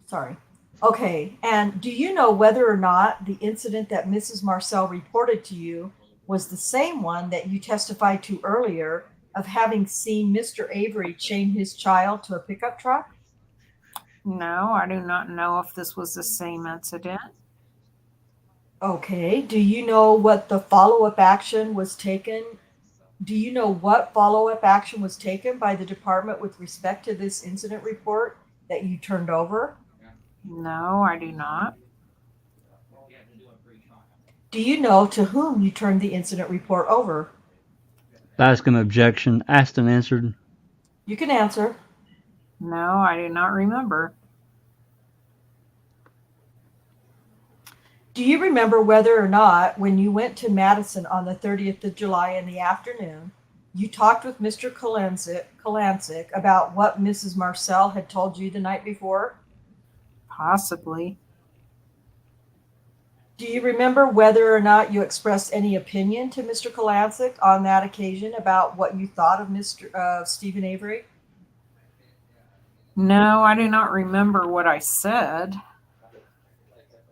Sorry. Okay. And do you know whether or not the incident that Mrs. Marcel reported to you was the same one that you testified to earlier of having seen Mr. Avery chain his child to a pickup truck? No, I do not know if this was the same incident. Okay. Do you know what the follow-up action was taken? Do you know what follow-up action was taken by the department with respect to this incident report that you turned over? No, I do not. Do you know to whom you turned the incident report over? Bascom, objection. Asked and answered. You can answer. No, I do not remember. Do you remember whether or not when you went to Madison on the 30th of July in the afternoon, you talked with Mr. Kalancic about what Mrs. Marcel had told you the night before? Possibly. Do you remember whether or not you expressed any opinion to Mr. Kalancic on that occasion about what you thought of Stephen Avery? No, I do not remember what I said.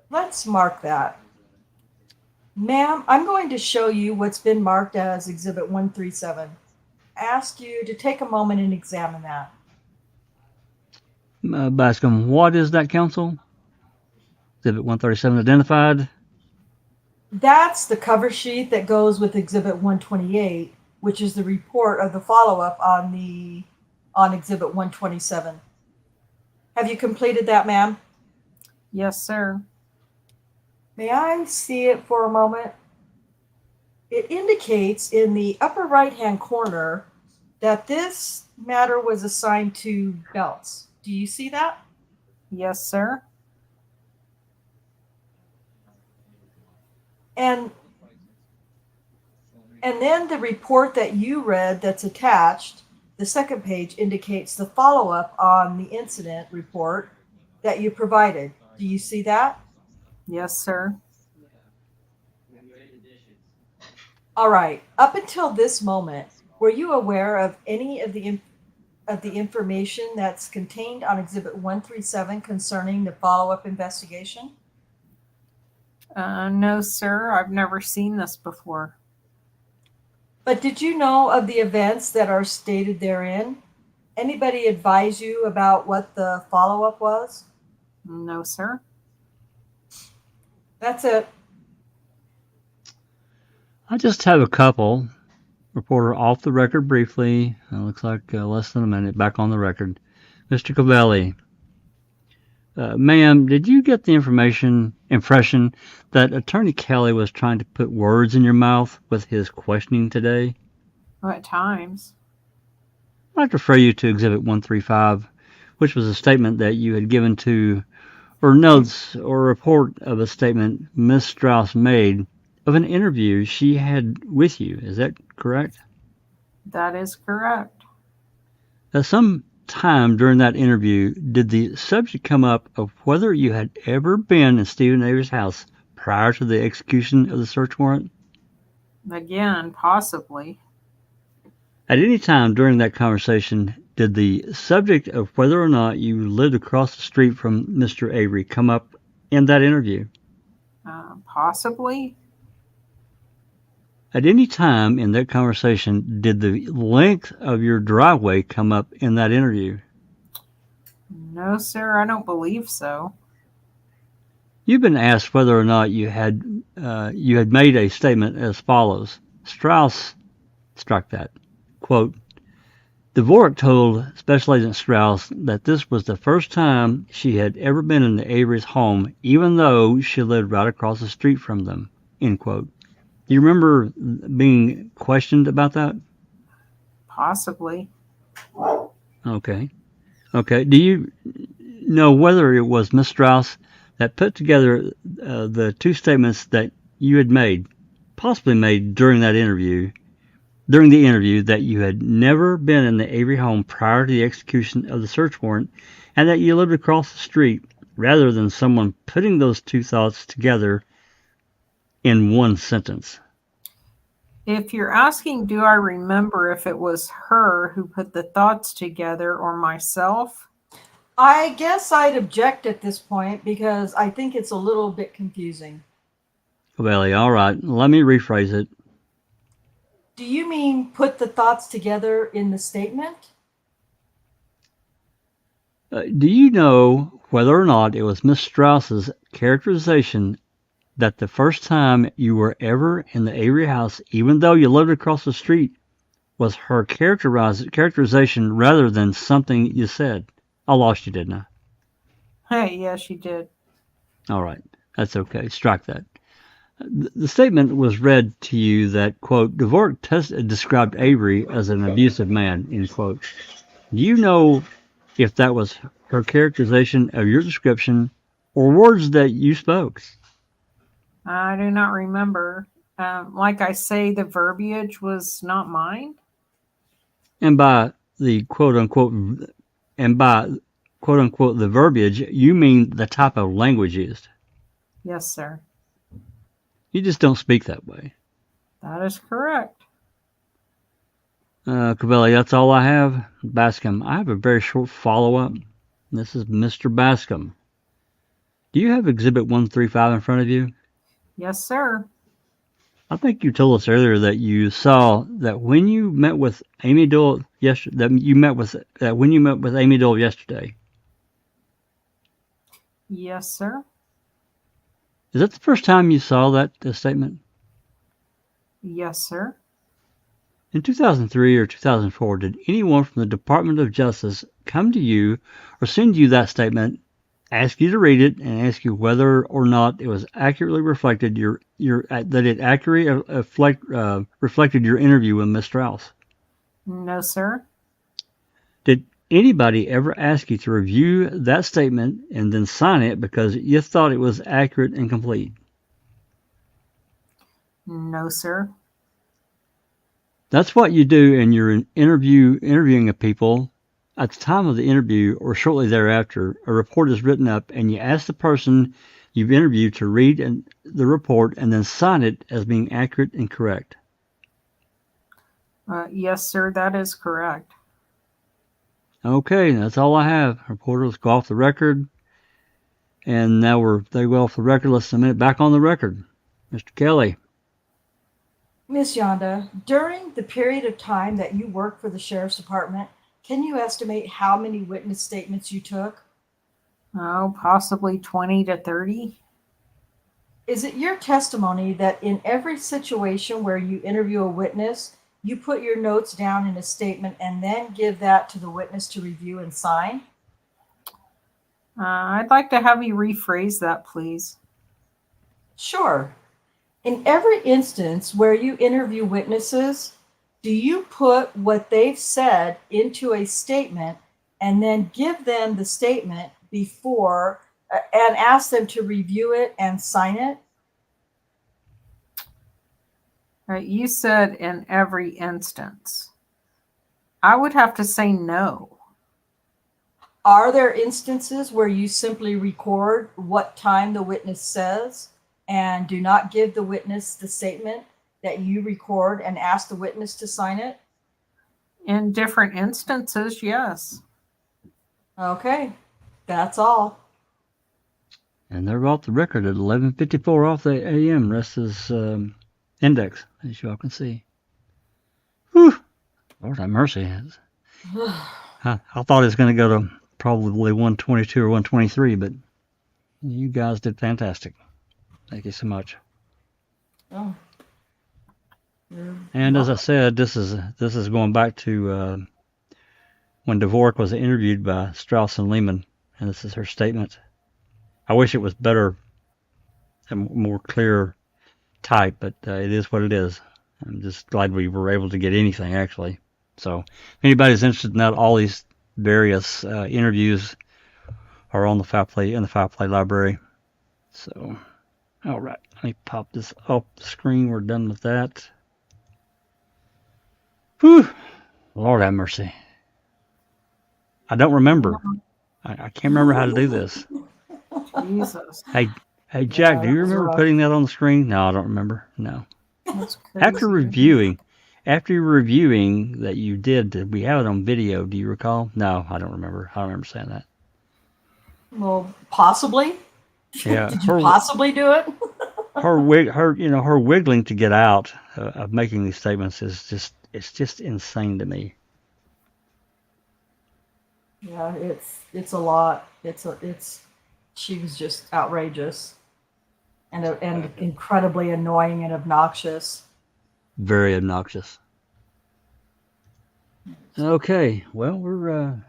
Let's mark that. Ma'am, I'm going to show you what's been marked as Exhibit 137. Ask you to take a moment and examine that. Bascom, what is that, counsel? Exhibit 137 identified. That's the cover sheet that goes with Exhibit 128, which is the report of the follow-up on Exhibit 127. Have you completed that, ma'am? Yes, sir. May I see it for a moment? It indicates in the upper right-hand corner that this matter was assigned to Belts. Do you see that? Yes, sir. And then the report that you read that's attached, the second page, indicates the follow-up on the incident report that you provided. Do you see that? Yes, sir. All right. Up until this moment, were you aware of any of the information that's contained on Exhibit 137 concerning the follow-up investigation? No, sir. I've never seen this before. But did you know of the events that are stated therein? Anybody advise you about what the follow-up was? No, sir. That's it. I just have a couple. Reporter off the record briefly. Looks like less than a minute. Back on the record. Mr. Covelli. Ma'am, did you get the impression that Attorney Kelly was trying to put words in your mouth with his questioning today? Well, at times. I'd like to refer you to Exhibit 135, which was a statement that you had given to, or notes or report of a statement Miss Strauss made of an interview she had with you. Is that correct? That is correct. Some time during that interview, did the subject come up of whether you had ever been in Stephen Avery's house prior to the execution of the search warrant? Again, possibly. At any time during that conversation, did the subject of whether or not you lived across the street from Mr. Avery come up in that interview? Possibly. At any time in that conversation, did the length of your driveway come up in that interview? No, sir, I don't believe so. You've been asked whether or not you had made a statement as follows. Strauss struck that. Quote, Dvorak told Special Agent Strauss that this was the first time she had ever been in the Avery's home, even though she lived right across the street from them. End quote. Do you remember being questioned about that? Possibly. Okay. Do you know whether it was Miss Strauss that put together the two statements that you had made, possibly made during the interview, that you had never been in the Avery home prior to the execution of the search warrant, and that you lived across the street, rather than someone putting those two thoughts together in one sentence? If you're asking, do I remember if it was her who put the thoughts together or myself? I guess I'd object at this point because I think it's a little bit confusing. Well, all right. Let me rephrase it. Do you mean put the thoughts together in the statement? Do you know whether or not it was Miss Strauss's characterization that the first time you were ever in the Avery house, even though you lived across the street, was her characterization rather than something you said? I lost you, didn't I? Hey, yes, you did. All right. That's okay. Strike that. The statement was read to you that, quote, Dvorak described Avery as an abusive man, end quote. Do you know if that was her characterization of your description or words that you spoke? I do not remember. Like I say, the verbiage was not mine. And by the quote unquote, the verbiage, you mean the type of language used? Yes, sir. You just don't speak that way. That is correct. Covelli, that's all I have. Bascom, I have a very short follow-up. This is Mr. Bascom. Do you have Exhibit 135 in front of you? Yes, sir. I think you told us earlier that you saw that when you met with Amy Dole yesterday. When you met with Amy Dole yesterday. Yes, sir. Is that the first time you saw that statement? Yes, sir. In 2003 or 2004, did anyone from the Department of Justice come to you or send you that statement, ask you to read it, and ask you whether or not it was accurately reflected reflected your interview with Ms. Strauss? No, sir. Did anybody ever ask you to review that statement and then sign it because you thought it was accurate and complete? No, sir. That's what you do in your interviewing of people. At the time of the interview or shortly thereafter, a report is written up and you ask the person you've interviewed to read the report and then sign it as being accurate and correct. Yes, sir. That is correct. Okay, that's all I have. Reporters go off the record. And now they go off the record. Let's submit it back on the record. Mr. Kelly. Miss Yonda, during the period of time that you worked for the Sheriff's Department, can you estimate how many witness statements you took? Oh, possibly 20 to 30. Is it your testimony that in every situation where you interview a witness, you put your notes down in a statement and then give that to the witness to review and sign? I'd like to have you rephrase that, please. Sure. In every instance where you interview witnesses, do you put what they've said into a statement and then give them the statement before and ask them to review it and sign it? You said in every instance. I would have to say no. Are there instances where you simply record what time the witness says and do not give the witness the statement that you record and ask the witness to sign it? In different instances, yes. Okay, that's all. And they're off the record at 11:54 off the AM. Rest is index, as you all can see. Whew. Lord have mercy. I thought it was going to go to probably 122 or 123, but you guys did fantastic. Thank you so much. Oh. And as I said, this is going back to when Dvorak was interviewed by Strauss and Lehman, and this is her statement. I wish it was better and more clear type, but it is what it is. I'm just glad we were able to get anything, actually. So if anybody's interested in that, all these various interviews are on the File Play library. So, all right, let me pop this up the screen. We're done with that. Whew, Lord have mercy. I don't remember. I can't remember how to do this. Jesus. Hey, Jack, do you remember rough. putting that on the screen? No, I don't remember. No. That's crazy. After reviewing that you did we have it on video? Do you recall? No, I don't remember. I don't remember saying that. Well, possibly. Yeah, Did you possibly do it? her wiggling to get out of making these statements is just insane to me. Yeah, it's a lot. She was just outrageous and incredibly annoying and obnoxious. Very obnoxious. Okay, well I'm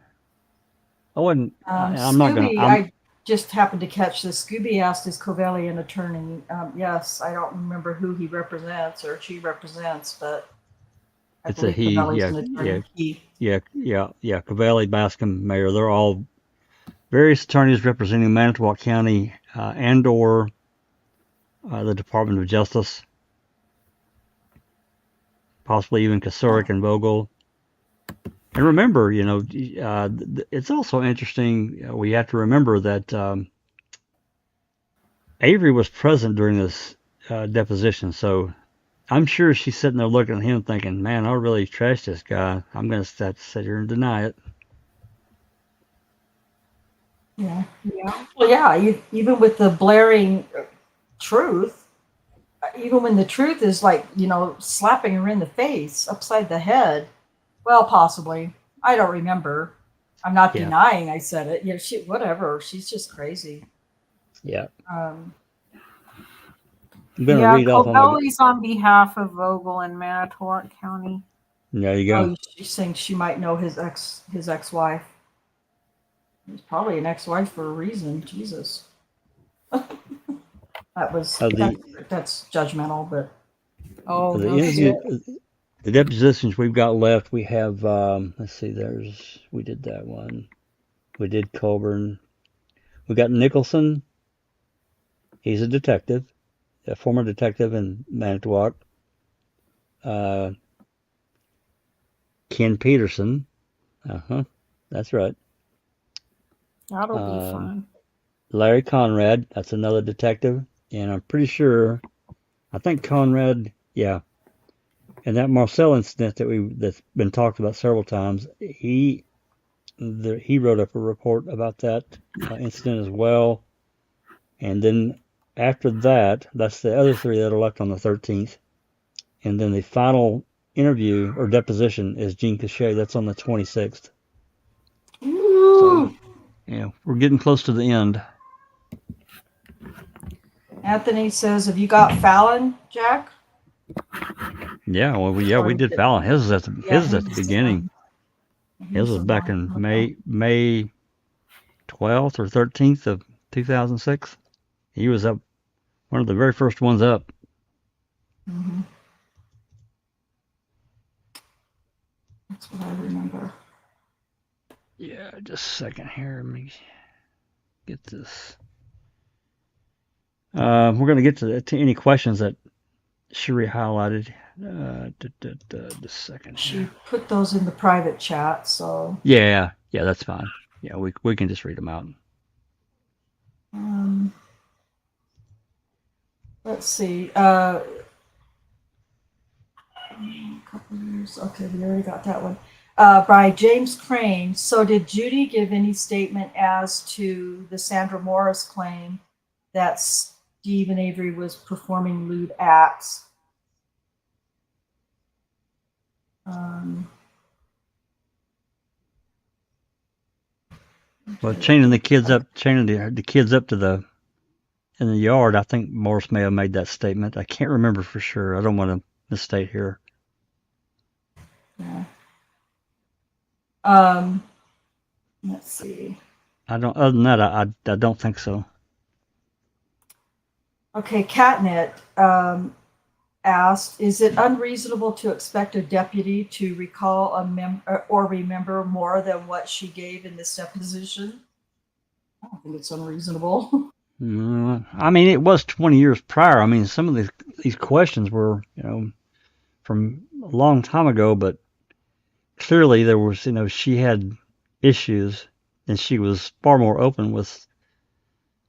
not Scooby, gonna. I just happened to catch this. Scooby asked, "Is Covelli an attorney?" Yes, I don't remember who he represents or she represents, but I It's a believe he. Covelli's Yeah, an attorney. He. yeah. Covelli, Bascom, Mayor. They're all various attorneys representing Manitowoc County and/or the Department of Justice, possibly even Kasurik and Vogel. And remember, it's also interesting. We have to remember that Avery was present during this deposition. So I'm sure she's sitting there looking at him thinking, man, I really trashed this guy. I'm going to have to sit here and deny it. Yeah. Yeah. Well, yeah. Even with the blaring truth, even when the truth is like, slapping her in the face, upside the head. Well, possibly. I don't remember. I'm not Yeah. denying I said it. Whatever. She's just crazy. Yeah. Um, I'm going to Yeah, read off on the. Covelli's on behalf of Vogel in Manitowoc County. There you go. she's saying she might know his ex-wife. He's probably an ex-wife for a reason. Jesus. That's judgmental, but Oh, the no interview, shit. the depositions we've got left, we have, let's see, we did that one. We did Colburn. We got Nicholson. He's a detective, a former detective in Manitowoc. Ken Peterson. That's right. That'll be fun. Larry Conrad. That's another detective. And I'm pretty sure, I think Conrad, yeah. And that Marcel incident that's been talked about several times, he wrote up a report about that incident as well. And then after that, that's the other three that are left on the 13th. And then the final interview or deposition is Jean Cachet. That's on the 26th. So, yeah, we're getting close to the end. Anthony says, have you got Fallon, Jack? Yeah, well, we did Fallon. His is at the beginning. His was back in May 12th or 13th of 2006. He was up, one of the very first ones up. Mm-hmm. That's what I remember. Yeah, just a second here. Let me get this. We're going to get to any questions that Sheree highlighted. Just a second here. She put those in the private chat, so. Yeah, that's fine. Yeah, we can just read them out. Let's see. A couple years. Okay, we already got that one. By James Crane. So, did Judy give any statement as to the Sandra Morris claim that Steve and Avery was performing lewd acts? Well, chaining the kids up to in the yard. I think Morris may have made that statement. I can't remember for sure. I don't want to misstate here. Yeah. Let's see. Other than that, I don't think so. Okay, Catnet asked, is it unreasonable to expect a deputy to recall or remember more than what she gave in this deposition? I don't think it's unreasonable. I mean, it was 20 years prior. I mean, some of these questions were, from a long time ago, but clearly there was, she had issues, and she was far more open with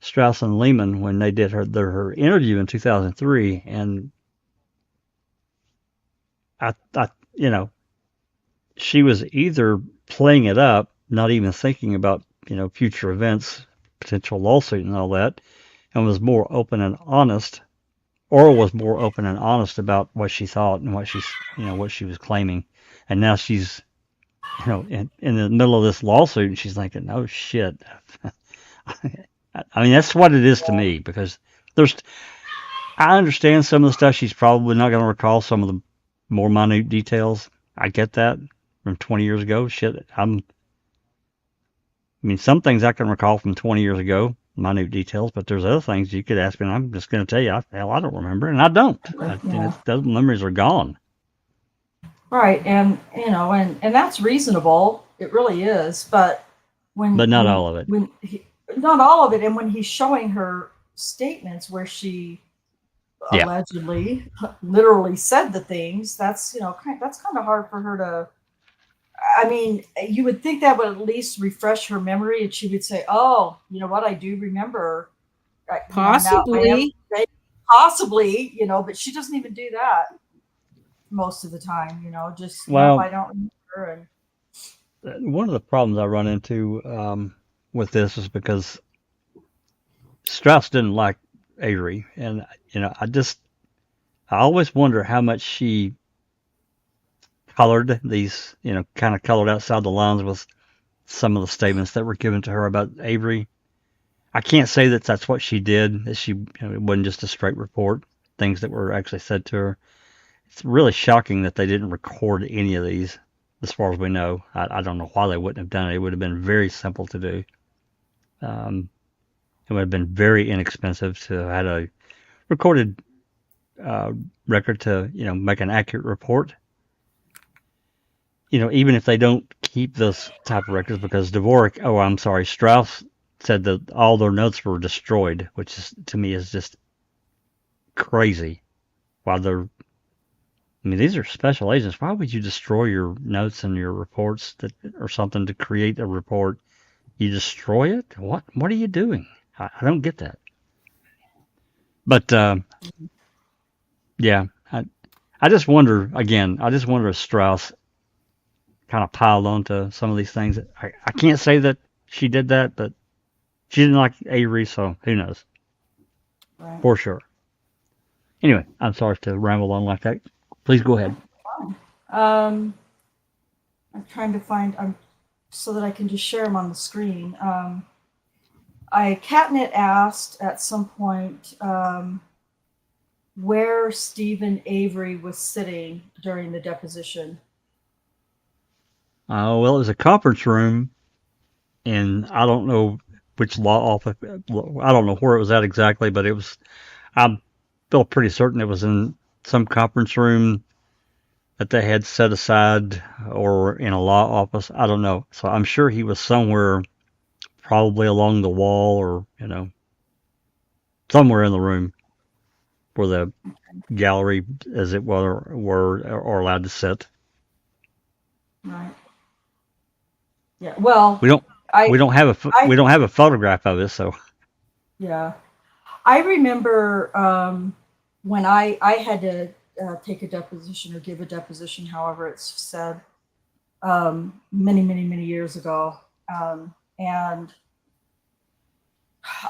Strauss and Lehman when they did her interview in 2003, and I she was either playing it up, not even thinking about future events, potential lawsuit and all that, and was more open and honest, or was more open and honest about what she thought and what she was claiming, and now she's in the middle of this lawsuit and she's thinking, oh shit. I mean, that's what it is to me, because I understand some of the stuff she's probably not going to recall, some of the more minute details. I get that from 20 years ago. Shit, I mean, some things I can recall from 20 years ago, minute details, but there's other things you could ask me, and I'm just going to tell you, I don't remember, and I don't. Those memories are gone. Right, and and that's reasonable. It really is, but not all of it. Not all of it, and when he's showing her statements where she allegedly, literally said the things, that's kind of hard for her to. I mean, you would think that would at least refresh her memory, and she would say, "Oh, you know what? I do remember." Possibly. possibly, but she doesn't even do that most of the time, just, Well, I don't remember. And one of the problems I run into with this is because Strauss didn't like Avery, and I always wonder how much she colored these, kind of colored outside the lines with some of the statements that were given to her about Avery. I can't say that that's what she did. That she, it wasn't just a straight report. Things that were actually said to her. It's really shocking that they didn't record any of these, as far as we know. I don't know why they wouldn't have done it. It would have been very simple to do. It would have been very inexpensive to have had a recorded record to, make an accurate report. Even if they don't keep those type of records, because Strauss said that all their notes were destroyed, which is, to me, is just crazy. These are special agents. Why would you destroy your notes and your reports or something to create a report? You destroy it? What are you doing? I don't get that. But yeah, I just wonder if Strauss kind of piled onto some of these things. I can't say that she did that, but she didn't like Avery, so who knows? right. For sure. Anyway, I'm sorry to ramble on like that. Please go ahead. I'm trying to find so that I can just share them on the screen. Catnet asked at some point where Stephen Avery was sitting during the deposition. Well, it was a conference room, and I don't know which law office. I don't know where it was at exactly, but it was. I feel pretty certain it was in some conference room that they had set aside, or in a law office. I don't know. So I'm sure he was somewhere, probably along the wall, or somewhere in the room where the gallery, as it were, are allowed to sit. Right. Yeah. Well, We don't have a photograph of it, so. Yeah. I remember when I had to take a deposition or give a deposition, however it's said, many, many, many years ago. And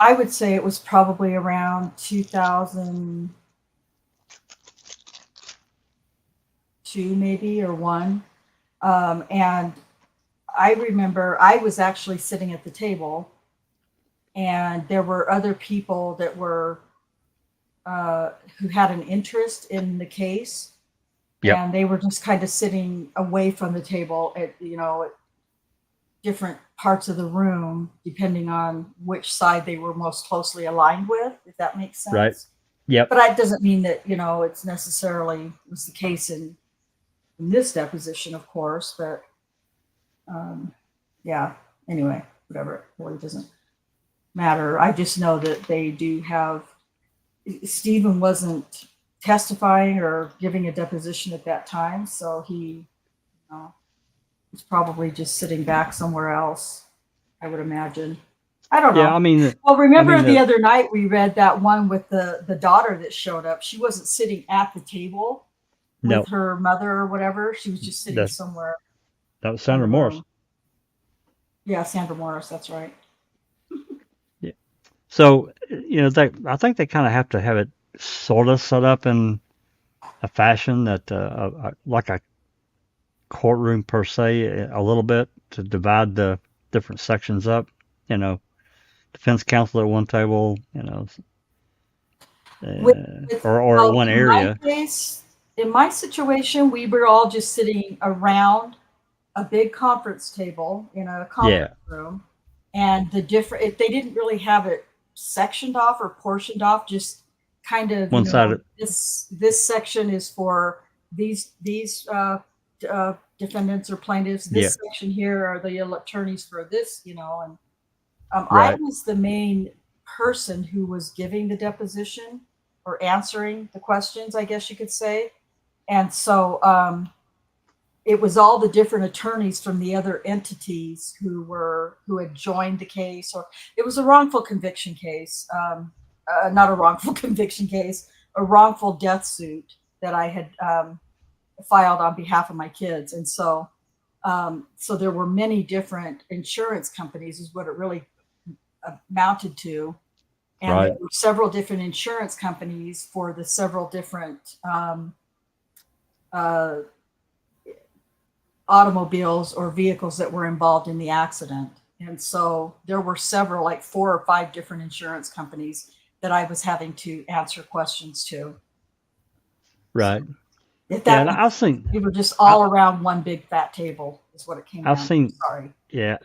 I would say it was probably around 2002, maybe, or one. And I remember I was actually sitting at the table, and there were other people that were who had an interest in the case. Yep. And they were just kind of sitting away from the table at different parts of the room, depending on which side they were most closely aligned with, if that makes sense. Right. Yep. But that doesn't mean that it's necessarily was the case in this deposition, of course. But yeah. Anyway, whatever. It really doesn't matter. I just know that they do have. Stephen wasn't testifying or giving a deposition at that time, so he was probably just sitting back somewhere else, I would imagine. I don't know. Yeah, well, remember the other night we read that one with the daughter that showed up. She wasn't sitting at the table with her mother or whatever. She was just sitting somewhere. That was Sandra Morris. Yeah, Sandra Morris. That's right. Yeah. So I think they kind of have to have it sort of set up in a fashion that like a courtroom per se, a little bit, to divide the different sections up. Defense counsel at one table, or at one area. In my situation, we were all just sitting around a big conference table in a conference room, and they didn't really have it sectioned off or portioned off, just kind of one side. This section is for these defendants or plaintiffs. This section here are the attorneys for this, and Right. I was the main person who was giving the deposition or answering the questions, I guess you could say. And so it was all the different attorneys from the other entities who had joined the case, or it was a wrongful conviction case. not a wrongful conviction case, a wrongful death suit that I had filed on behalf of my kids. And so there were many different insurance companies is what it really amounted to. And Right. there were several different insurance companies for the several different automobiles or vehicles that were involved in the accident. And so there were several, like 4 or 5 different insurance companies that I was having to answer questions to. Right. If Yeah, that and I've seen, we were just all around one big fat table is what it came I've down seen, to. Sorry. yeah,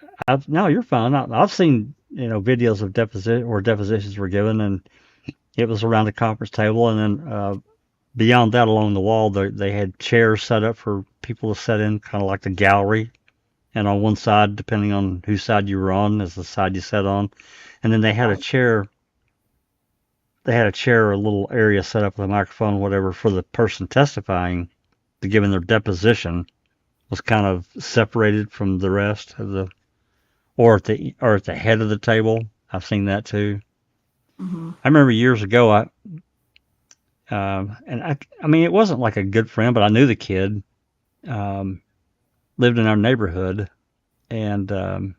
no, you're fine. I've seen, videos of depositions were given, and it was around the conference table, and then beyond that, along the wall, they had chairs set up for people to sit in, kind of like the gallery. And on one side, depending on whose side you were on, is the side you sat on. And then they had a chair. They had a chair, a little area set up with a microphone, whatever, for the person testifying to give in their deposition. Was kind of separated from the rest of the, or at the head of the table. I've seen that too. Mm-hmm. I remember years ago, I mean, it wasn't like a good friend, but I knew the kid. Lived in our neighborhood, and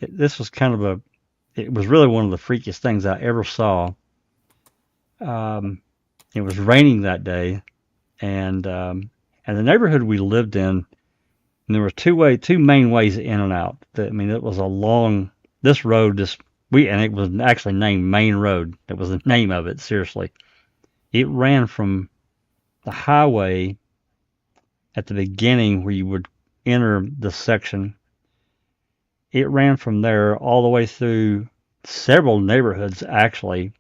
this was kind of it was really one of the freakiest things I ever saw. It was raining that day, and the neighborhood we lived in, and there were two main ways in and out. I mean, it was a long, this road, and it was actually named Main Road. That was the name of it, seriously. It ran from the highway at the beginning where you would enter the section. It ran from there all the way through several neighborhoods, actually,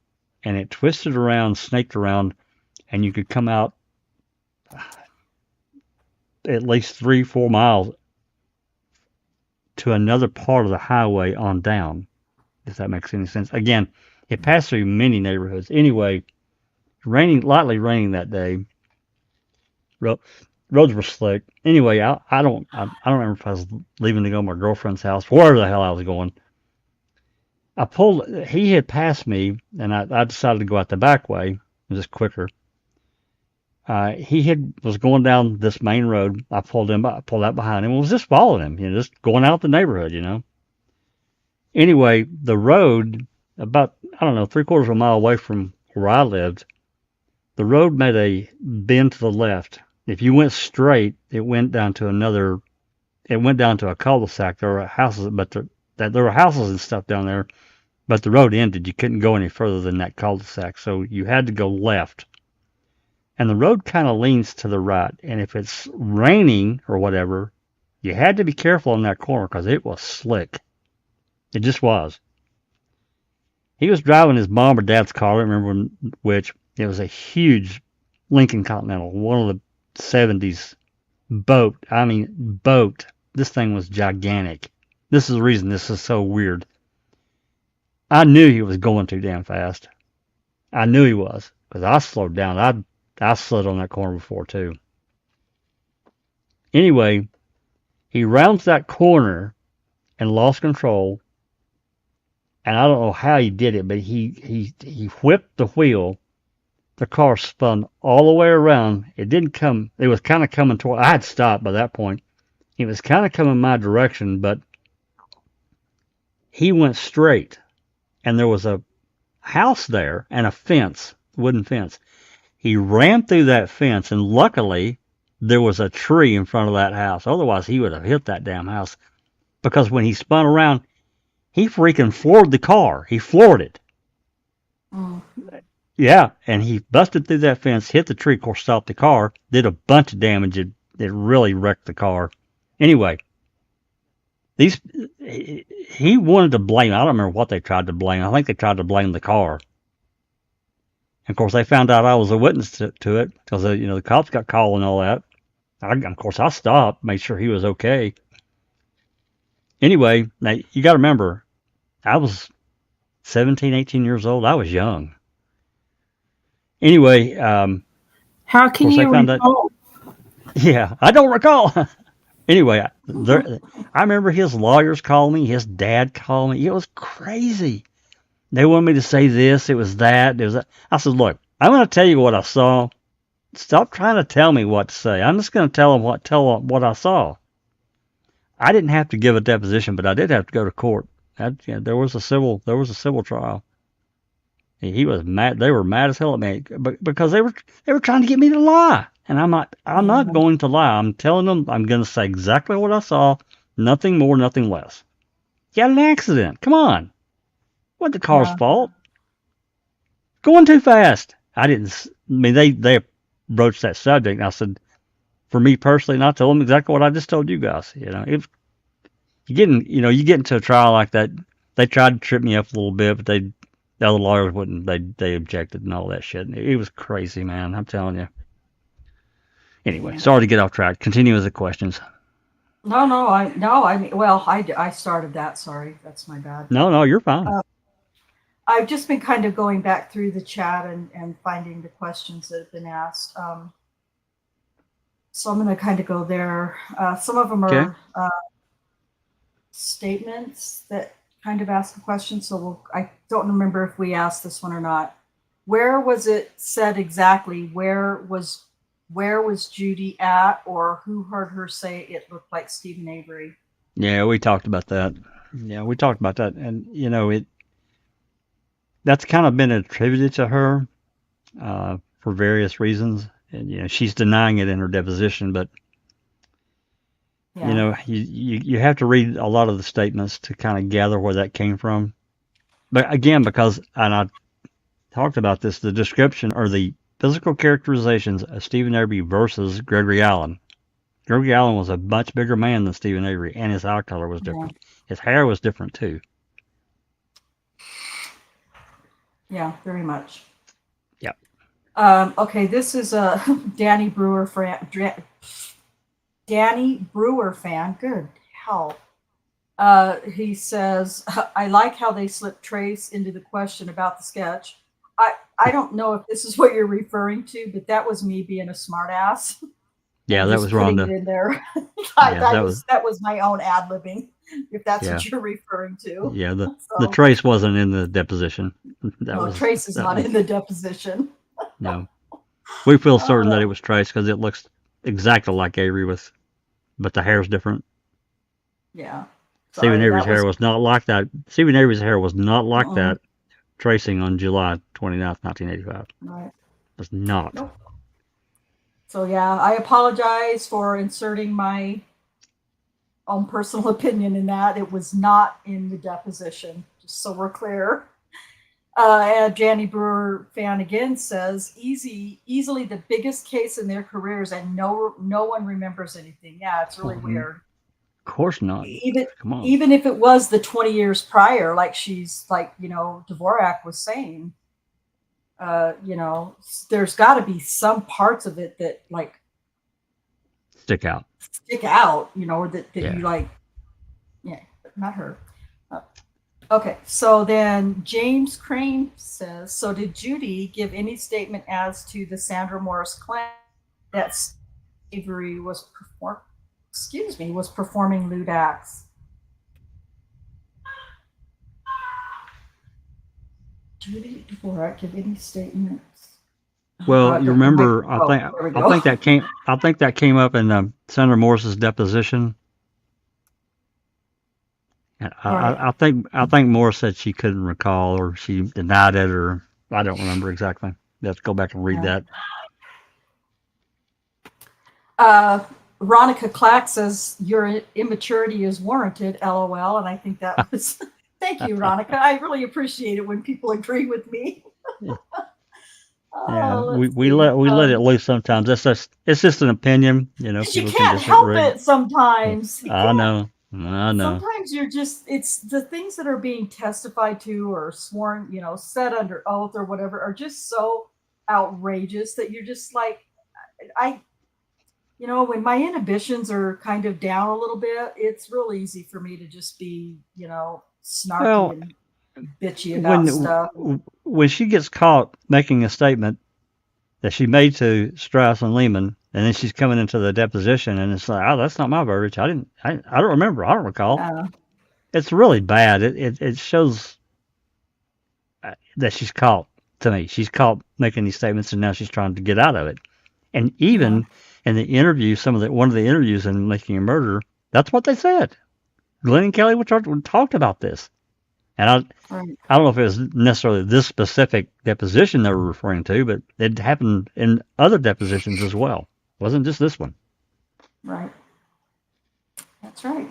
and it twisted around, snaked around, and you could come out at least 3-4 miles to another part of the highway on down, if that makes any sense. Again, it passed through many neighborhoods. Anyway, lightly raining that day. Roads were slick. Anyway, I don't remember if I was leaving to go to my girlfriend's house, wherever the hell I was going. He had passed me, and I decided to go out the back way. It was just quicker. He was going down this main road. I pulled out behind him and was just following him, just going out the neighborhood, Anyway, the road, about, I don't know, 3/4 of a mile away from where I lived, the road made a bend to the left. If you went straight, it went down to a cul-de-sac. There were houses, there were houses and stuff down there, but the road ended. You couldn't go any further than that cul-de-sac, so you had to go left. And the road kind of leans to the right, and if it's raining or whatever, you had to be careful on that corner because it was slick. It just was. He was driving his mom or dad's car, I don't remember which. It was a huge Lincoln Continental, one of the 70s boat. I mean, boat. This thing was gigantic. This is the reason this is so weird. I knew he was going too damn fast. I knew he was, because I slowed down. I slid on that corner before, too. Anyway, he rounds that corner and lost control. And I don't know how he did it, but he whipped the wheel. The car spun all the way around. It was kind of coming toward, I had stopped by that point. It was kind of coming my direction, but he went straight. And there was a house there and a fence, wooden fence. He ran through that fence, and luckily there was a tree in front of that house. Otherwise, he would have hit that damn house. Because when he spun around, he freaking floored the car. He floored it. Mm. Yeah, and he busted through that fence, hit the tree, of course, stopped the car, did a bunch of damage. It really wrecked the car. Anyway, he wanted to blame, I don't remember what they tried to blame. I think they tried to blame the car. And of course, they found out I was a witness to it because, the cops got called and all that. Of course, I stopped, made sure he was okay. Anyway, now you got to remember, I was 17, 18 years old. I was young. Anyway, How can you recall? Yeah, I don't recall. Anyway, I remember his lawyers called me, his dad called me. It was crazy. They wanted me to say this, it was that, it was that. I said, look, I'm going to tell you what I saw. Stop trying to tell me what to say. I'm just going to tell them what I saw. I didn't have to give a deposition, but I did have to go to court. There was a civil trial. He was mad. They were mad as hell at me because they were trying to get me to lie. And I'm not going to lie. I'm telling them I'm going to say exactly what I saw, nothing more, nothing less. You had an accident. Come on. What the car's fault? Going too fast. They broached that subject, and I said, for me personally, and I told them exactly what I just told you guys. You get into a trial like that. They tried to trip me up a little bit, but the other lawyers wouldn't. They objected and all that shit. It was crazy, man. I'm telling you. Anyway, sorry to get off track. Continue with the questions. I started that. Sorry, that's my bad. No, you're fine. I've just been kind of going back through the chat and finding the questions that have been asked. So I'm going to kind of go there. Some of them are statements that kind of ask a question. So I don't remember if we asked this one or not. Where was it said exactly? Where was Judy at, or who heard her say it looked like Stephen Avery? Yeah, we talked about that. And that's kind of been attributed to her for various reasons. And she's denying it in her deposition, but you have to read a lot of the statements to kind of gather where that came from. But again, because, and I talked about this, the description or the physical characterizations of Stephen Avery versus Gregory Allen. Gregory Allen was a much bigger man than Stephen Avery, and his eye color was different. His hair was different too. Yeah, very much. Yep. Okay, this is a Danny Brewer fan. Good hell. He says, I like how they slipped Trace into the question about the sketch. I don't know if this is what you're referring to, but that was me being a smartass. Yeah, that was wrong. In there. That was my own ad-libbing, if that's what you're referring to. Yeah, the Trace wasn't in the deposition. Trace is not in the deposition. No. We feel certain that it was Trace because it looks exactly like Avery but the hair's different. Yeah. Stephen Avery's hair was not like that. Stephen Avery's hair was not like that tracing on July 29th, 1985. Right. It was not. Nope. So yeah, I apologize for inserting my own personal opinion in that. It was not in the deposition, just so we're clear. And Janny Brewer fan again says, easily the biggest case in their careers, and no one remembers anything. Yeah, it's really weird. Of course not. Even if it was the 20 years prior, like Dvorak was saying, there's got to be some parts of it that like stick out, or that you like. Yeah, but not her. Okay, so then James Crane says, so did Judy give any statement as to the Sandra Morris claim that Avery was performing lewd acts? Judy Dvorak give any statements? Well, you remember, I think that came up in Sandra Morris's deposition. I think Morris said she couldn't recall, or she denied it, or I don't remember exactly. You have to go back and read that. Veronica Clack says your immaturity is warranted, LOL, and I think that was thank you, Veronica. I really appreciate it when people agree with me. We let it loose sometimes. It's just an opinion, You can't help it sometimes. I know. Sometimes it's the things that are being testified to or sworn, said under oath or whatever are just so outrageous that you're just like, when my inhibitions are kind of down a little bit, it's real easy for me to just be, snarky and bitchy about stuff. When she gets caught making a statement that she made to Strauss and Lehman, and then she's coming into the deposition, and it's like, oh, that's not my verdict. I don't remember. I don't recall. It's really bad. It shows that she's caught. To me, she's caught making these statements, and now she's trying to get out of it. And even in the interview, one of the interviews in Making a Murder, that's what they said. Glenn and Kelly talked about this, and I don't know if it was necessarily this specific deposition they were referring to, but it happened in other depositions as well. It wasn't just this one. Right. That's right.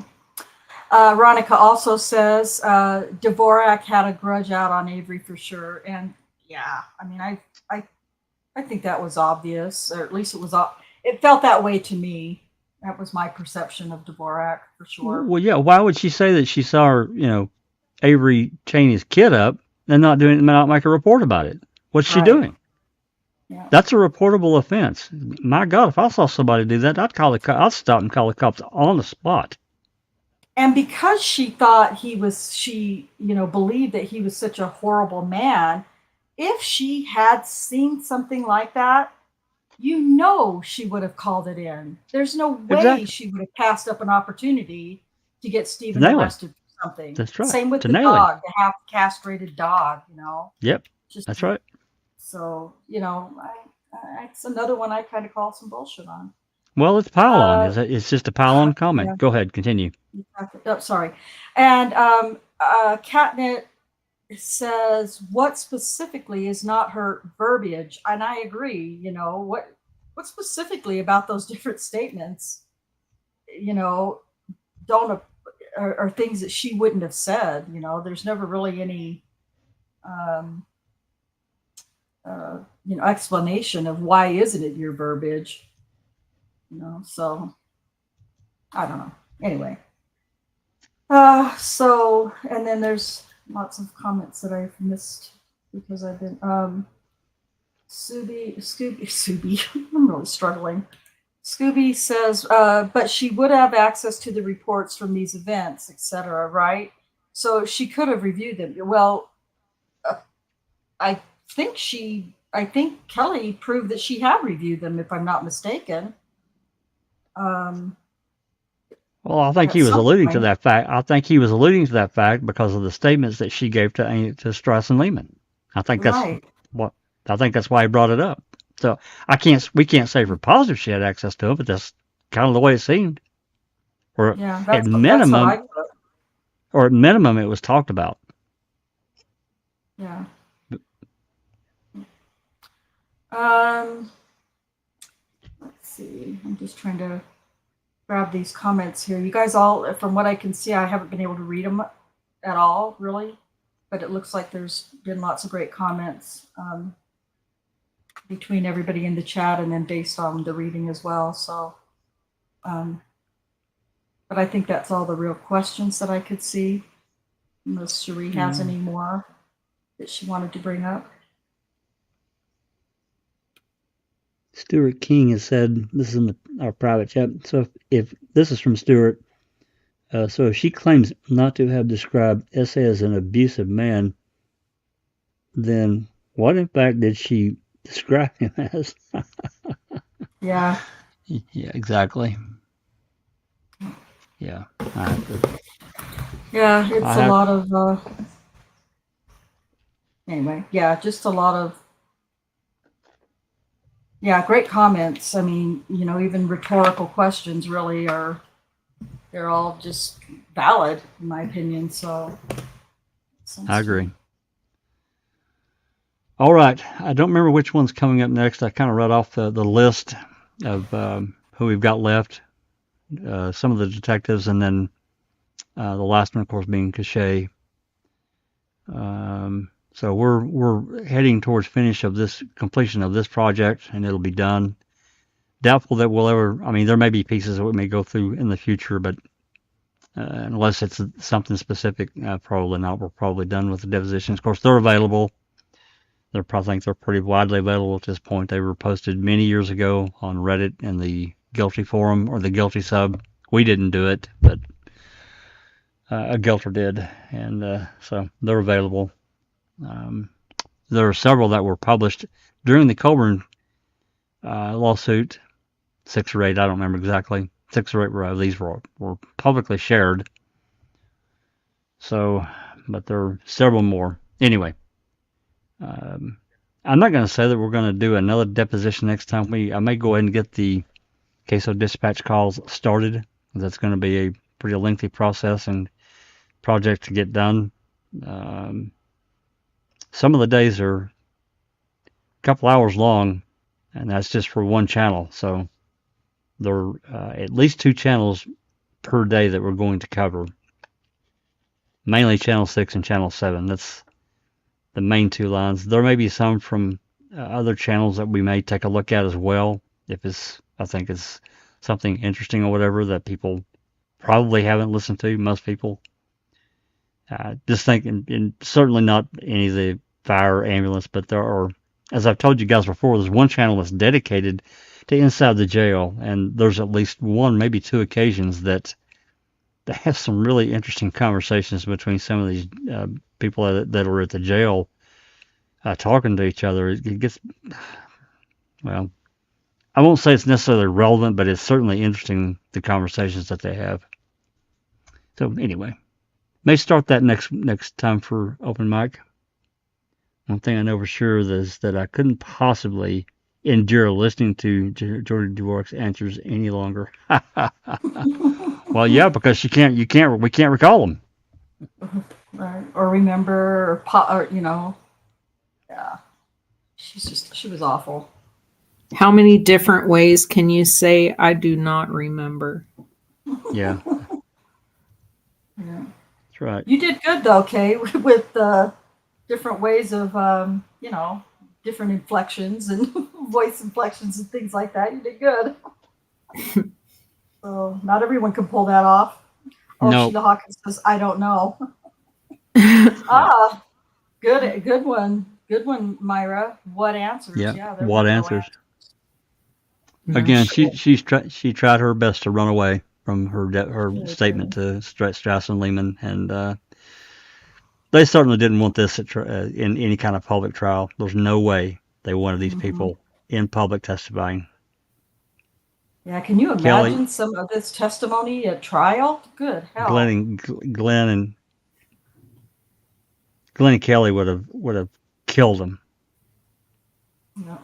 Ronica also says Dvorak had a grudge out on Avery for sure, and yeah, I mean, I think that was obvious, or at least it felt that way to me. That was my perception of Dvorak for sure. Well, yeah. Why would she say that she saw her, Avery chain his kid up and not make a report about it? What's she doing? Yeah. That's a reportable offense. My God, if I saw somebody do that, I'd stop and call the cops on the spot. And because she thought she believed that he was such a horrible man, if she had seen something like that, she would have called it in. There's no way she would have passed up an opportunity to get Stephen arrested for something. That's right. Same with the dog, the half-castrated dog, Yep, that's right. So, it's another one I kind of call some bullshit on. Well, it's pile-on. It's just a pile-on comment. Yeah. Go ahead, continue. Oh, sorry. And Catnip says, what specifically is not her verbiage? And I agree, what specifically about those different statements, are things that she wouldn't have said. There's never really any, explanation of why isn't it your verbiage. So I don't know. Anyway. And then there's lots of comments that I've missed because I've been, Scooby, I'm really struggling. Scooby says, but she would have access to the reports from these events, etc., right? So she could have reviewed them. Well, I think Kelly proved that she had reviewed them, if I'm not mistaken. Well, I think he was alluding to that fact. I think he was alluding to that fact because of the statements that she gave to Strauss and Lehman. I think that's why he brought it up. So we can't say for positive she had access to it, but that's kind of the way it seemed. Or at minimum, it was talked about. Yeah. Let's see. I'm just trying to grab these comments here. You guys all, from what I can see, I haven't been able to read them at all, really. But it looks like there's been lots of great comments between everybody in the chat and then based on the reading as well. So, but I think that's all the real questions that I could see, unless Cherie has any more that she wanted to bring up. Stuart King has said, this is in our private chat, so if this is from Stuart, so if she claims not to have described S.A. as an abusive man, then what in fact did she describe him as? Yeah. Yeah, exactly. Yeah. Yeah, it's a lot of, anyway, yeah, just a lot of, yeah, great comments. I mean, even rhetorical questions really they're all just valid in my opinion. So I agree. All right. I don't remember which one's coming up next. I kind of read off the list of who we've got left. Some of the detectives, and then the last one, of course, being Cachet. So we're heading towards completion of this project, and it'll be done. Doubtful that we'll ever. I mean, there may be pieces that we may go through in the future, but unless it's something specific, probably not. We're probably done with the depositions. Of course, they're available. I think they're pretty widely available at this point. They were posted many years ago on Reddit and the Guilty Forum or the Guilty Sub. We didn't do it, but a Guilter did, and so they're available. There are several that were published during the Colburn lawsuit, 6 or 8, I don't remember exactly. 6 or 8 of these were publicly shared. So, but there are several more. Anyway, I'm not going to say that we're going to do another deposition next time. I may go ahead and get the queso dispatch calls started. That's going to be a pretty lengthy process and project to get done. Some of the days are a couple hours long, and that's just for one channel. So there are at least 2 channels per day that we're going to cover. Mainly channel 6 and channel 7. That's the main 2 lines. There may be some from other channels that we may take a look at as well, if I think it's something interesting or whatever that people probably haven't listened to. Most people just thinking, and certainly not any of the fire or ambulance, but there are, as I've told you guys before, there's one channel that's dedicated to inside the jail, and there's at least 1, maybe 2 occasions that they have some really interesting conversations between some of these people that are at the jail talking to each other. It gets, well, I won't say it's necessarily relevant, but it's certainly interesting, the conversations that they have. So anyway, may start that next time for open mic. One thing I know for sure is that I couldn't possibly endure listening to Judy Dvorak's answers any longer. Well, yeah, because we can't recall them. Right. Or remember, or yeah. She was awful. How many different ways can you say I do not remember? Yeah. Yeah. That's right. You did good though, Kay, with different ways of different inflections and voice inflections and things like that. You did good. So not everyone can pull that off. Oh, No. Sheila Hawkins says, I don't know. Good one. Good one, Myra. What answers? Yeah. There What were no answers? Again, she tried her best to run away from her statement to Strauss and Lehman, and they certainly didn't want this in any kind of public trial. There's no way they wanted these people in public testifying. Yeah, can you imagine some of this testimony at trial? Good hell. Glenn and Kelly would have killed them. No.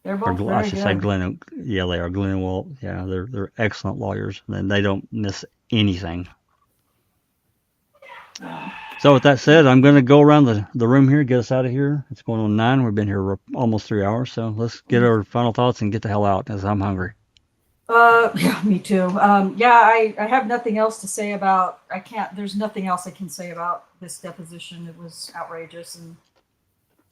They're both very I should say good. Glenn. Yeah, they are. Glenn and Walt. Yeah, they're excellent lawyers, and they don't miss anything. So with that said, I'm going to go around the room here, get us out of here. It's going on 9. We've been here almost 3 hours, so let's get our final thoughts and get the hell out, as I'm hungry. Yeah, me too. I have nothing else to say about. There's nothing else I can say about this deposition. It was outrageous and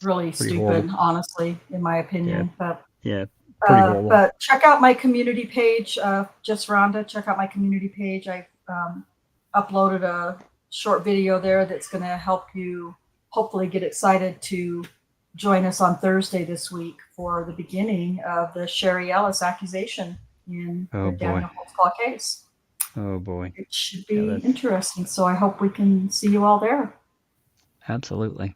really Pretty stupid, horrible. honestly, in my opinion. But Yeah, pretty horrible. But check out my community page, Just Rhonda. Check out my community page. I uploaded a short video there that's going to help you hopefully get excited to join us on Thursday this week for the beginning of the Sherry Ellis accusation in the Daniel Holtzclaw case. Oh boy, it should be interesting. So I hope we can see you all there. Absolutely.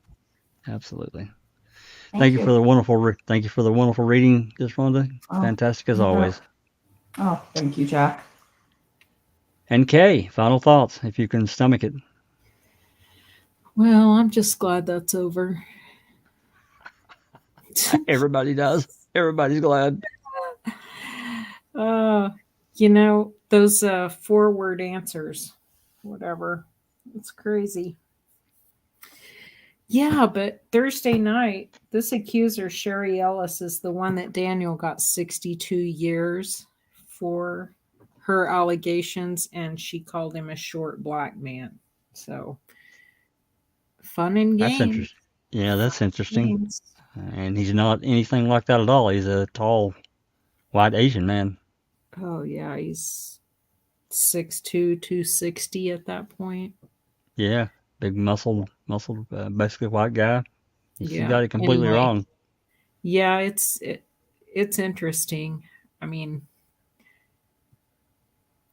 Thank you for the wonderful reading, Just Rhonda. Fantastic as always. Oh, thank you, Jack. And Kay, final thoughts, if you can stomach it. Well, I'm just glad that's over. Everybody does. Everybody's glad. Those 4-word answers, whatever. It's crazy. Yeah, but Thursday night, this accuser, Sherry Ellis, is the one that Daniel got 62 years for her allegations, and she called him a short black man. So, fun and games. That's interesting. Yeah, that's interesting. And he's not anything like that at all. He's a tall, white Asian man. Oh, yeah, he's 6'2", 260 at that point. Yeah, big muscle, basically white guy. He got it completely wrong. Yeah, it's interesting. I mean,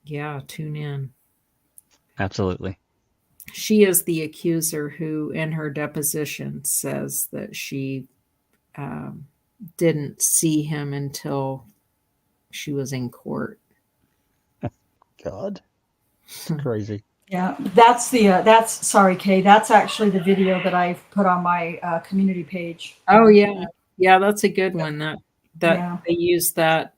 yeah, tune in. Absolutely. She is the accuser who, in her deposition, says that she didn't see him until she was in court. God, it's crazy. Yeah, that's sorry, Kay. That's actually the video that I've put on my community page. Oh yeah, yeah, that's a good one. That Yeah. they use that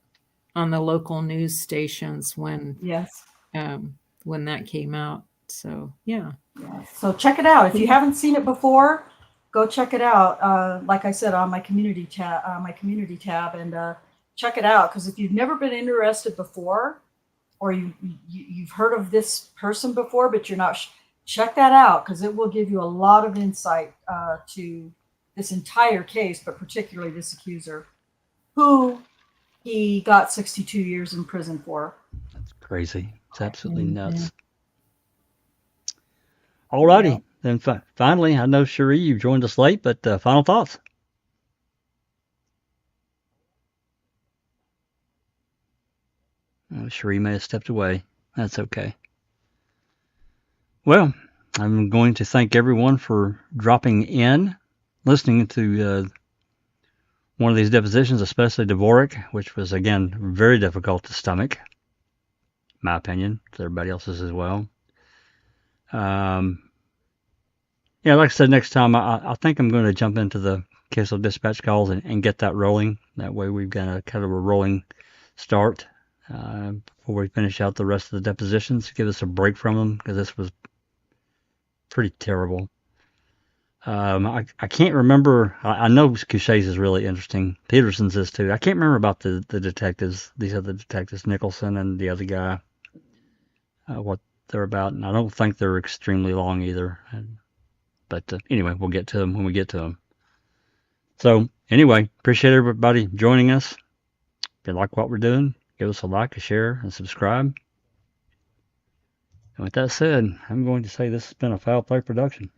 on the local news stations when Yes. that came out. So yeah. Yeah. So check it out. If you haven't seen it before, go check it out. Like I said, on my community tab, and check it out, because if you've never been interested before, or you've heard of this person before, but you're not, check that out, because it will give you a lot of insight to this entire case, but particularly this accuser, who he got 62 years in prison for. That's crazy. It's absolutely Mhm. nuts. Alrighty, then finally, I know Cherie, you've joined us late, but final thoughts. Cherie may have stepped away. That's okay. Well, I'm going to thank everyone for dropping in, listening to one of these depositions, especially Dvorak, which was, again, very difficult to stomach, in my opinion. To everybody else's as well. Yeah, like I said, next time I think I'm going to jump into the case of dispatch calls and get that rolling. That way we've got a kind of a rolling start before we finish out the rest of the depositions. Give us a break from them, because this was pretty terrible. I can't remember. I know Couchet's is really interesting. Peterson's is too. I can't remember about the detectives, these other detectives, Nicholson and the other guy, what they're about. And I don't think they're extremely long either. But anyway, we'll get to them when we get to them. So anyway, appreciate everybody joining us. If you like what we're doing, give us a like, a share, and subscribe. And with that said, I'm going to say this has been a Foul Play production.